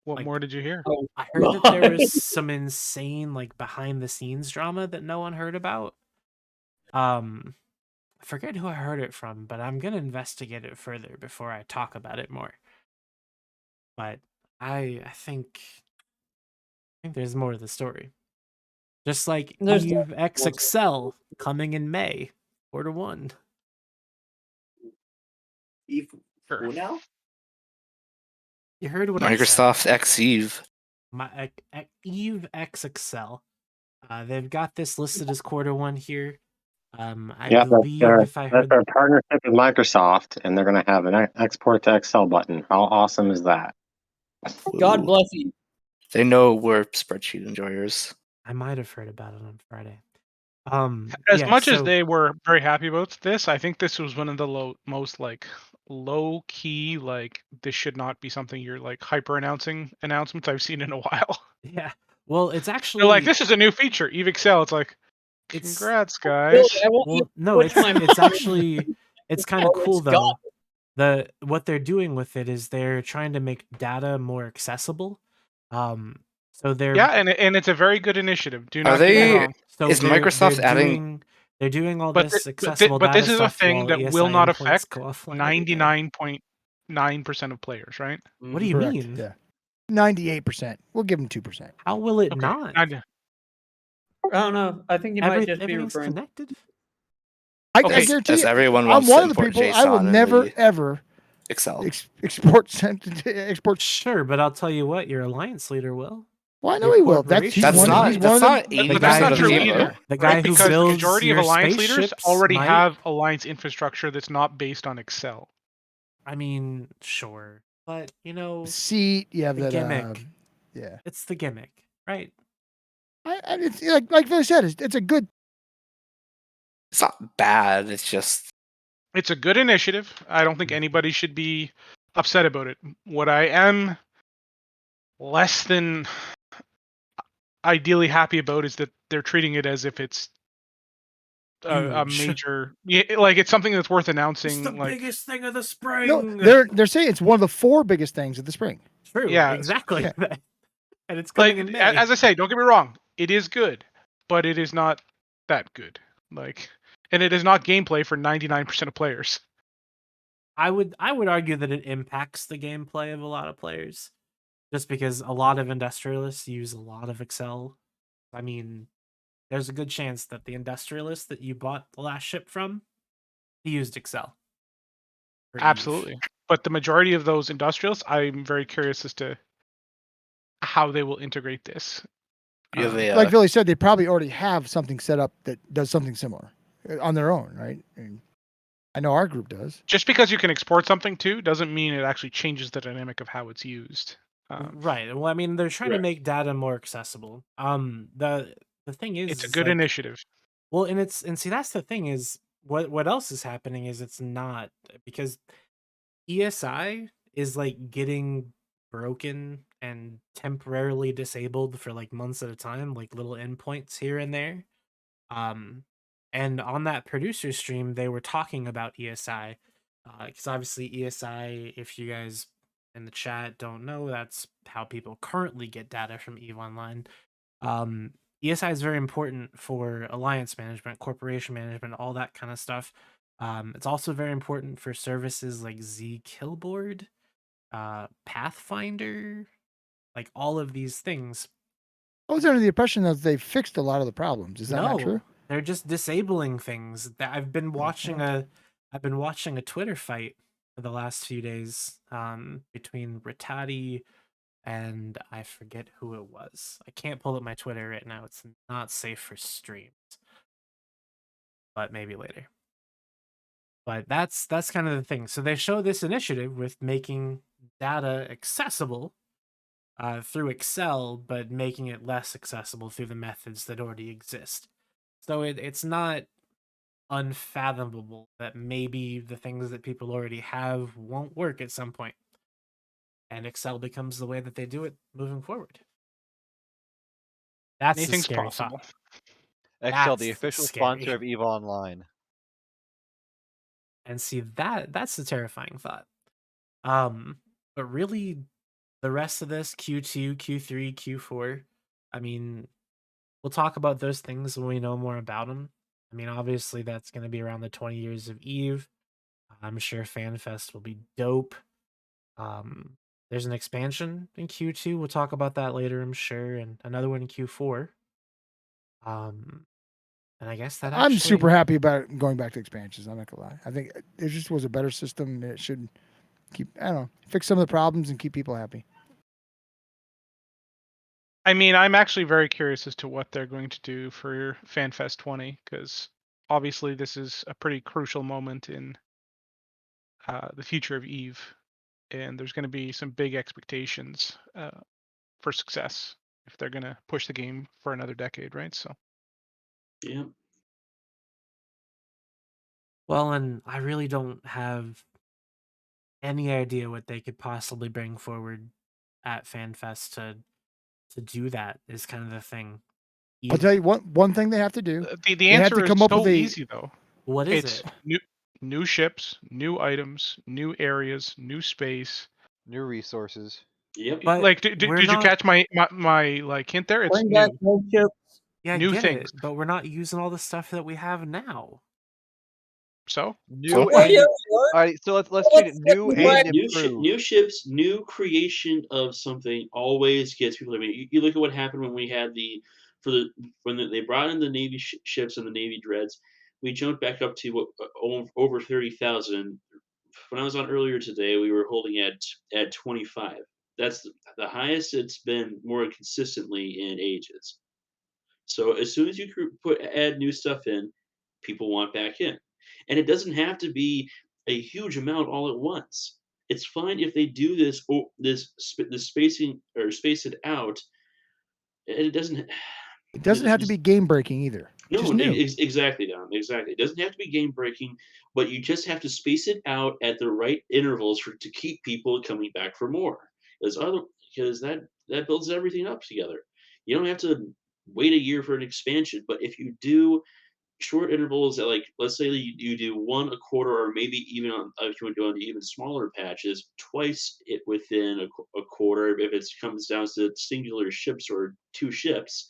What more did you hear? I heard that there was some insane like behind the scenes drama that no one heard about. I forget who I heard it from, but I'm gonna investigate it further before I talk about it more. But I think there's more to the story. Just like There's Eve definitely more to the XXL coming in May, Q1. Eve, who now? You heard what I said. Microsoft X Eve. My Eve XXL. They've got this listed as Q1 here. I Yeah, believe if I that's heard their partnership with Microsoft, and they're going to have an export to Excel button. How awesome is that? God Ooh. bless you. They know we're spreadsheet enjoyers. I might have heard about it on Friday. As yeah, much as so- they were very happy about this, I think this was one of the most like low key, like this should not be something you're like hyper announcements I've seen in a while. Yeah. Well, it's actually They're like, this is a new feature, Eve Excel. It's like, Congrats, Billy, guys. I want you Well, to no, switch my it's mind. actually it's kind of Oh, cool it's gone. though. What they're doing with it is they're trying to make data more accessible. So they're Yeah, and it's a very good initiative. Do Are not get me they? wrong. so Is they're Microsoft adding? doing all But this accessible but data this is a stuff thing while that will ESI not endpoints affect go offline every day. 99.9% of players, right? What do you Correct. mean? Yeah. 98%. We'll give them 2%. How will it Okay. not? I don't know. I think you might just be Everything's referring. connected. I Okay. guarantee As you, everyone I'm wants to one of the import people. I will JSON and never the ever Excel. export. Sure, but I'll tell you what, your alliance leader will. Well, I know Your he will. That's corporation he's That's one. not. He's one That's of them. not But 80% that's not of the true people. either, The right? guy who Because the builds majority of your alliance leaders spaceships already might. have alliance infrastructure that's not based on Excel. I mean, sure, but Seat. You have the that. gimmick. Yeah. It's the gimmick, right? And it's like Phil said. It's a good. It's not bad. It's just It's a good initiative. I don't think anybody should be upset about it. What I am less than ideally happy about is that they're treating it as if it's a Huge. major, like it's something that's worth announcing. It's the like, biggest thing of the No, spring. they're saying it's one of the 4 biggest things of the spring. True, yeah, exactly. Yeah. And it's like coming in May. as I say, don't get me wrong, it is good, but it is not that good. Like, and it is not gameplay for 99% of players. I would argue that it impacts the gameplay of a lot of players, just because a lot of industrialists use a lot of Excel. I mean, there's a good chance that the industrialist that you bought the last ship from, he used Excel. for Eve. Absolutely, but the majority of those industrials, I'm very curious as to how they will integrate this. you have a. Like Billy said, they probably already have something set up that does something similar on their own, right? I know our group does. Just because you can export something too doesn't mean it actually changes the dynamic of how it's used. Right. Well, I mean, they're trying to Right. make data more accessible. The thing It's a is good like, initiative. well, and see that's the thing is what else is happening is it's not because ESI is like getting broken and temporarily disabled for like months at a time, like little endpoints here and there. And on that producer stream, they were talking about ESI, because obviously ESI, if you guys in the chat don't know, that's how people currently get data from EVE Online. ESI is very important for alliance management, corporation management, all that kind of stuff. It's also very important for services like Z Killboard, Pathfinder, like all of these things. I was under the impression that they fixed a lot of the problems. Is that not true? They're just disabling things. That I've been watching a Twitter fight for the last few days between Ritati and I forget who it was. I can't pull up my Twitter right now. It's not safe for streams. But maybe later. But that's kind of the thing. So they show this initiative with making data accessible through Excel, but making it less accessible through the methods that already exist. So it's not unfathomable that maybe the things that people already have won't work at some point. And Excel becomes the way that they do it moving forward. That's Anything's the scary possible. thought. Excel, That's the official scary. sponsor of EVE Online. And see that's the terrifying thought. But really the rest of this Q2, Q3, Q4, I mean, we'll talk about those things when we know more about them. I mean, obviously that's going to be around the 20 years of Eve. I'm sure FanFest will be dope. There's an expansion in Q2. We'll talk about that later, I'm sure, and another one in Q4. And I guess that I'm actually... super happy about going back to expansions. I'm not gonna lie. I think it just was a better system. It should keep, I don't know, fix some of the problems and keep people happy. I mean, I'm actually very curious as to what they're going to do for FanFest 20, because obviously this is a pretty crucial moment in the future of EVE, and there's going to be some big expectations for success if they're going to push the game for another decade, right? So, yeah. Well, and I really don't have any idea what they could possibly bring forward at FanFest to do that is kind of the thing. I'll tell you one thing they have to do. The They have answer to is come up with so a easy though. What is It's it? new ships, new items, new areas, new space, new resources. Yep. But like, did we're you not- catch my like hint there? It's Bring back new. more chips. Yeah, I New get things. it, but we're not using all the stuff that we have now. So New Well, and yeah, all right, so let's treat it new and improved. New ships, new creation of something always gets people. I mean, you look at what happened when we had they brought in the Navy ships and the Navy dreads. We jumped back up to over 30,000. When I was on earlier today, we were holding at 25. That's the highest it's been more consistently in ages. So as soon as you add new stuff in, people want back in, and it doesn't have to be a huge amount all at once. It's fine if they do this spacing or space it out, and it doesn't. It doesn't have to be game breaking either. Just No, new. exactly, Dom. Exactly. It doesn't have to be game breaking, but you just have to space it out at the right intervals to keep people coming back for more. Because that builds everything up together. You don't have to wait a year for an expansion, but if you do short intervals, like let's say you do one a quarter, or maybe even if you want to do on even smaller patches, twice it within a quarter. If it comes down to singular ships or two ships,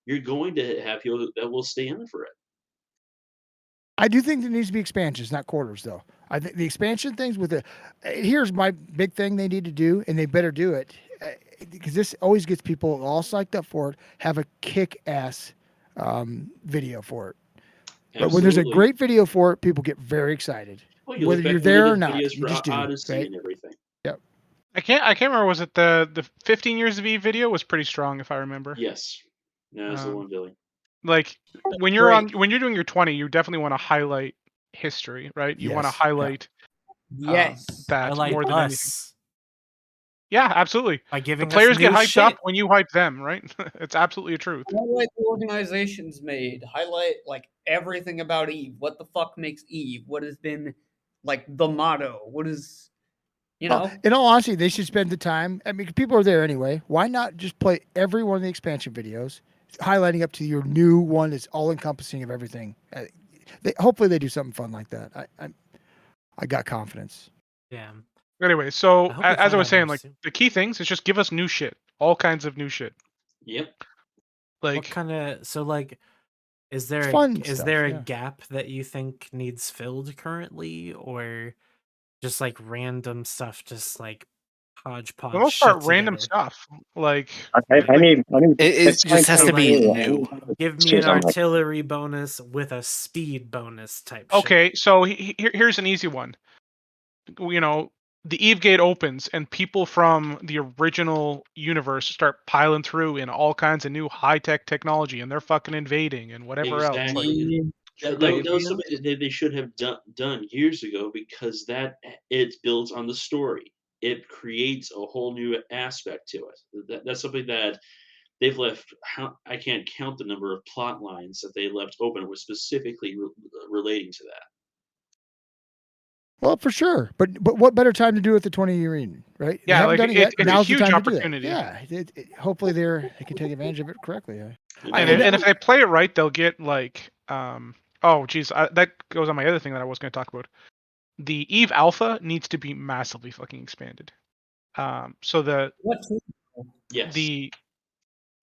you're going to have people that will stay in for it. I do think there needs to be expansions, not quarters, though. I think the expansion things with the here's my big thing they need to do, and they better do it because this always gets people all psyched up for it. Have a kick-ass video for it. But when there's a Absolutely. great video for it, people get very excited. Well, you Whether look back you're when they there did or not, videos you for just do, Odyssey right? and everything. Yep. I can't remember. Was it the 15 years of Eve video was pretty strong if I remember. Yes, that's the Um, one, Billy. Like when you're doing your 20, you definitely want to highlight history, right? You want to Yes. Yeah. highlight Yes. that Highlight more than anything. us Yeah, absolutely. by The giving us players get new hyped up shit. when you hype them, right? It's absolutely a truth. Highlight the organizations made. Highlight like everything about Eve. What the fuck makes Eve? What has been like the motto? What is Well, in all honesty, they should spend the time. I mean, people are there anyway. Why not just play every one of the expansion videos, highlighting up to your new one that's all encompassing of everything. Hopefully, they do something fun like that. I got confidence. Yeah. Anyway, so I hope we as find I was out saying, more like soon. the key things is just give us new shit, all kinds of new shit. Yep. What Like kind of is there Fun is stuff, there a yeah. gap that you think needs filled currently, or just like random stuff, just like hodgepodge for the most shit part, random together? stuff. Like I need It just has to be new. new. Give me Choose an something. artillery bonus with a speed bonus type shit. okay, so here's an easy one. You know, the Eve Gate opens and people from the original universe start piling through in all kinds of new high-tech technology, and they're fucking invading and whatever else. Like, Exactly. That like was something that they should have done years ago, because it builds on the story. It creates a whole new aspect to it. That's something that they've left. I can't count the number of plot lines that they left open with specifically relating to that. Well, for sure. But what better time to do it the 20-year reading, right? They yeah, haven't like done it yet. it's a Now's the huge time to do that. opportunity. Yeah. Hopefully they can take advantage of it correctly. Yeah. And if they play it right, they'll get like oh geez, that goes on my other thing that I was going to talk about. The Eve Alpha needs to be massively fucking expanded. So the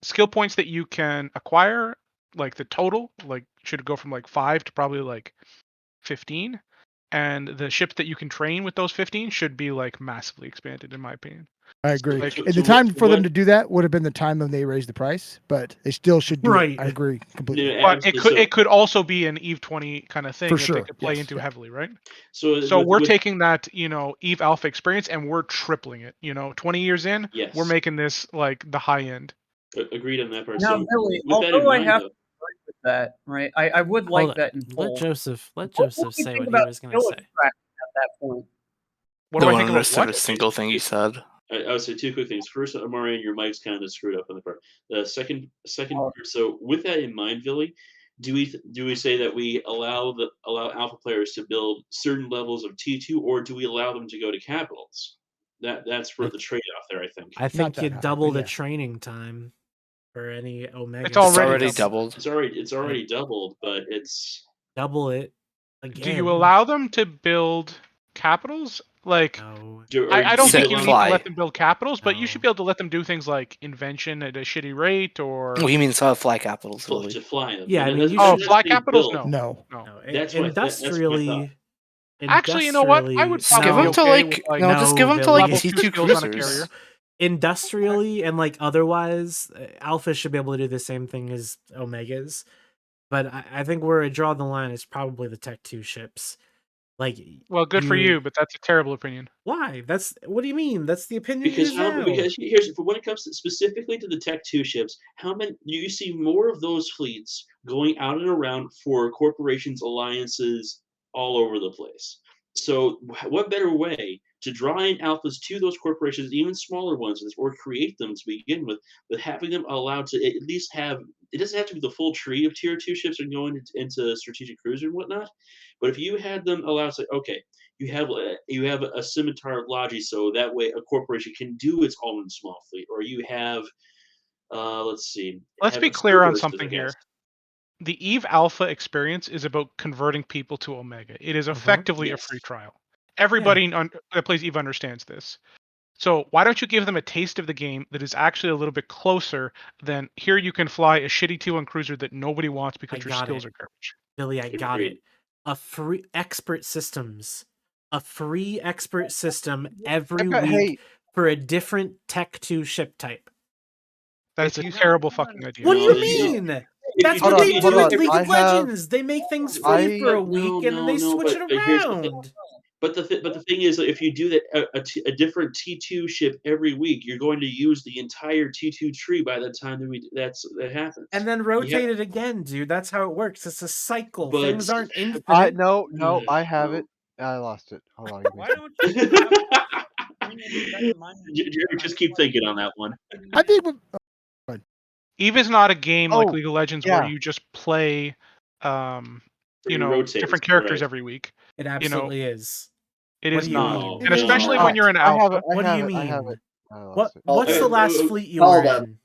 skill points that you can acquire, like the total, like should go from like 5 to probably like 15, and the ships that you can train with those 15 should be like massively expanded, in my opinion. I agree. Like, And the time for them to do that would have been the time when they raised the price, but they still should do it. I agree completely. But it could also be an Eve 20 kind of thing For that they sure, could play yes, into yeah. heavily, right? So we're taking that, Eve Alpha experience and we're tripling it. 20 years in, we're Yes. making this like the high end. Agreed on that part. Now, So Billy, with that in although I mind, have though, to agree with that, right? I would Hold like on. that in full. Let Joseph What do you say think what he about was going to skill say. extraction at that point? What do I think about understood what? a single thing you said. I would say two quick things. First, Marian, your mic's kind of screwed up on the part. The second part. So with that in mind, Billy, do we say that we allow alpha players to build certain levels of T2, or do we allow them to go to capitals? That's for the trade off there, I think. I think you double the training time. for any Omega. It's already doubled. It's already doubled, but it's double it again. Do you allow them to build capitals? Like, no. I don't think you need to fly. let them build capitals, but you should be able to let them do things like invention at a shitty rate, or. What do you mean fly capitals? to fly them. Yeah, I mean, you Oh, should fly capitals? No. No. No, That's what industrially. Actually, you know what? I would Just probably give be them to okay like with, like, no, just give them to like level 2 T2 skills on a cruisers. carrier. Industrially and like otherwise, Alpha should be able to do the same thing as Omegas. But I think where I draw the line is probably the Tech 2 ships. Like, well, good for you, but that's a terrible opinion. Why? What do you mean? That's the opinion because you now. because here's for when it comes to specifically to the Tech 2 ships, how many you see more of those fleets going out and around for corporations, alliances all over the place. So what better way to draw in alphas to those corporations, even smaller ones, or create them to begin with, but having them allowed to at least have it doesn't have to be the full tree of tier 2 ships and going into strategic cruiser and whatnot. But if you had them allowed to, okay, you have a scimitar of Logi, so that way a corporation can do its own small fleet, or you have let's see, Let's have be a clear on Cerberus as something a guest. here. The Eve Alpha experience is about converting people to Omega. It is effectively a free trial. Everybody that plays Eve understands this. So why don't you give them a taste of the game that is actually a little bit closer than here you can fly a shitty T1 cruiser that nobody wants because your skills are garbage. Billy, I got it. A free expert systems. A free expert system every week for a different Tech 2 ship type. That's a terrible fucking idea. What do you mean? That's what they do in League of Legends. They make things free for a week and then they switch it around. But the thing is, if you do that a different T2 ship every week, you're going to use the entire T2 tree by the time that happens. And then rotate it again, dude. That's how it works. It's a cycle. But- Things aren't infinite. No, I have it. I lost it. Hold on. Why don't you Just keep thinking on that one. I think Eve is not a game like Oh, League of Legends yeah. where you just play, you rotate, different characters right. every week. It absolutely is. It What is do you not, mean? and especially when you're an alpha. What do you I have mean? it. I lost it. What's the last fleet you Call were them.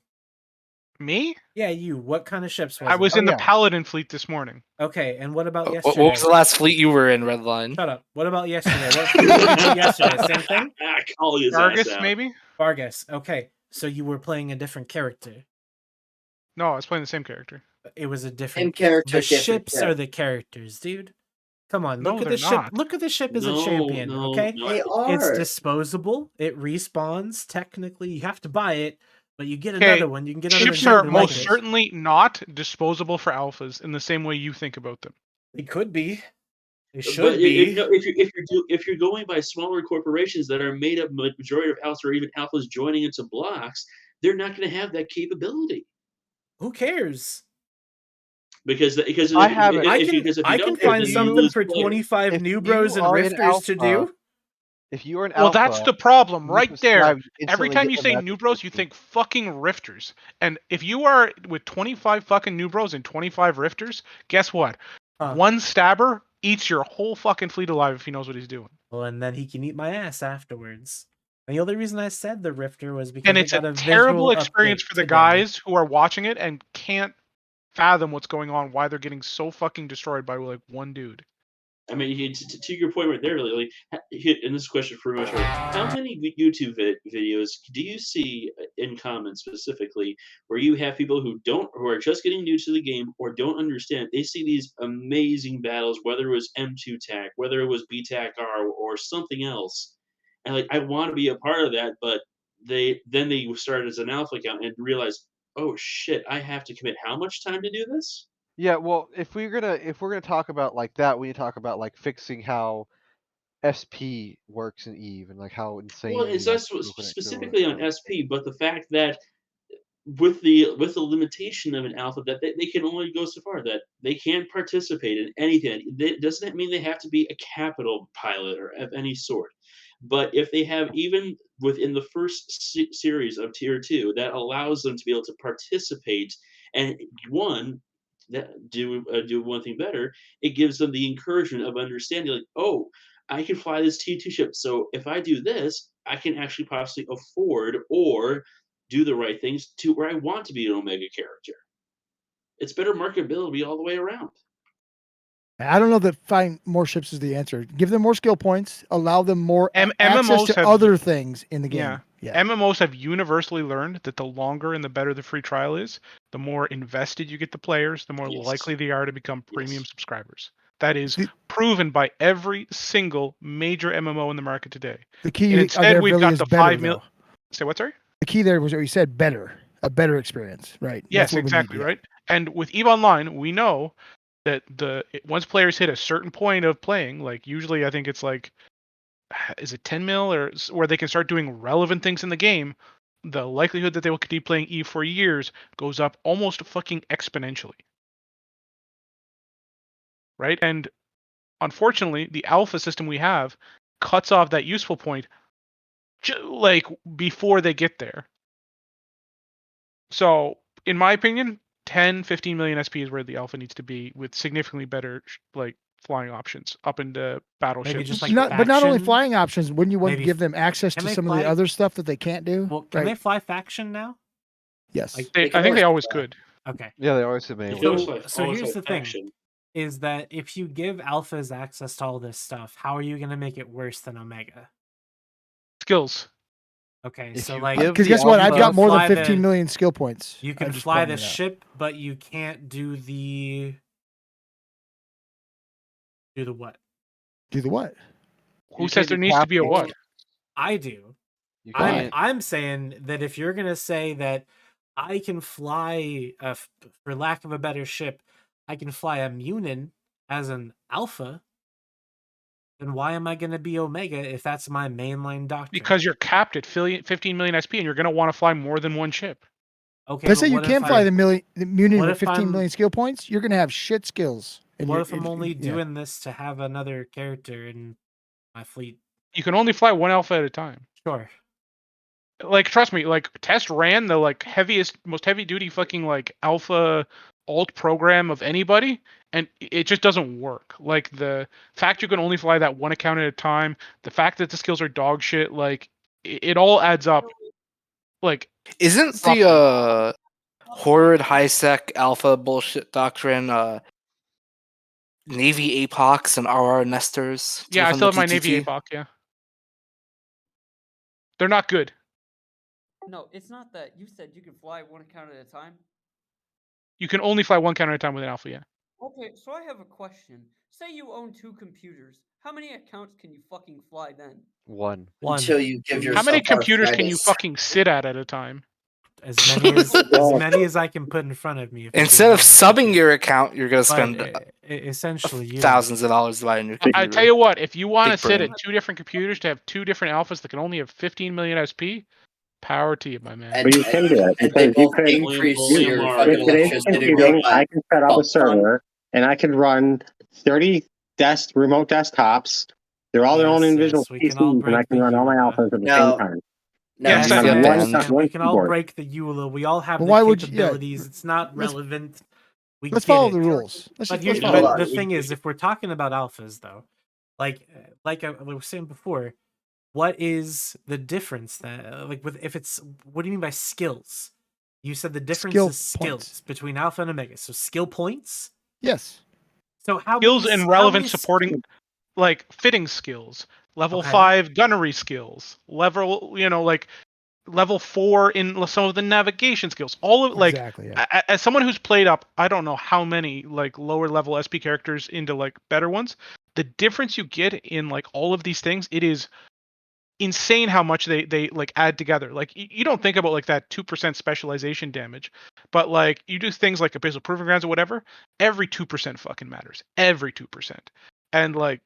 in? Me? Yeah, you. What kind of ships was I it? was in the Paladin fleet this morning. Okay, and what about What yesterday? was the last fleet you were in, Redline? Shut up. What about yesterday? What fleet did you play yesterday? Same thing? Call his Vargas, ass out. maybe? Vargas. Okay, so you were playing a different character. No, I was playing the same character. It was a different Same character, The different ships character. are the characters, dude. Come on, No, look at they're the ship. not. Look at the ship as a No, champion, no, okay? no. They It's are. disposable. It respawns. Technically, you have to buy it, but you get Okay, another one. You can get ships another are exactly like most it. certainly not disposable for alphas in the same way you think about them. They could be. They But should be. if you're going by smaller corporations that are made up majority of alphas or even alphas joining into blocks, they're not going to have that capability. Who cares? Because I have it. I can find something for 25 new bros and rifters to do. If you are an Well, alpha, that's the problem you right there. subscribe, you Every instantly time get you them say back new to bros, you think fucking rifters. And if you are with 25 fucking new bros and 25 rifters, guess what? One stabber eats your whole fucking fleet alive if he knows what he's doing. Well, and then he can eat my ass afterwards. And the only reason I said the rifter was because And it it's got a a terrible visual experience update for the today. guys who are watching it and can't fathom what's going on, why they're getting so fucking destroyed by like one dude. I mean, to your point right there, Lily, and this question for much, how many YouTube videos do you see in comments specifically where you have people who are just getting new to the game or don't understand? They see these amazing battles, whether it was M2 TAC, whether it was BTAC-R or something else, and like I want to be a part of that, but they start as an alpha account and realize, oh shit, I have to commit how much time to do this? Yeah, well, if we're gonna talk about like that, we need to talk about like fixing how SP works in Eve and like how insane. Well, it's not specifically on SP, but the fact that with the limitation of an alpha, that they can only go so far, that they can't participate in anything. Doesn't mean they have to be a capital pilot or of any sort. But if they have even within the first series of tier 2, that allows them to be able to participate and do one thing better. It gives them the encouragement of understanding, like, oh, I can fly this T2 ship. So if I do this, I can actually possibly afford or do the right things to where I want to be an Omega character. It's better marketability all the way around. I don't know that find more ships is the answer. Give them more skill points, allow them more access MMOs to have other things in the game. Yeah. Yeah. MMOs have universally learned that the longer and the better the free trial is, the more invested you get the players, the more likely they are to become premium subscribers. That is proven by every single major MMO in the market today. The key And instead, there we've really got is the better, 5 million. though. Say what, sorry? The key there was what you said, better. A better experience, right? Yes, That's what exactly, we need. right? And with EVE Online, we know that once players hit a certain point of playing, like usually I think it's like, is it 10 mil or where they can start doing relevant things in the game, the likelihood that they will continue playing EVE for years goes up almost fucking exponentially. Right? And unfortunately, the alpha system we have cuts off that useful point like before they get there. So, in my opinion, 10, 15 million SP is where the alpha needs to be with significantly better like flying options up into battleships. just like but not only faction, flying options, wouldn't you want to maybe give them access can to they some of the fly- other stuff that they can't do? Well, can they fly faction now? Yes. Like, I think they always could. Okay. Yeah, they always have been able to. So here's the thing: is that if you give alphas access to all this stuff, how are you going to make it worse than Omega? Skills. Okay, If so you like, give Because the guess what? I've you got can more than fly 15 million skill points. You I can just fly the pointed it out. ship, but you can't do the what? Do the what? Who says there needs to be a what? I do. You I'm can't. I'm saying that if you're gonna say that I can fly, for lack of a better ship, I can fly a Munin as an alpha, then why am I gonna be Omega if that's my mainline doctrine? Because you're capped at 15 million SP and you're going to want to fly more than one ship. Okay, Let's but say you what can if fly I- the Munin what with if 15 I'm- million skill points. You're going to have shit skills. And What you're- if I'm only yeah. doing this to have another character in my fleet? You can only fly one alpha at a time. Sure. Like, trust me, like, Test ran the, like, most heavy-duty fucking, like, alpha alt program of anybody, and it just doesn't work. Like, the fact you can only fly that one account at a time, the fact that the skills are dog shit, like, it all adds up. Like, Isn't the horrid high sec alpha bullshit doctrine Navy Apox and RR Nestors? yeah, I from still the have my Navy TTT? APOC, yeah. They're not good. No, it's not that. You said you can fly one account at a time. You can only fly one count at a time with an alpha, yeah. Okay, so I have a question. Say you own 2 computers. How many accounts can you fucking fly then? One. Until you give How many yourself computers can you arthritis. fucking sit at a time? As many as I can put in front of me. if I do Instead of that. subbing your account, you're gonna But, spend essentially you thousands of dollars buying your computer. I tell you what, if you want to Big sit brain. at 2 different computers to have 2 different alphas that can only have 15 million SP, power to you, my man. But you can do it And they because you both could. increase You, your with fucking today's electricity computing, rate by I can set up a about server and I can run 30 remote desktops. They're all their own individual we can all PCs, and I break can the run all my EULA. alphas at the Now- same time. Yes, And I- on Yes, one and we can all keyboard. break the EULA. We all have But the why would you- yeah, capabilities. It's not let's- relevant. Let's get follow it. the rules. But Let's the follow the thing is, if we're talking about alphas, though, like I was saying before, what is the difference that like with if it's what do you mean by skills? You said the difference Skill is skills between alpha and omega. So skill points. Yes. So how Skills many, and how relevant many supporting, like, fitting skills. Level Okay. 5 gunnery skills. Level, like, level 4 in some of the navigation skills. All of, like, Exactly, yeah. as someone who's played up, I don't know how many, like, lower level SP characters into, like, better ones, the difference you get in, like, all of these things, it is insane how much they like add together. Like, you don't think about like that 2% specialization damage, but like you do things like abyssal proving grounds or whatever, every 2% fucking matters. Every 2%. And like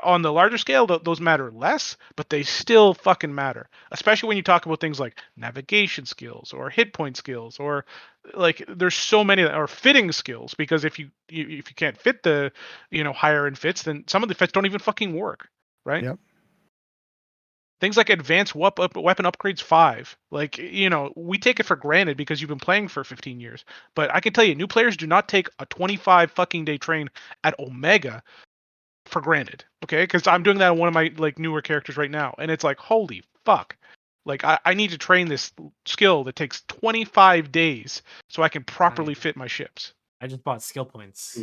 on the larger scale, those matter less, but they still fucking matter. Especially when you talk about things like navigation skills or hit point skills, or like there's so many or fitting skills. Because if you can't fit the higher end fits, then some of the fits don't even fucking work, right? Yep. Things like advanced weapon upgrades 5. Like, we take it for granted because you've been playing for 15 years. But I can tell you, new players do not take a 25 fucking day train at Omega for granted. Okay? Because I'm doing that on one of my like newer characters right now. And it's like, holy fuck. Like I need to train this skill that takes 25 days so I can properly fit my ships. I just bought skill points.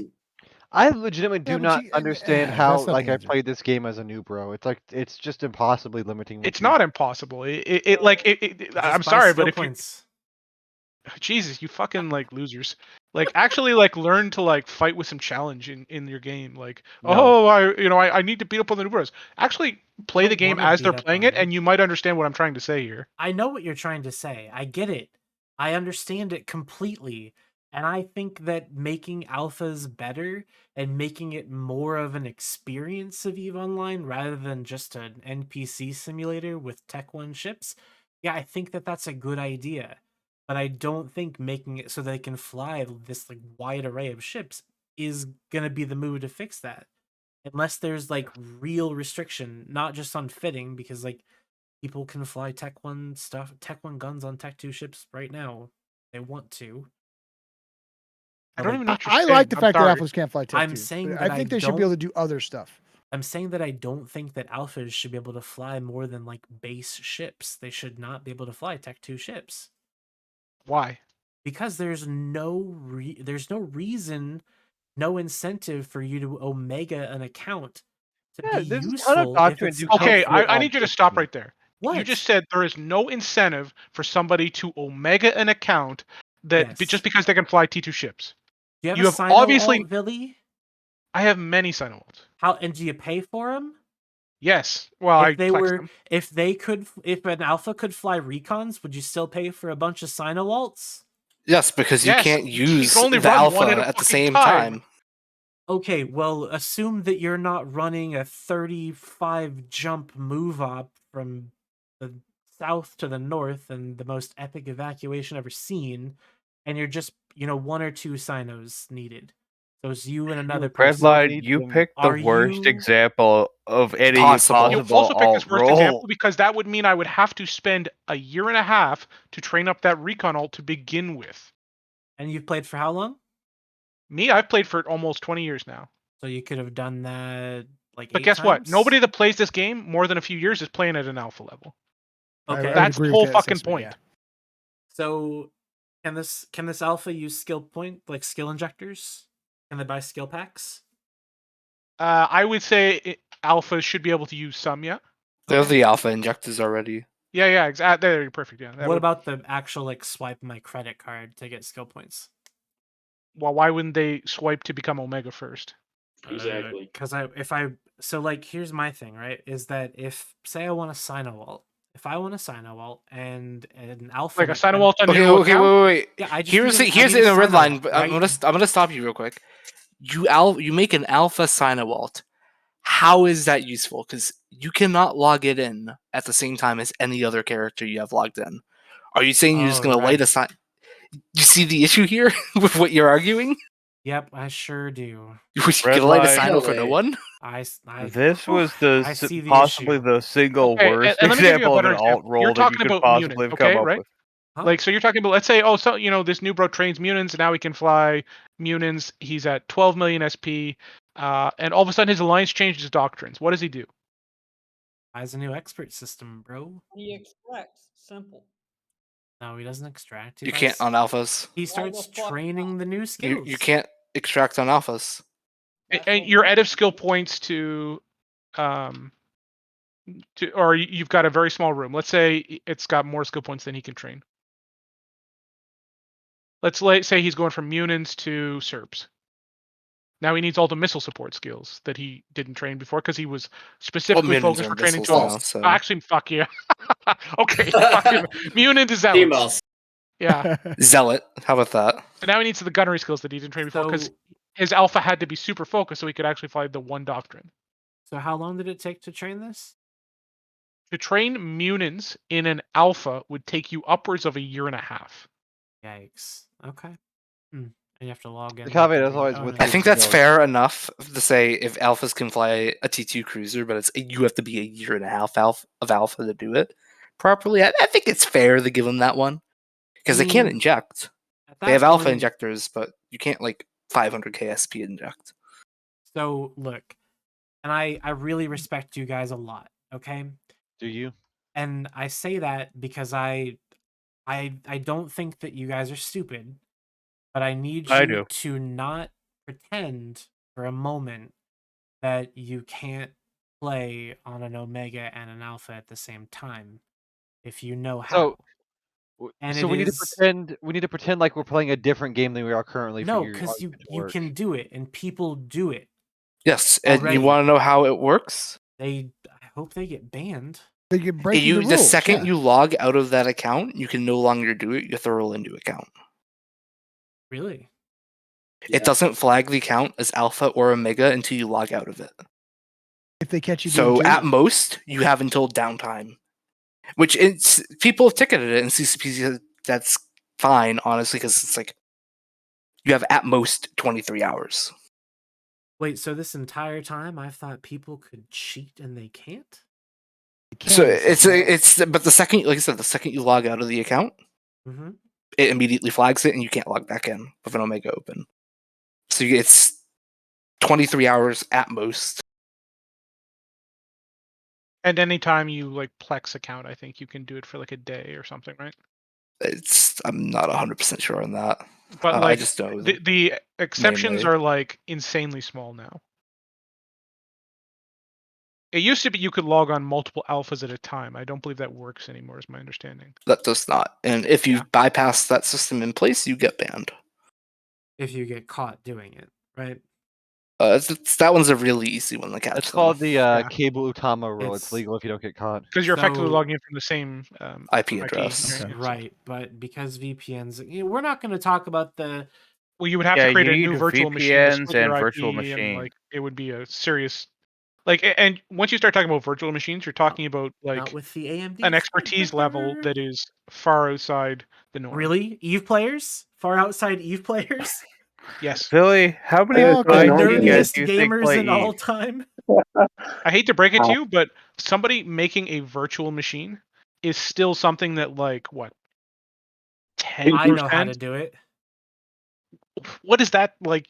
I legitimately do Yeah, but not understand how that's not like the I answer. played this game as a noob, bro. It's like it's just impossibly limiting. What It's you... not impossible. I'm buy sorry, skill but if you points. Jesus, you fucking like losers. Like actually like learn to like fight with some challenge in your game. Like, No. oh, I need to beat up on the new bros. Actually play the don't game wanna as beat they're up playing on it them. and you might understand what I'm trying to say here. I know what you're trying to say. I get it. I understand it completely. And I think that making alphas better and making it more of an experience of EVE Online rather than just an NPC simulator with Tech 1 ships, yeah, I think that that's a good idea. But I don't think making it so they can fly this like wide array of ships is going to be the move to fix that. Unless there's like real restriction, not just on fitting, because like people can fly Tech 1 stuff, Tech 1 guns on Tech 2 ships right now. They want to. I don't even know what you're I saying. like the I'm fact that sorry. alphas can't fly Tech I'm 2. saying But that I think I they should be able to don't- do other stuff. I'm saying that I don't think that alphas should be able to fly more than like base ships. They should not be able to fly Tech 2 ships. Why? Because there's no reason, no incentive for you to Omega an account to be there's a ton of useful if doctrines it's you can't Okay, do it I on need you to Tech stop 2. right there. You What? just said there is no incentive for somebody to Omega an account that Yes. just because they can fly T2 ships. Do you have You a have Sino obviously alt, Billy? I have many Sinowalls. How, and do you pay for them? Yes. Well, I If they plex were, them. if an alpha could fly recons, would you still pay for a bunch of Sino alts? Yes, because you Yes, can't you use can only the run alpha one at a at the fucking same time. time. Okay, well, assume that you're not running a 35 jump move up from the south to the north and the most epic evacuation ever seen, and you're just, one or two Sinos needed. So it's you and another person. Redline, you picked the Are worst you example of any Possible. You possible also picked alt this worst role. example because that would mean I would have to spend a year and a half to train up that recon alt to begin with. And you've played for how long? Me, I've played for almost 20 years now. So you could have done that like But 8 guess what? times? Nobody that plays this game more than a few years is playing at an alpha level. Okay. I would That's agree the with whole that fucking assessment, point. yeah. So can this alpha use skill point, like skill injectors? Can they buy skill packs? I would say alpha should be able to use some, yeah. They're the alpha injectors already. Yeah, exactly. There, you're perfect. Yeah. What about the actual like swipe my credit card to get skill points? Well, why wouldn't they swipe to become Omega first? Exactly. Because here's my thing, right? Is that if say I want a Sino alt, if I want a Sino alt and an alpha Like a Sino alt on Okay, your okay, account? wait. Yeah, I just here's need here's I need in a a red Sino line, alt, but right? I'm gonna stop you real quick. You make an alpha Sino alt. How is that useful? Because you cannot log it in at the same time as any other character you have logged in. Are you saying you're just gonna light a sign? You see the issue here with what you're arguing? Yep, I sure do. You can light a Redline. Sino for no one? This was the I see the possibly issue. the single Okay, worst and let me give you a example of better an alt example. role You're that you talking could about possibly Munin, have come okay, up right? with. Like, so you're talking about, let's say, this new bro trains Munins, and now he can fly Munins. He's at 12 million SP, and all of a sudden his alliance changes his doctrines. What does he do? Buys a new expert system, bro. He extracts. Simple. No, he doesn't extract. You can't on alphas. He starts training the new skills. You can't extract on alphas. And you're out of skill points or you've got a very small room. Let's say it's got more skill points than he can train. Let's say he's going from Munins to Serps. Now he needs all the missile support skills that he didn't train before because he was specifically Munins focused are for training missiles 12. now, so- Actually, fuck yeah. Okay, fuck him. Munin to Zealot. Females. Yeah. Zealot. How about that? And now he needs the gunnery skills that he didn't train before because his alpha had to be super focused so he could actually fly the one doctrine. So how long did it take to train this? To train Munins in an alpha would take you upwards of a year and a half. Yikes. Okay. And you have to log in. The caveat is always with I think that's fair enough to say if alphas can fly a T2 cruiser, but you have to be a year and a half of alpha to do it properly. I think it's fair to give them that one because they can't inject. They have alpha injectors, but you can't like 500k SP inject. So look, and I really respect you guys a lot. Okay. Do you? And I say that because I don't think that you guys are stupid, but I need I you do. to not pretend for a moment that you can't play on an Omega and an Alpha at the same time if you know how. And So it we need to is pretend. We need to pretend like we're playing a different game than we are currently for no, your because argument to you work. can do it, and people do it Yes, and you already. want to know how it works? I hope they get banned. They get breaking the The rules. second yeah. you log out of that account, you can no longer do it. You have to roll a new account. Really? It doesn't flag the account as Alpha or Omega until you log out of it. If they catch you doing So two. at most, you have until downtime. Which it's people have ticketed it, and CCP that's fine, honestly, because it's like you have at most 23 hours. Wait, so this entire time I thought people could cheat and they can't? So but the second, like I said, the second you log out of the account, Mm-hmm. it immediately flags it, and you can't log back in with an Omega open. So it's 23 hours at most. And anytime you like Plex account, I think you can do it for like a day or something, right? I'm not 100% sure on that. But I like just know the exceptions mainly. are like insanely small now. It used to be you could log on multiple alphas at a time. I don't believe that works anymore, is my understanding. That does not. And if you bypass that system in place, you get banned. If you get caught doing it, right? That one's a really easy one to catch. It's called the Yeah. cable Utama rule. It's It's- legal if you don't get caught. Because you're effectively So- logging in from the same IP address. right? Right, but because VPNs, we're not going to talk about the. Well, you would have Yeah, to create you a need new virtual machine to VPNs split your and IP, virtual and machine. like it would be a serious. Like, and once you start talking about virtual machines, you're talking about Not like with the AMD an expertise level that is far outside the norm. Really? Eve players? Far outside Eve players? Yes. Philly, how many The guys nerdiest do you think gamers play in all Eve? time? I hate to break it to you, but somebody making a virtual machine is still something that like what 10%? I know how to do it. What is that like?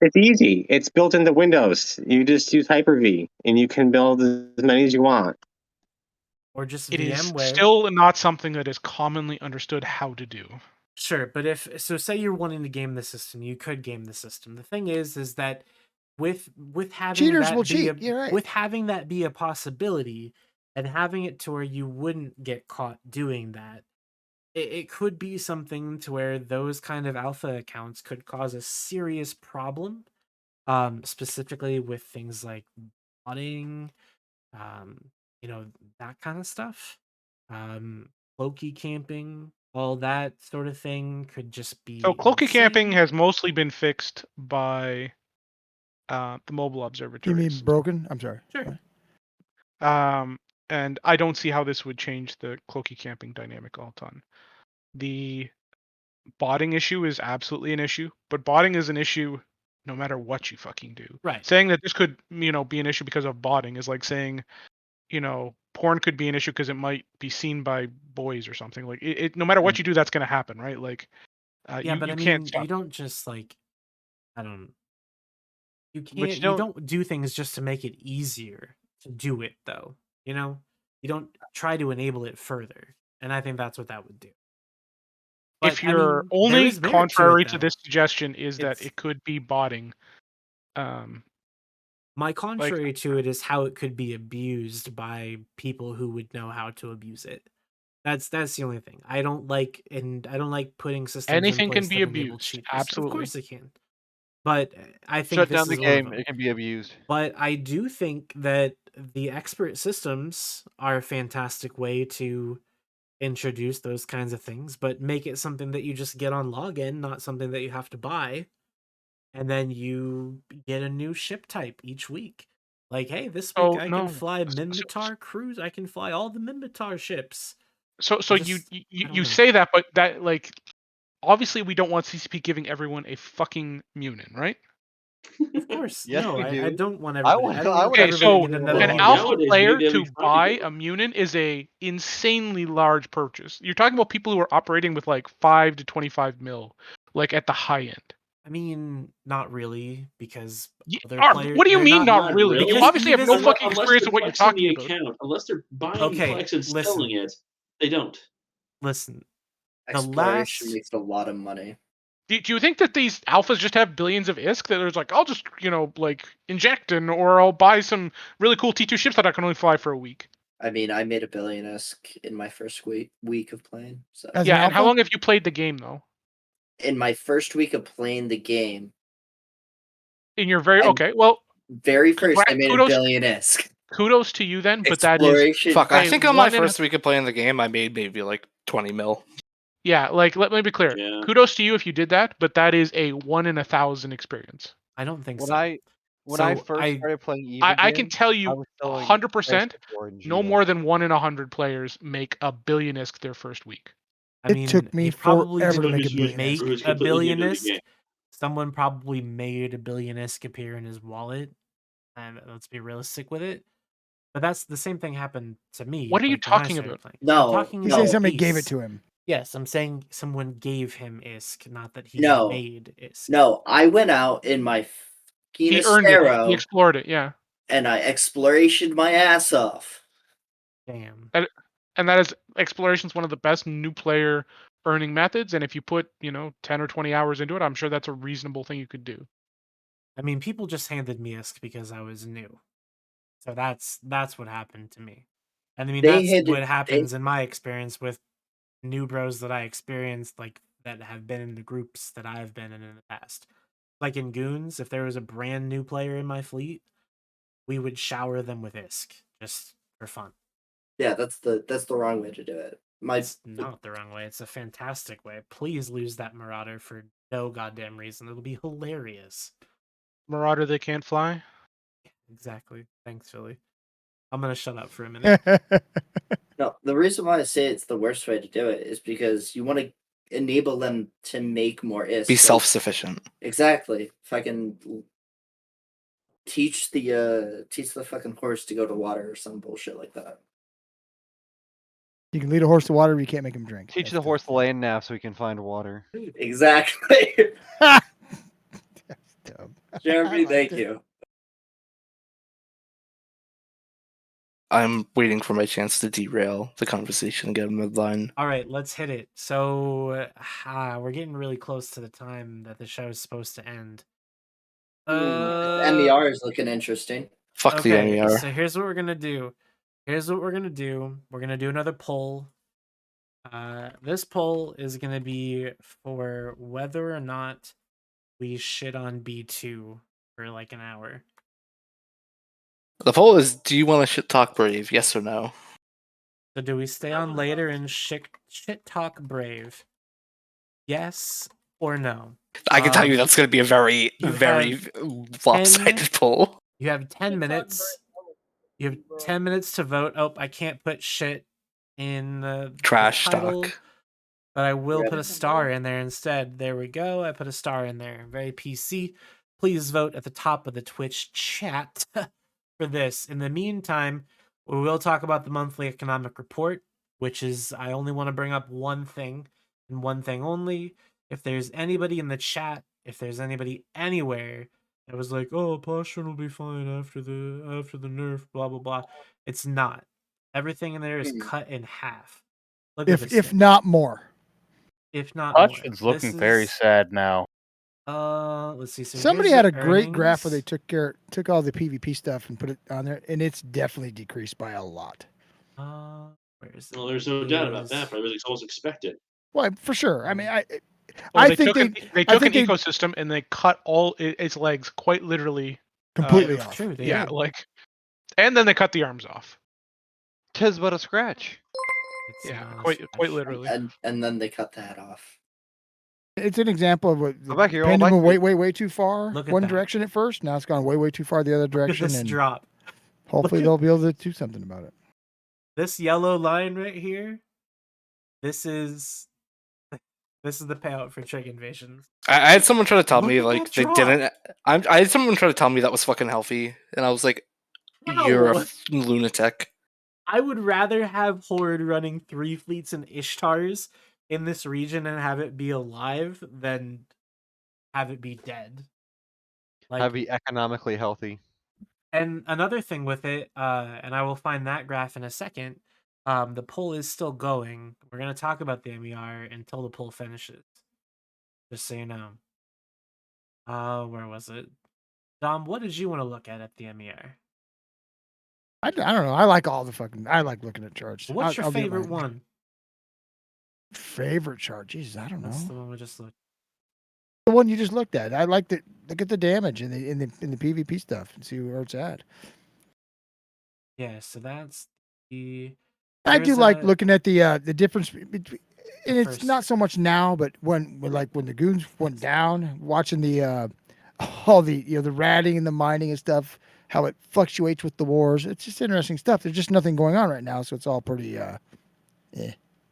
It's easy. It's built into Windows. You just use Hyper-V, and you can build as many as you want. Or just It is VMware. still not something that is commonly understood how to do. Sure, but if so, say you're wanting to game the system, you could game the system. The thing is that with having Cheaters that will be cheat. a, You're right. with having that be a possibility, and having it to where you wouldn't get caught doing that, it could be something to where those kind of alpha accounts could cause a serious problem. Specifically with things like botting, that kind of stuff. Cloaky camping, all that sort of thing could just be So cloaky camping insane. has mostly been fixed by the mobile You observatories. mean broken? I'm sorry. Sure. And I don't see how this would change the cloaky camping dynamic all the time. The botting issue is absolutely an issue, but botting is an issue no matter what you fucking do. Right. Saying that this could, be an issue because of botting is like saying, porn could be an issue because it might be seen by boys or something. Like it no matter what you do, that's going to happen, right? Like, Yeah, you but I can't mean, stop. you don't just like, I don't. You But can't. you You don't- don't do things just to make it easier to do it, though. You don't try to enable it further, and I think that's what that would do. But If I your mean, there only is merit contrary to to it, this suggestion is that It's- it could be botting, my contrary to it is how it could be abused by people who would know how to abuse it. That's the only thing. I don't like putting systems in anything place can be that enable abused. cheaters. Of Absolutely. course it can. But I think Shut this down the is one of game. them. It can be abused. But I do think that the expert systems are a fantastic way to introduce those kinds of things, but make it something that you just get on login, not something that you have to buy. And then you get a new ship type each week. Like, hey, this week I can fly Minmatar cruise. I can fly all the Minmatar ships. So I you don't know. say that, but that like obviously we don't want CCP giving everyone a fucking Munin, right? Of course, Yes, no. we I do. don't want I everybody. want- I don't I want would Okay, everybody so to get another an Munin. alpha Nowadays, player maybe that'd to be fine buy to go. a Munin is a insanely large purchase. You're talking about people who are operating with like 5 to 25 mil, like at the high end. I mean, not really, because other What players. do you they're mean, not Not really? You Because really. obviously have no Eve is fucking Unless experience they're of what you're flexing talking the about. account, unless they're buying Okay, Plex and listen. selling it, they don't. Listen, the Exploration last makes a lot of money. Do you think that these alphas just have billions of ISK that there's like, I'll just, like inject or I'll buy some really cool T2 ships that I can only fly for a week? I mean, I made $1 billion ISK in my first week of playing. So As an Yeah, and how alpha? long have you played the game though? in my first week of playing the game, In your very I okay, well, very first I made $1 kudos billion ISK. kudos to you then, but that is Exploration. Fuck, I a think on my 1 in first week of playing the game, I made maybe like 20 mil. yeah, like let me be clear. Yeah. Kudos to you if you did that, but that is a 1 in 1,000 experience. I don't think When so. I when I So first started playing Eve I can again, tell I you was selling 100%, Transport and no Geo. more than 1 in 100 players make $1 billion ISK their first week. I It mean, took me he probably forever to didn't make $1 billion make ISK. Who's a completely new billion to the ISK. game. Someone probably made $1 billion ISK appear in his wallet. And let's be realistic with it. But that's the same thing happened to me. What are you like, when I talking started about? playing. No, I'm talking He's saying about somebody gave it base. to him. Yes, I'm saying someone gave him ISK, not that he No. made ISK. No, I went out in my He earned it. He Sparrow explored it, yeah. and I explorationed my ass off. Damn. And that is exploration's one of the best new player earning methods, and if you put, 10 or 20 hours into it, I'm sure that's a reasonable thing you could do. I mean, people just handed me ISK because I was new. So that's what happened to me. And I mean, They that's handed- what happens in my experience with new bros that I experienced, like that have been in the groups that I've been in the past. Like in Goons, if there was a brand new player in my fleet, we would shower them with ISK just for fun. Yeah, that's the wrong way to do it. It's not the wrong way. It's a fantastic way. Please lose that Marauder for no goddamn reason. It'll be hilarious. Marauder, they can't fly. Exactly. Thanks, Philly. I'm gonna shut up for a minute. No, the reason why I say it's the worst way to do it is because you want to enable them to make more ISK. Be self-sufficient. Exactly. If I can teach the fucking horse to go to water or some bullshit like that. You can lead a horse to water, but you can't make him drink. Teach the horse to land nav so he can find water. Exactly. Jeremy, thank you. I'm waiting for my chance to derail the conversation again midline. All right, let's hit it. So we're getting really close to the time that the show is supposed to end. MER is looking interesting. Fuck the MER. So here's what we're gonna do. We're gonna do another poll. This poll is gonna be for whether or not we shit on B2 for like an hour. The poll is: do you want to shit talk Brave? Yes or no? So do we stay on later and shit talk Brave? Yes or no? I can tell you that's going to be a very, you very have lopsided poll. You have 10 minutes. You have 10 minutes to vote. Oh, I can't put shit in the Trash title, talk. but I will put a star in there instead. There we go. I put a star in there. Very PC. Please vote at the top of the Twitch chat for this. In the meantime, we will talk about the monthly economic report, which is I only want to bring up one thing and one thing only. If there's anybody in the chat, if there's anybody anywhere that was like, "Oh, Pochven will be fine after the nerf," blah blah blah. It's not. Everything in there is cut in half. Look at this. If not more. If not more. Pochven's looking very sad now. Let's see. So Somebody here's had the a great graph where earnings. they took all the PvP stuff and put it on there, and it's definitely decreased by a lot. Where is it? Well, there's no doubt about that, but it was almost expected. Well, for sure. I mean, Well, I they think took an ecosystem and they cut all its legs quite literally. Completely off. True, they Yeah, did. and then they cut the arms off. 'Tis but a scratch. Yeah, quite literally. And then they cut the head off. It's an example of what the back here, pendulum all went way too far Look at one that. direction at first. Now it's gone way too far the other direction. this and drop. Hopefully they'll be able to do something about it. This yellow line right here. This is the payout for Trig Invasions. I had someone try to tell Look me at like that they drop. didn't. I had someone try to tell me that was fucking healthy, and I was like, "You're a lunatic." I would rather have Horde running 3 fleets and Ishtars in this region and have it be alive than have it be dead. Like, Have be economically healthy. and another thing with it, and I will find that graph in a second. The poll is still going. We're gonna talk about the MER until the poll finishes. Just so you know. Where was it? Dom, what did you want to look at the MER? I don't know. I like all the fucking. I like looking at charts. What's your I'll get favorite my one? favorite chart? Jesus, I don't That's know. the one we just looked. The one you just looked at. I like the look at the damage in the PvP stuff and see where it's at. Yeah, so that's the. I do like looking at the difference between, and it's first- not so much now, but when the goons went down, watching the all the the ratting and the mining and stuff, how it fluctuates with the wars. It's just interesting stuff. There's just nothing going on right now, so it's all pretty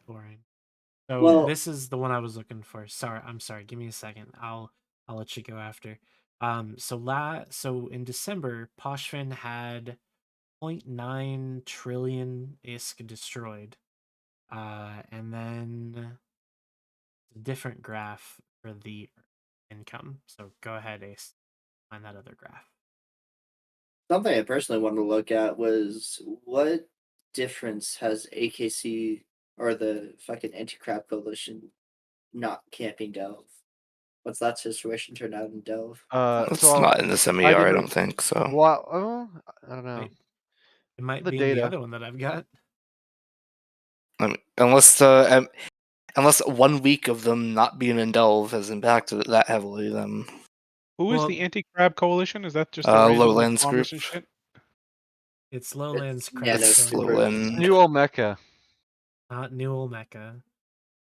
boring. So Well- this is the one I was looking for. Sorry, I'm sorry. Give me a second. I'll let you go after. So in December, Pochven had 0.9 trillion ISK destroyed. And then a different graph for the income. So go ahead, Ace. Find that other graph. Something I personally wanted to look at was what difference has AKC or the fucking anti-crab coalition not camping Delve? What's that situation turned out in Delve? It's So not in this MER, I don't think so. Well, I don't know. It might The be in the data. other one that I've got. I mean, unless 1 week of them not being in Delve has impacted it that heavily, then Who is Well- the anti-crab coalition? Is that just the raising of Lowlands bombers group. and shit? It's Lowlands yeah, Crab. no, It's super. Lowland. New Olmeca. Not New Olmeca.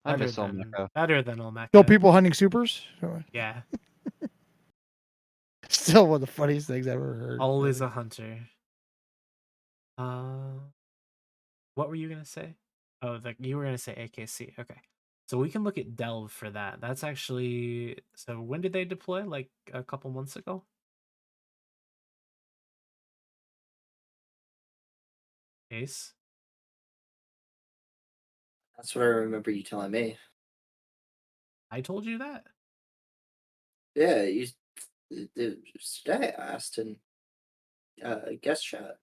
I Better miss than Olmeca. better than Olmeca. still people hunting supers. Yeah, Still one of the funniest things I've ever heard. always a hunter. What were you gonna say? Oh, you were gonna say AKC. Okay, so we can look at Delve for that. That's actually so. When did they deploy? Like a couple months ago. Ace. That's what I remember you telling me. I told you that. Yeah, today I asked in guest chat.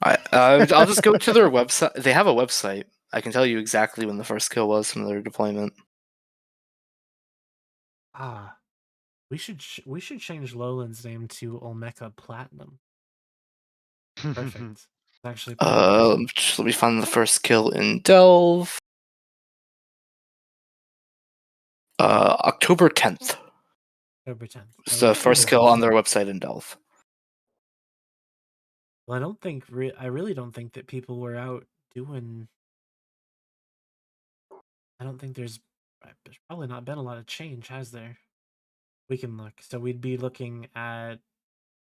I'll just go to their website. They have a website. I can tell you exactly when the first kill was from their deployment. We should change Lowland's name to Olmeca Platinum. Perfect. It's actually Let me find the first kill in Delve. October 10th. October 10th. It's the first kill on their website in Delve. Well, I don't think I really don't think that people were out doing. I don't think there's probably not been a lot of change, has there? We can look. So we'd be looking at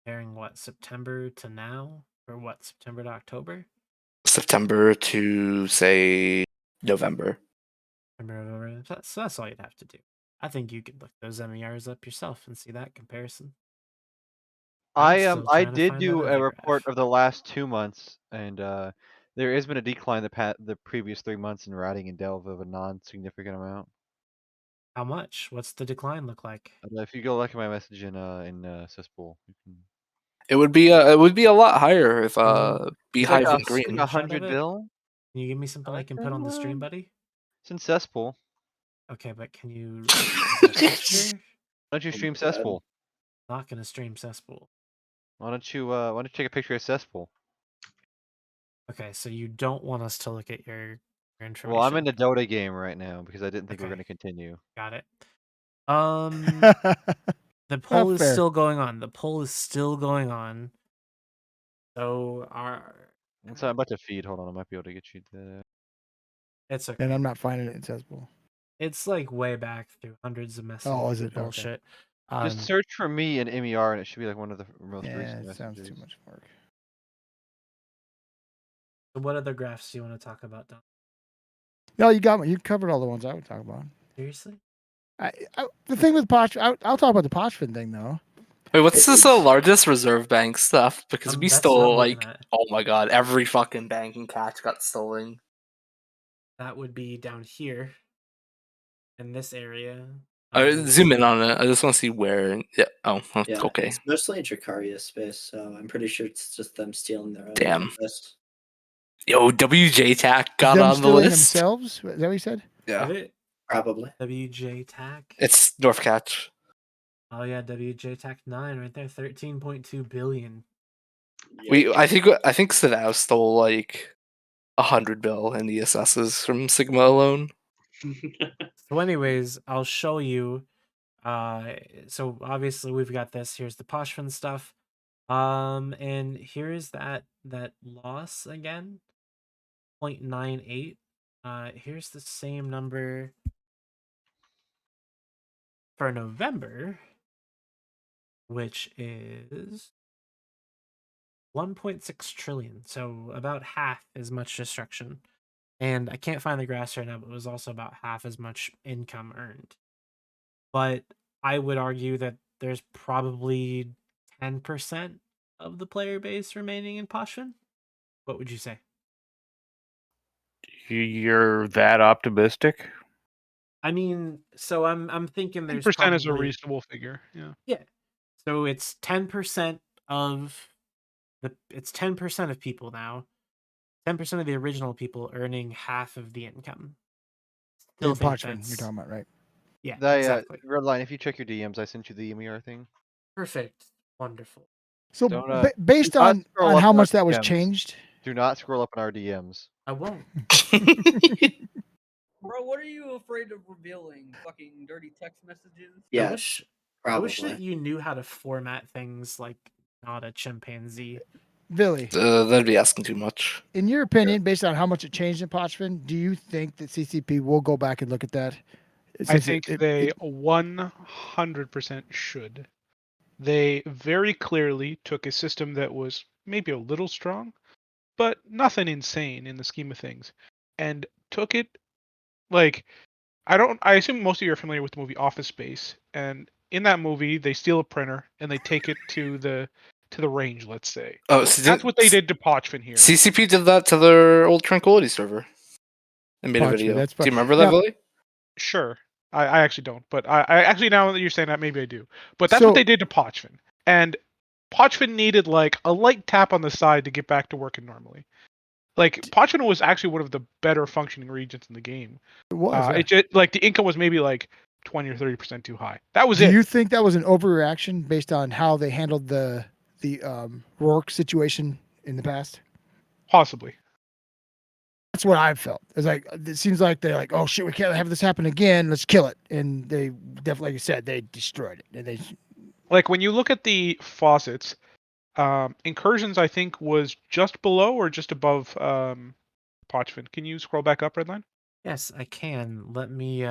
comparing what September to now, or what September to October. September to say November. November. So that's all you'd have to do. I think you could look those MERs up yourself and see that comparison. I did do a report of the last 2 months, and there has been a decline the previous 3 months in routing in Delve of a non-significant amount. How much? What's the decline look like? If you go look at my message in Cesspool, you can. It would be a lot higher if Beehive like and Green. 100 bill. Can you give me something I can put on the stream, buddy? It's in Cesspool. Okay, but can you? Is it a picture? Why don't you stream Cesspool? Not gonna stream Cesspool. Why don't you take a picture of Cesspool? Okay, so you don't want us to look at your information. Well, I'm in the Dota game right now because I didn't think we were Okay. going to continue. Got it. The poll is fair. still going on. The poll is still going on. So So I'm about to feed. Hold on, I might be able to get you the. It's okay. And I'm not finding it in Cesspool. It's like way back through hundreds of messages. Oh, is it? Okay. Bullshit. Just search for me in MER, and it should be like one of the most Yeah, recent it messages. sounds too much work. So what other graphs do you want to talk about, Don? No, you got me. You covered all the ones I would talk about. Seriously? The thing with Pochven, I'll talk about the Pochven thing though. Wait, what's this largest reserve bank stuff? Because we that's what I'm stole looking like, at. oh my god, every fucking bank in Catch got stolen. That would be down here. in this area. Zoom in on it. I just want to see where. Yeah. Oh, Yeah, okay. it's mostly in Dracaria space, so I'm pretty sure it's just them stealing their own Damn. campus. Yo, WJ Tack got Them on the stealing list. themselves? Is that what you said? Yeah, Did it? Probably. WJ Tack. it's North Catch. Oh yeah, WJ Tack 9 right there, 13.2 billion. I think Sadao stole like 100 bill in ESSs from Sigma alone. So, anyways, I'll show you. So obviously we've got this. Here's the Pochven stuff. And here's that loss again. 0.98. Here's the same number for November, which is 1.6 trillion. So about half as much destruction. And I can't find the graphs right now, but it was also about half as much income earned. But I would argue that there's probably 10% of the player base remaining in Pochven. What would you say? You're that optimistic? I mean, so I'm thinking there's 10% probably is a reasonable figure. Yeah. Yeah. So it's 10% of it's 10% of people now. 10% of the original people earning half of the income. Still In think Pochven, you're that's talking about, right? Yeah, They, exactly. Redline, if you check your DMs, I sent you the EMER thing. Perfect. Wonderful. So Don't, based do not on scroll up how in our much that was DMs. changed, Do not scroll up in our DMs. I won't. Bro, what are you afraid of revealing? Fucking dirty text messages? I wish probably. that you knew how to format things like not a chimpanzee. Billy, That'd be asking too much. in your opinion, based on how much it changed in Pochven, do you think that CCP will go back and look at that? I think they 100% should. They very clearly took a system that was maybe a little strong, but nothing insane in the scheme of things, and took it like I assume most of you are familiar with the movie Office Space, and in that movie they steal a printer and they take it to the range, let's say. Oh, so that's what they did to Pochven here. CCP did that to their old Tranquility server. And made a Pochven, video. that's Do you fine. remember that, Now- Billy? Sure. I actually don't, but I actually, now that you're saying that, maybe I do. But that's what they did to Pochven. And Pochven needed like a light tap on the side to get back to working normally. Like Pochven was actually one of the better functioning regions in the game. It was, yeah. It just, like the income was maybe like 20 or 30% too high. That was do it. you think that was an overreaction based on how they handled the Rourke situation in the past? Possibly. That's what I've felt. It's like it seems like they're like, oh shit, we can't have this happen again. Let's kill it. And they definitely, like you said, they destroyed it. And they Like when you look at the faucets, incursions I think was just below or just above Pochven. Can you scroll back up, Redline? Yes, I can. Let me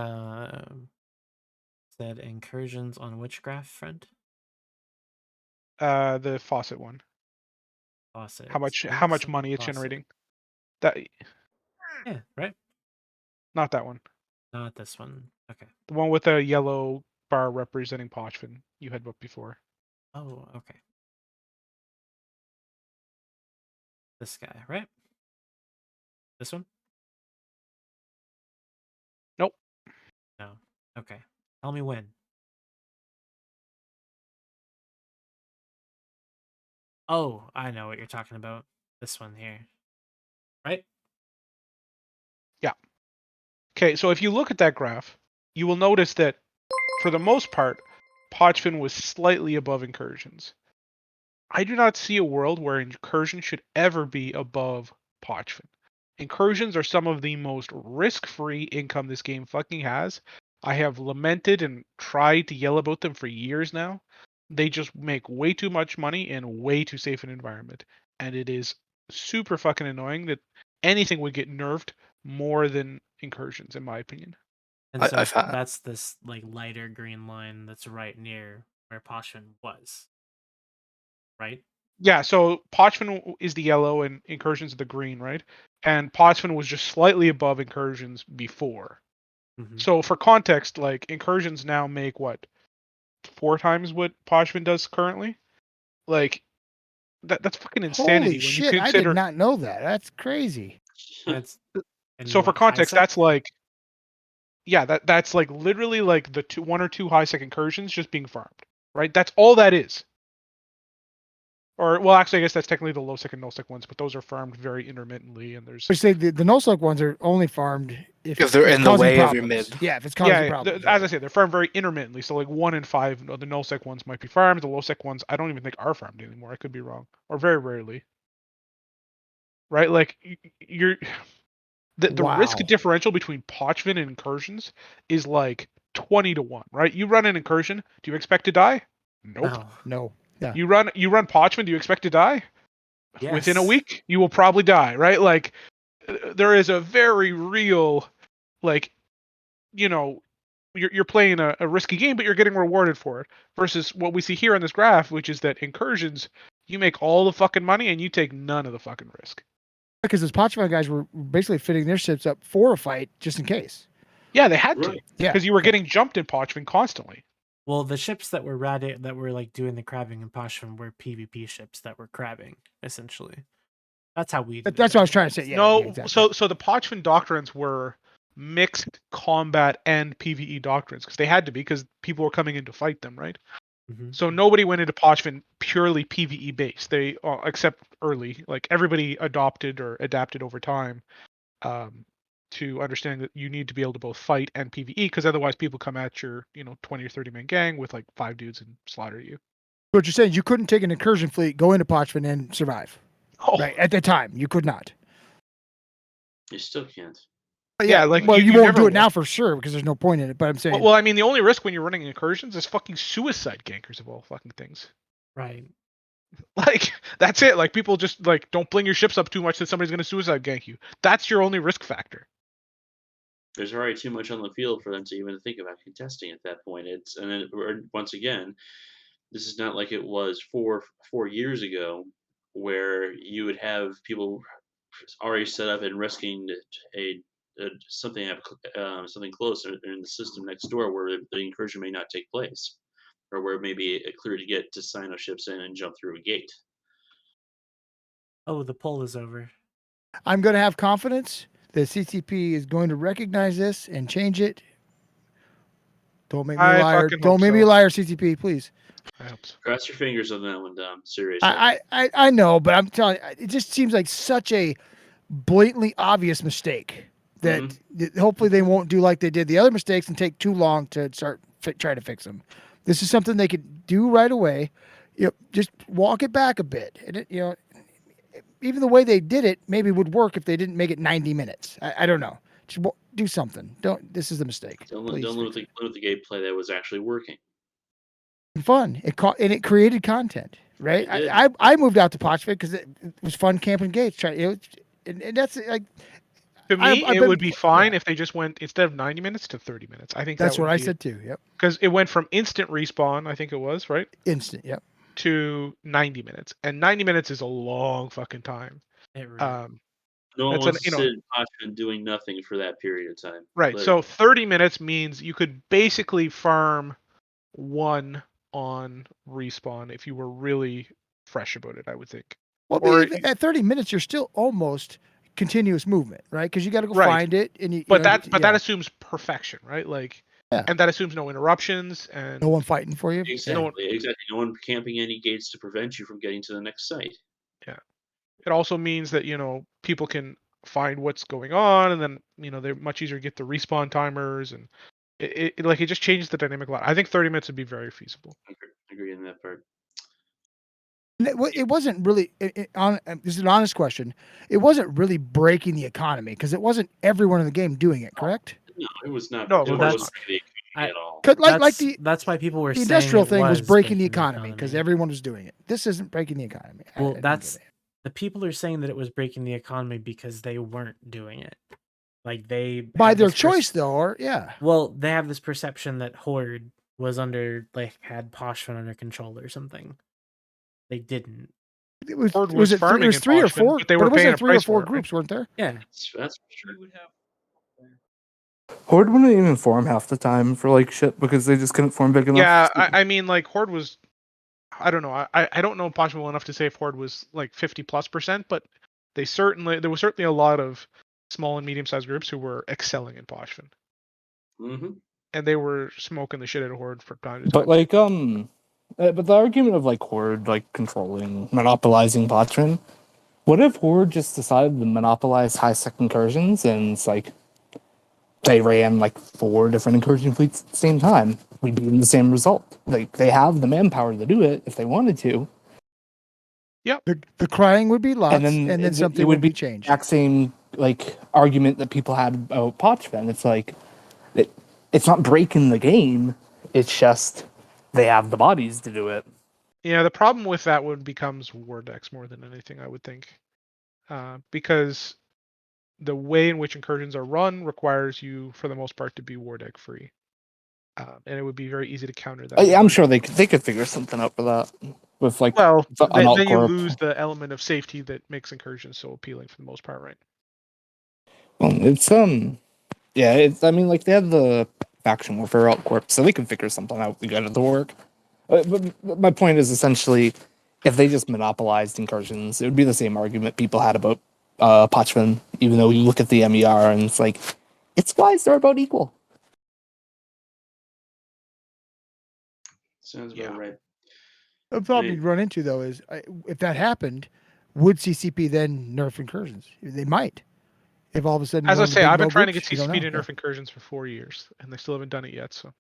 said incursions on which graph, friend? The faucet one. Faucet. How much money it's generating? That Yeah, right. Not that one. Not this one. Okay. The one with a yellow bar representing Pochven you had booked before. Oh, okay. This guy, right? This one? Nope. No. Okay. Tell me when. Oh, I know what you're talking about. This one here. Right? Yeah. Okay, so if you look at that graph, you will notice that for the most part, Pochven was slightly above incursions. I do not see a world where incursions should ever be above Pochven. Incursions are some of the most risk-free income this game fucking has. I have lamented and tried to yell about them for years now. They just make way too much money in way too safe an environment. And it is super fucking annoying that anything would get nerfed more than incursions, in my opinion. And so that's this like lighter green line that's right near where Pochven was. Right? Yeah, so Pochven is the yellow and incursions are the green, right? And Pochven was just slightly above incursions before. So for context, like incursions now make what 4 times what Pochven does currently? Like that's fucking insanity holy when shit, you I consider. did not know that. That's crazy. That's So for context, that's like Yeah, that's like literally like the one or two high sec incursions just being farmed, right? That's all that is. Or well, actually, I guess that's technically the low sec and null sec ones, but those are farmed very intermittently, and there's. I say the null sec ones are only farmed if they're it's in the causing way of your problems. mid. Yeah, if it's causing Yeah, problems. as I said, they're farmed very intermittently. So like 1 in 5 of the null sec ones might be farmed. The low sec ones, I don't even think are farmed anymore. I could be wrong, or very rarely. Right, like you're the risk Wow. differential between Pochven and incursions is like 20 to 1, right? You run an incursion, do you expect to die? Nope. Oh. No. Yeah. You run Pochven, do you expect to die? Yes. Within a week, you will probably die, right? Like there is a very real, like, you know, you're playing a risky game, but you're getting rewarded for it. Versus what we see here on this graph, which is that incursions, you make all the fucking money and you take none of the fucking risk. Because those Pochven guys were basically fitting their ships up for a fight just in case. Yeah, they had to. Yeah. Because you were getting jumped in Pochven constantly. Well, the ships that were that were like doing the crabbing in Pochven were PvP ships that were crabbing, essentially. That's how we. That's what I was trying to say. Yeah. No, yeah, exactly. so the Pochven doctrines were mixed combat and PvE doctrines because they had to be because people were coming in to fight them, right? Mm-hmm. So nobody went into Pochven purely PvE based. They except early, like everybody adopted or adapted over time to understanding that you need to be able to both fight and PvE because otherwise people come at your 20 or 30 man gang with like 5 dudes and slaughter you. What you're saying, you couldn't take an incursion fleet, go into Pochven, and survive. Oh. Right at the time, you could not. You still can't. Yeah, like well, you won't never do will. it now for sure because there's no point in it. But I'm saying, Well, I mean, the only risk when you're running incursions is fucking suicide gankers of all fucking things. Right. Like that's it. Like people just like don't bling your ships up too much that somebody's gonna suicide gank you. That's your only risk factor. There's already too much on the field for them to even think about contesting at that point. And then once again, this is not like it was 4 years ago, where you would have people already set up and risking something close in the system next door where the incursion may not take place, or where it may be clear to get to Sino ships in and jump through a gate. Oh, the poll is over. I'm going to have confidence that CCP is going to recognize this and change it. Don't make me a liar. Don't make me a liar, CCP, please. I hope so. Cross your fingers on that one, Dom. Seriously. I know, but I'm telling you, it just seems like such a blatantly obvious mistake that hopefully they won't do like they did the other mistakes and take too long to start try to fix them. This is something they could do right away. Just walk it back a bit. And even the way they did it maybe would work if they didn't make it 90 minutes. I don't know. Just do something. This is a mistake. Don't limit the gameplay that was actually working. Fun. It created content, right? I moved out to Pochven because it was fun camping gates. And that's like. To me, it would be fine if they just went instead of 90 minutes to 30 minutes. I think that's what I said too. Yep. Because it went from instant respawn, I think it was, right? Instant. Yep. To 90 minutes, and 90 minutes is a long fucking time. No one wants to sit in Pochven doing nothing for that period of time. Right. So 30 minutes means you could basically farm 1 on respawn if you were really fresh about it, I would think. Well, at 30 minutes, you're still almost continuous movement, right? Because you got to go find it, and that assumes perfection, right? Like, and that assumes no interruptions and no one fighting for you. Exactly. No one camping any gates to prevent you from getting to the next site. Yeah. It also means that people can find what's going on, and then they're much easier to get the respawn timers, and it just changes the dynamic a lot. I think 30 minutes would be very feasible. I agree in that part. It wasn't really. This is an honest question. It wasn't really breaking the economy because it wasn't everyone in the game doing it. Correct? No, it was not. No, it wasn't the economy at all. That's why people were the saying industrial thing was breaking the economy economy because everyone was doing it. This isn't breaking the economy. Well, the people are saying that it was breaking the economy because they weren't doing it. Like they by their choice, though, or Well, they have this perception that Horde was had Pochven under control or something. They didn't. It was 3 or 4, but they were paying 3 or 4 groups, weren't there? Yeah, that's for sure. Horde wouldn't even form half the time for shit because they just couldn't form big enough. Yeah, I mean, Horde was. I don't know. I don't know Pochven well enough to say if Horde was 50+%, but there was certainly a lot of small and medium-sized groups who were excelling in Pochven. Mm-hmm. And they were smoking the shit out of Horde from time to time. But like but the argument of like Horde like controlling, monopolizing Pochven. What if Horde just decided to monopolize high-sec incursions and it's like they ran like 4 different incursion fleets at the same time? We'd be in the same result. Like they have the manpower to do it if they wanted to. Yep. The crying would be lots, And then something it would be the changed. exact same like argument that people had about Pochven. It's like it's not breaking the game. It's just they have the bodies to do it. Yeah, the problem with that one becomes war decks more than anything, I would think, because the way in which incursions are run requires you, for the most part, to be war deck free, and it would be very easy to counter that. I'm sure they could figure something out for that with like Well, an alt then you corp. lose the element of safety that makes incursions so appealing for the most part, right? Well, it's yeah, it's I mean like they have the faction warfare alt corp, so they can figure something out to get it to work. But my point is essentially, if they just monopolized incursions, it would be the same argument people had about Pochven. Even though you look at the MER and it's like, it's wise they're about equal. Sounds about right. The problem you'd run into though is if that happened, would CCP then nerf incursions? They might. If all of a sudden, As one I of the say, big I've been low trying to groups, get you don't CCP know. to nerf incursions for 4 years, and they still haven't done it yet. So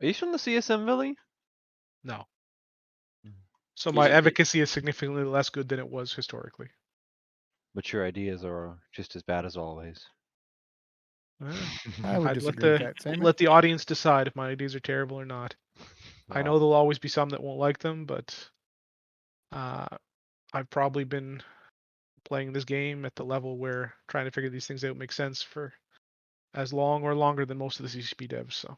Are you from the CSM, Billy? no. So Is my it- advocacy is significantly less good than it was historically. But your ideas are just as bad as always. I would I'd disagree with that. Same. let the audience decide if my ideas are terrible or not. I know there'll always be some that won't like them, but I've probably been playing this game at the level where trying to figure these things out makes sense for as long or longer than most of the CCP devs. So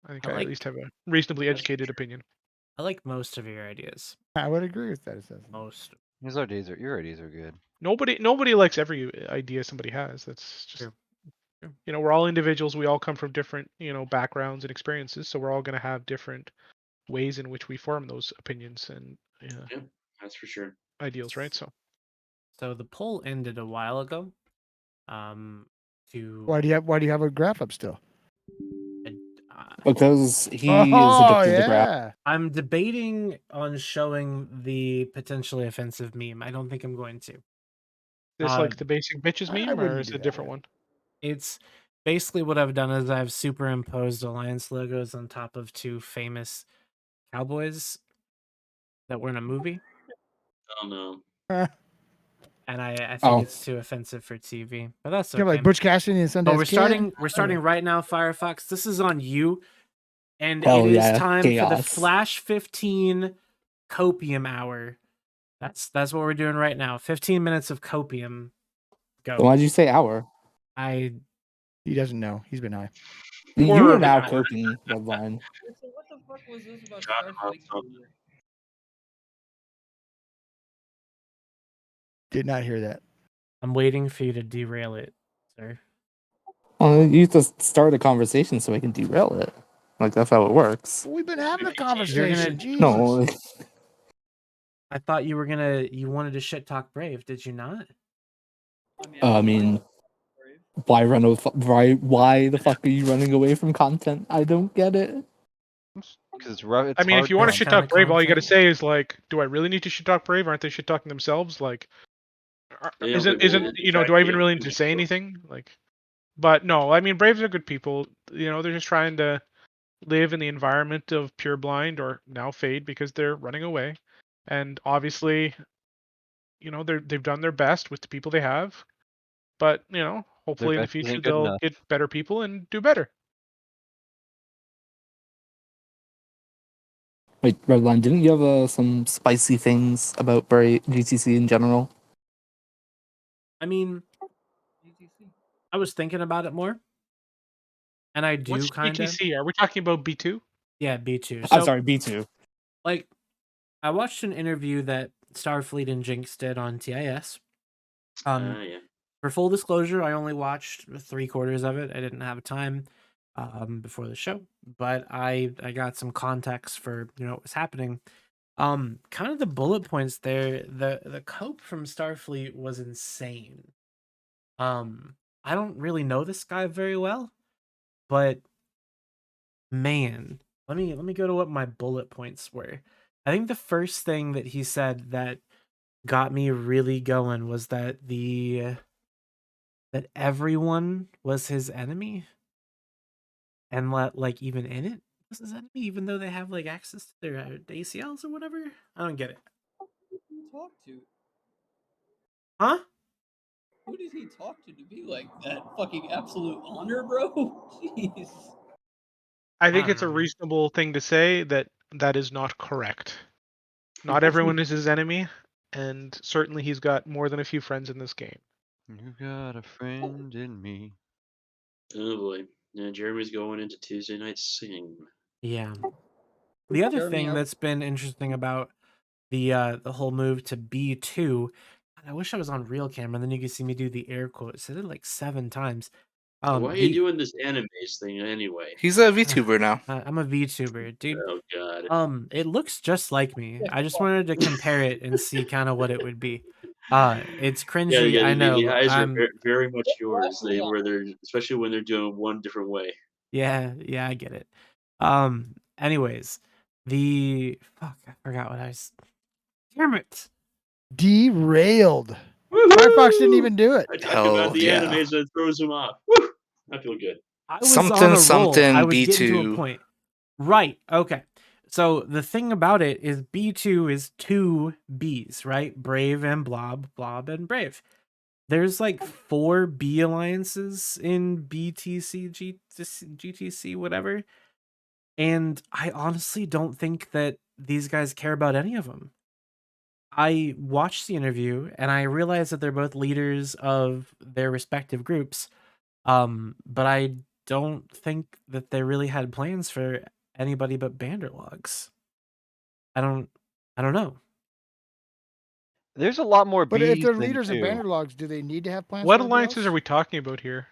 I think I at least have a reasonably educated opinion. I like most of your ideas. I would agree with that assessment. Most. Your ideas are good. Nobody likes every idea somebody has. That's just we're all individuals. We all come from different backgrounds and experiences, so we're all going to have different ways in which we form those opinions and Yeah, that's for sure. ideals, right? So the poll ended a while ago. Why do you have a graph up still? Because he is Oh, addicted to graph. yeah. I'm debating on showing the potentially offensive meme. I don't think I'm going to. This like the basic bitches meme, or is it a different one? It's basically what I've done is I've superimposed Alliance logos on top of 2 famous cowboys that were in a movie. Oh no. And I think it's too offensive for TV, but that's okay. Yeah, like Butch Cassidy and Sundance But we're Kid? starting. We're starting right now, Firefox. This is on you, and Hell it is yeah, time for the chaos. Flash 15 Copium Hour. That's what we're doing right now. 15 minutes of copium. Go. Why'd you say hour? He doesn't know. He's been high. You are now cooking, Redline. So what the fuck was this about Starfleet? Did not hear that. I'm waiting for you to derail it, sir. Well, you have to start a conversation so I can derail it. Like that's how it works. We've been having a conversation. Jesus. No, I thought you wanted to shit talk Brave. Did you not? I mean, why why the fuck are you running away from content? I don't get it. Because it's rough. It's I mean, hard if you want to to- shit talk Brave, all you got to say is like, "Do I really need to shit talk Brave? Aren't they shit talking themselves?" Like, isn't do I even really need to say anything? Like, but no, I mean, Braves are good people. They're just trying to live in the environment of Pure Blind or now Fade because they're running away, and obviously, they've done their best with the people they have, but hopefully in the best future isn't good they'll enough. get better people and do better. Wait, Redline, didn't you have some spicy things about GTC in general? I mean, I was thinking about it more, and I do What's kind of. GTC? Are we talking about B2? Yeah, B2. I'm sorry, B2. Like, I watched an interview that Starfleet and Jinx did on TIS. Yeah. For full disclosure, I only watched 3/4 of it. I didn't have time before the show, but I got some context for what was happening. Kind of the bullet points there. The cope from Starfleet was insane. I don't really know this guy very well, but man, let me go to what my bullet points were. I think the first thing that he said that got me really going was that that everyone was his enemy, and like even in it was his enemy, even though they have like access to their ACLs or whatever. I don't get it. Talk to? Huh? Who did he talk to be like that? Fucking absolute honor, bro. Jeez. I think don't it's a know, man. reasonable thing to say that that is not correct. Not everyone is his enemy, and certainly he's got more than a few friends in this game. You got a friend in me. Oh boy. Yeah, Jeremy's going into Tuesday Night Sing. Yeah. The other Jeremy, thing that's been interesting about the whole move to B2, I wish I was on real camera, and then you could see me do the air quotes. I did it like 7 times. Why are you doing this animes thing anyway? He's a VTuber now. I'm a VTuber, dude. Oh god. It looks just like me. I just wanted to compare it and see kind of what it would be. It's Yeah, cringy, yeah. I The know. eyes are I'm very much yours. They're especially when they're doing one different way. yeah, I get it. Anyways, fuck, I forgot what I was. Damn it. Derailed. Firefox didn't even do it. I talk about the animes that throws them off. Woo! I feel good. I was on a roll. I was getting to a point. Right. Okay. So the thing about it is B2 is 2 Bs, right? Brave and Blob, Blob and Brave. There's like 4 B alliances in BTC, GTC, whatever. And I honestly don't think that these guys care about any of them. I watched the interview and I realized that they're both leaders of their respective groups. But I don't think that they really had plans for anybody but Banderlogs. I don't know. There's a lot more But if Bs they're than leaders of two. Banderlogs, do they need to have plans What for everybody alliances else? are we talking about here?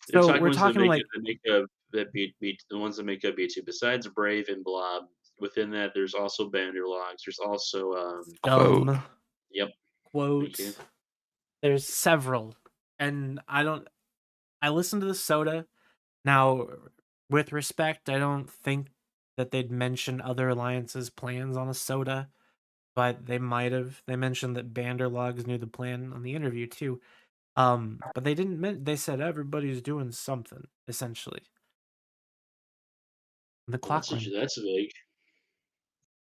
They're So talking we're ones talking that make like it, the ones that make up B2. Besides Brave and Blob, within that there's also Banderlogs. There's also Dumb. Yep. Quote. Thank you. There's several. And I listened to the soda. Now, with respect, I don't think that they'd mention other alliances' plans on a soda, but they might have. They mentioned that Banderlogs knew the plan on the interview too. But they didn't. They said everybody's doing something essentially. The clock ran. That's vague.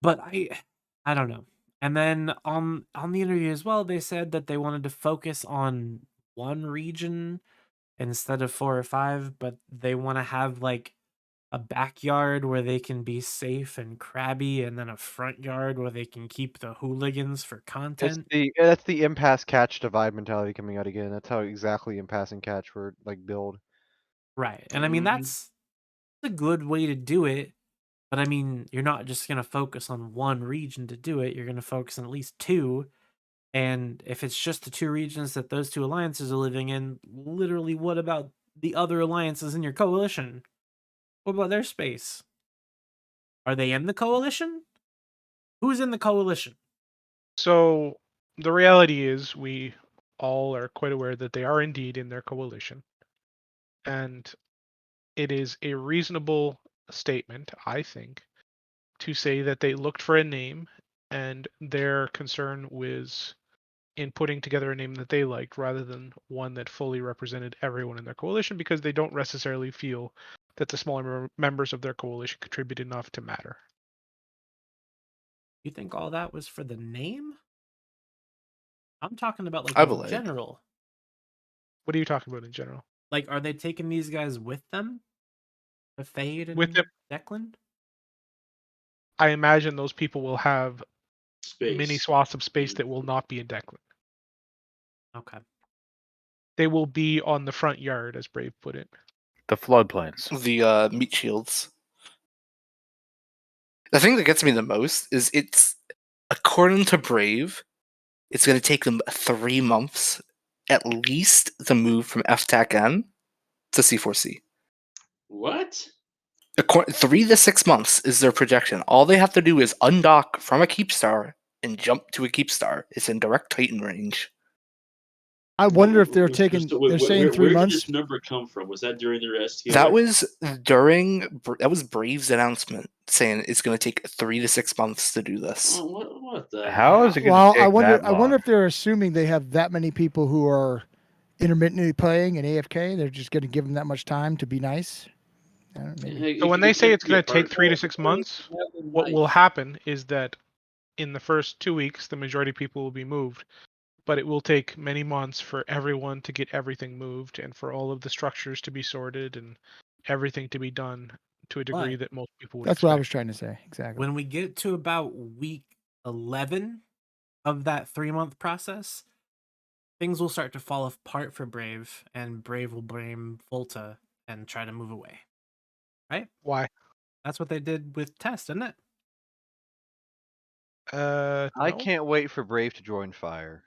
But I don't know. And then on the interview as well, they said that they wanted to focus on one region instead of 4 or 5, but they want to have like a backyard where they can be safe and crabby, and then a front yard where they can keep the hooligans for content. That's the impasse catch divide mentality coming out again. That's how exactly impasse and catch were like build. Right. And I mean that's a good way to do it, but I mean you're not just going to focus on one region to do it. You're going to focus on at least 2. And if it's just the 2 regions that those 2 alliances are living in, literally what about the other alliances in your coalition? What about their space? Are they in the coalition? Who's in the coalition? So the reality is we all are quite aware that they are indeed in their coalition. And it is a reasonable statement, I think, to say that they looked for a name and their concern was in putting together a name that they liked rather than one that fully represented everyone in their coalition, because they don't necessarily feel that the smaller members of their coalition contribute enough to matter. You think all that was for the name? I'm talking about like I in believe. general. What are you talking about in general? Like, are they taking these guys with them? The Fade and With them, Declan? I imagine those people will have mini Space. swaths of space that will not be in Declan. Okay. They will be on the front yard, as Brave put it. The floodplains. The meat shields. The thing that gets me the most is it's, according to Brave, it's going to take them 3 months at least to move from FTAC-N to C4C. What? 3 to 6 months is their projection. All they have to do is undock from a Keepstar and jump to a Keepstar. It's in direct Titan range. I wonder if they're So taking. where, They're where, saying where 3 did months. this number come from? Was that during their STR? That was Brave's announcement saying it's going to take 3 to 6 months to do this. Oh, what the How heck? is it going Well, to take that I wonder long? if they're assuming they have that many people who are intermittently playing and AFK. They're just going to give them that much time to be nice. Maybe. So when they say it's going to take part- 3 to 6 months, what will happen is that in the first 2 weeks, the majority of people will be moved, but it will take many months for everyone to get everything moved and for all of the structures to be sorted and everything to be done to a degree But that most people would That's what I expect. was trying to say. Exactly. when we get to about week 11 of that 3-month process, things will start to fall apart for Brave, and Brave will blame Volta and try to move away. Right? Why? That's what they did with Test, isn't it? I No. can't wait for Brave to join Fire.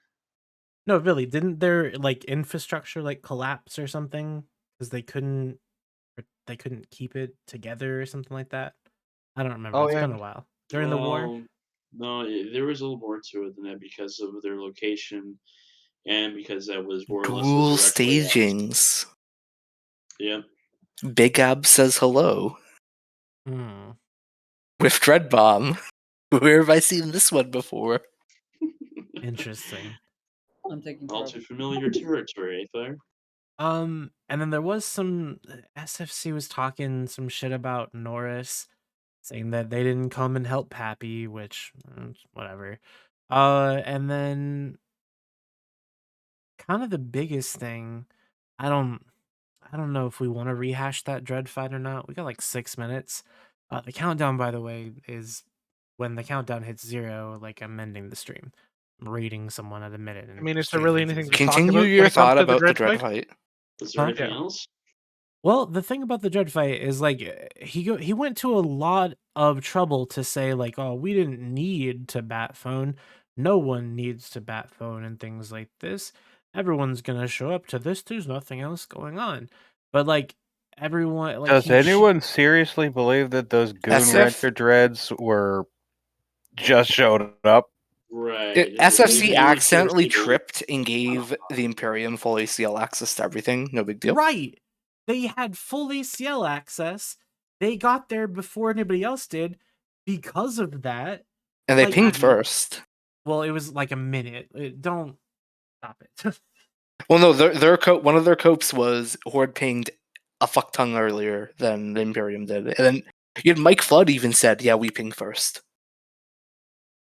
No, really, didn't their like infrastructure like collapse or something because they couldn't keep it together or something like that? I don't remember. Oh, It's yeah. been a while. During the war? No, there was a little more to it than that because of their location, and because that was more or less the Ghoul direct way out. stagings. Yeah. Big Ab says hello. Hmm. With Dread Bomb. Where have I seen this one before? Interesting. I'm taking All trouble. too familiar territory, eh, Fire? And then there was some SFC was talking some shit about Norris, saying that they didn't come and help Pappy, which whatever. And then kind of the biggest thing, I don't know if we want to rehash that dread fight or not. We got like 6 minutes. The countdown, by the way, is when the countdown hits 0, like I'm ending the stream. I'm rating someone at a minute. I And mean, is there straight really hits anything to zero. talk Continue about your when it comes thought to the about the dread Dread fight? fight. Is there Huh? anything Yeah. else? Well, the thing about the dread fight is like he went to a lot of trouble to say like, oh, we didn't need to bat phone. No one needs to bat phone and things like this. Everyone's gonna show up to this. There's nothing else going on. But like everyone, like Does anyone seriously believe that those Goon SF? Rancher dreads were just showed up? Right. SFC Anyone accidentally seriously believe- tripped and gave the Imperium full ACL access to everything. No big deal. Right. They had full ACL access. They got there before anybody else did because of that. And they Like, pinged first. Well, it was like a minute. Don't stop it. Well, no, one of their copes was Horde pinged a fuck ton earlier than the Imperium did. And then you had Mike Flood even said, yeah, we pinged first.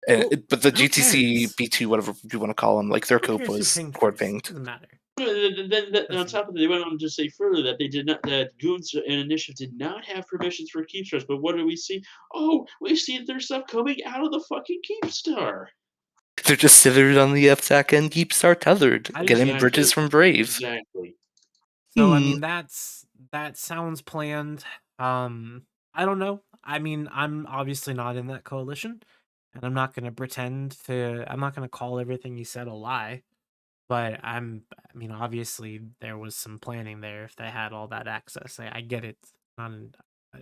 But the who GTC cares? B2, whatever you want to call them, like their Who cope cares who was pinged Horde first? pinged. Doesn't matter. Then on top of it, they went on to say further that they did not, that Goons and Initiative did not have permissions for Keepstars. But what do we see? Oh, we see that there's stuff coming out of the fucking Keepstar. They're just centered on the attack and Keepstar tethered, getting bridges from Brave. Exactly. So I mean that sounds planned. I don't know. I mean, I'm obviously not in that coalition, and I'm not gonna call everything you said a lie. But I mean, obviously there was some planning there if they had all that access. I get it. Not a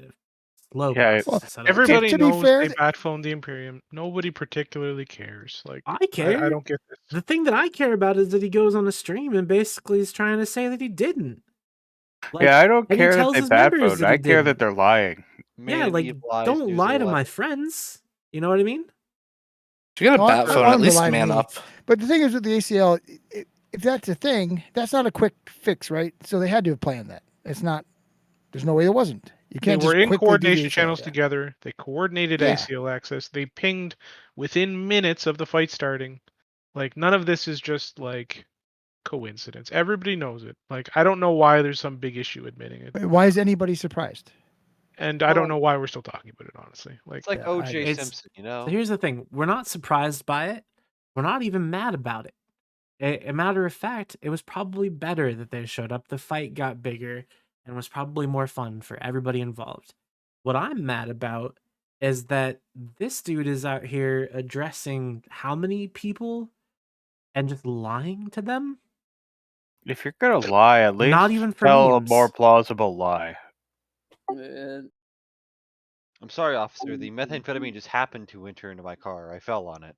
slow process to set up. Everybody to be knows fair, they bat phoned the Imperium. Nobody particularly cares. Like I care. I don't get this. The thing that I care about is that he goes on a stream and basically is trying to say that he didn't. Like, Yeah, I don't and he care that tells they his bat members phoned. that he I care that didn't. they're lying. Yeah, like don't lie to my friends. You know what I mean? If you're gonna bat phone, at least man up. But the thing is with the ACL, if that's a thing, that's not a quick fix, right? So they had to have planned that. It's not. There's no way it wasn't. You They can't were just in quickly do the coordination ACL, channels yeah. together. They coordinated Yeah. ACL access. They pinged within minutes of the fight starting. Like none of this is just like coincidence. Everybody knows it. Like I don't know why there's some big issue admitting it. Why is anybody surprised? And I don't know why we're still talking about it, honestly. Like It's like O.J. Simpson, you know? So here's the thing: we're not surprised by it. We're not even mad about it. A matter of fact, it was probably better that they showed up. The fight got bigger and was probably more fun for everybody involved. What I'm mad about is that this dude is out here addressing how many people and just lying to them. If you're gonna lie, at least Not even for tell a memes. more plausible lie. I'm sorry, officer. The methamphetamine just happened to enter into my car. I fell on it.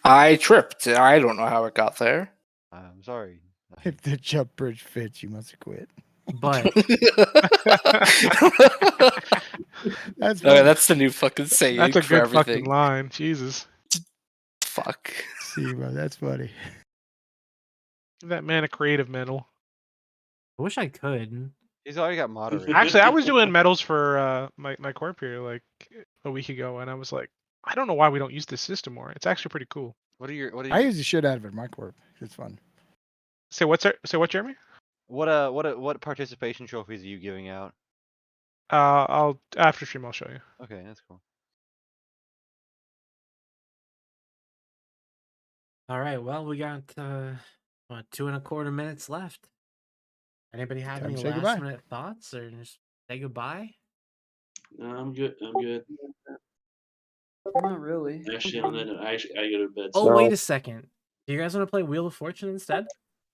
I tripped. I don't know how it got there. I'm sorry. If the jump bridge fits, you must quit. But That's Okay, funny. that's the new fucking saying That's a for good everything. fucking line. Jesus. Fuck. See, bro, that's funny. Give that man a creative medal. I wish I could. He's already got moderator. Actually, I was doing medals for my corp here like a week ago, and I was like, I don't know why we don't use this system more. It's actually pretty cool. What are your I use the shit out of it in my corp. It's fun. Say what, Jeremy? What participation trophies are you giving out? I'll after stream I'll show you. Okay, that's cool. All right. Well, we got 2.25 minutes left. Anybody have Time any to say last goodbye. minute thoughts or just say goodbye? No, I'm good. I'm good. Not really. Actually, on that note, I go to bed. Oh, wait a second. Do you guys want to play Wheel of Fortune instead?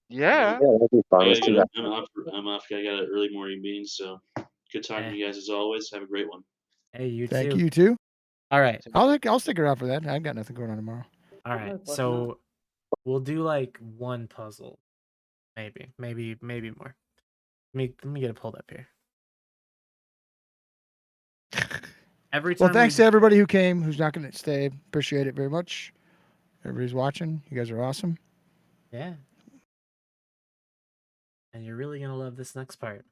Yeah. Yeah, that'd be fun. I Let's gotta do go. that. I'm off. I got an early morning meeting, so good talking to you guys as always. Have a great one. Hey, you Thank too. you too. All right. I'll stick around for that. I got nothing going on tomorrow. All right. So we'll do like one puzzle. Maybe more. Let me get it pulled up here. Every time Well, thanks to everybody who came, who's not going to stay. Appreciate it very much. Everybody's watching. You guys are awesome. Yeah. And you're really gonna love this next part.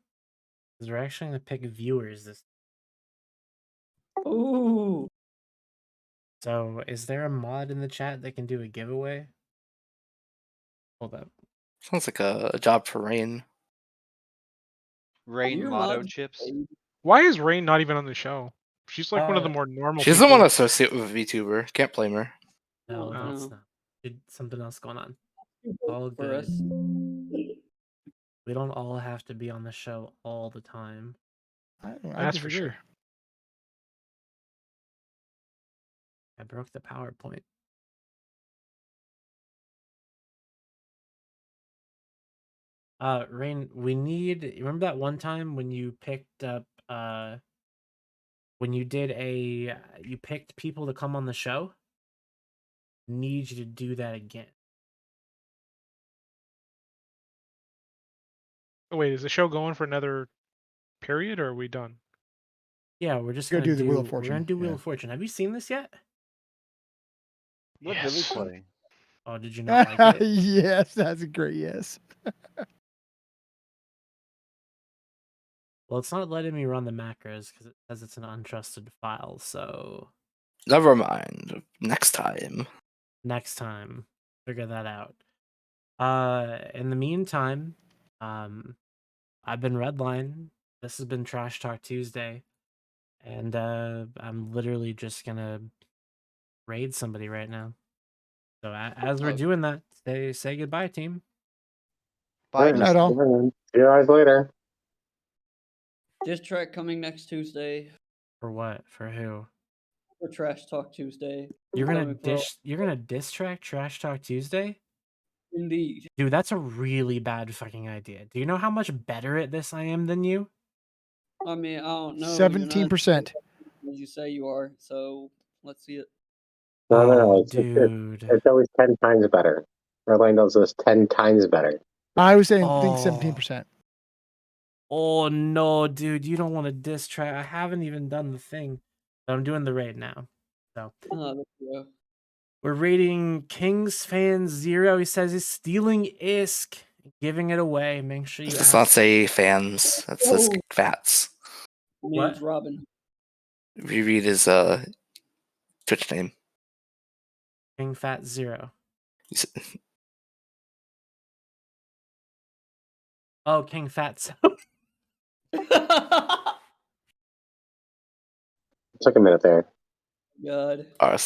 Because we're actually gonna pick viewers this. Ooh. So is there a mod in the chat that can do a giveaway? Hold up. Sounds like a job for Rain. Rain Your motto mod- chips. Why is Rain not even on the show? She's like one of the more normal. She doesn't want to people. associate with a VTuber. Can't blame her. No, Oh, that's no. not. Something else going on. You All vote for good. us. We don't all have to be on the show all the time. I That's for disagree. sure. I broke the PowerPoint. Rain, we need. Remember that one time when you picked up when you did you picked people to come on the show? Need you to do that again. Oh, wait, is the show going for another period, or are we done? Yeah, we're just Go gonna do the Wheel of We're Fortune, gonna do Wheel yeah. of Fortune. Have you seen this yet? Let Yes. Billy play. Oh, did you not like it? Yes, that's a great yes. Well, it's not letting me run the macros because it says it's an untrusted file. So Never mind. Next time. next time, figure that out. In the meantime, I've been Redline. This has been Trash Talk Tuesday, and I'm literally just gonna raid somebody right now. So as we're doing that, say goodbye, team. Bye. Night all. See you guys later. Diss track coming next Tuesday For what? For who? for Trash Talk Tuesday. You're gonna Coming for- You're gonna diss track Trash Talk Tuesday? Indeed. Dude, that's a really bad fucking idea. Do you know how much better at this I am than you? I mean, I don't know. 17%. As you say you are, so let's see it. No. Dude. It's always 10 times better. Redline does this 10 times better. I was saying think Oh. 17%. Oh no, dude, you don't want to diss track. I haven't even done the thing. But I'm doing the raid now. So Yeah. we're raiding Kings Fan 0. He says he's stealing ISK, giving it away. Make sure you Let's ask. not say fans. That says fats. Name's Robin. Reread his Twitch name. King Fat 0. Oh, King Fat. Took a minute there. God. R/.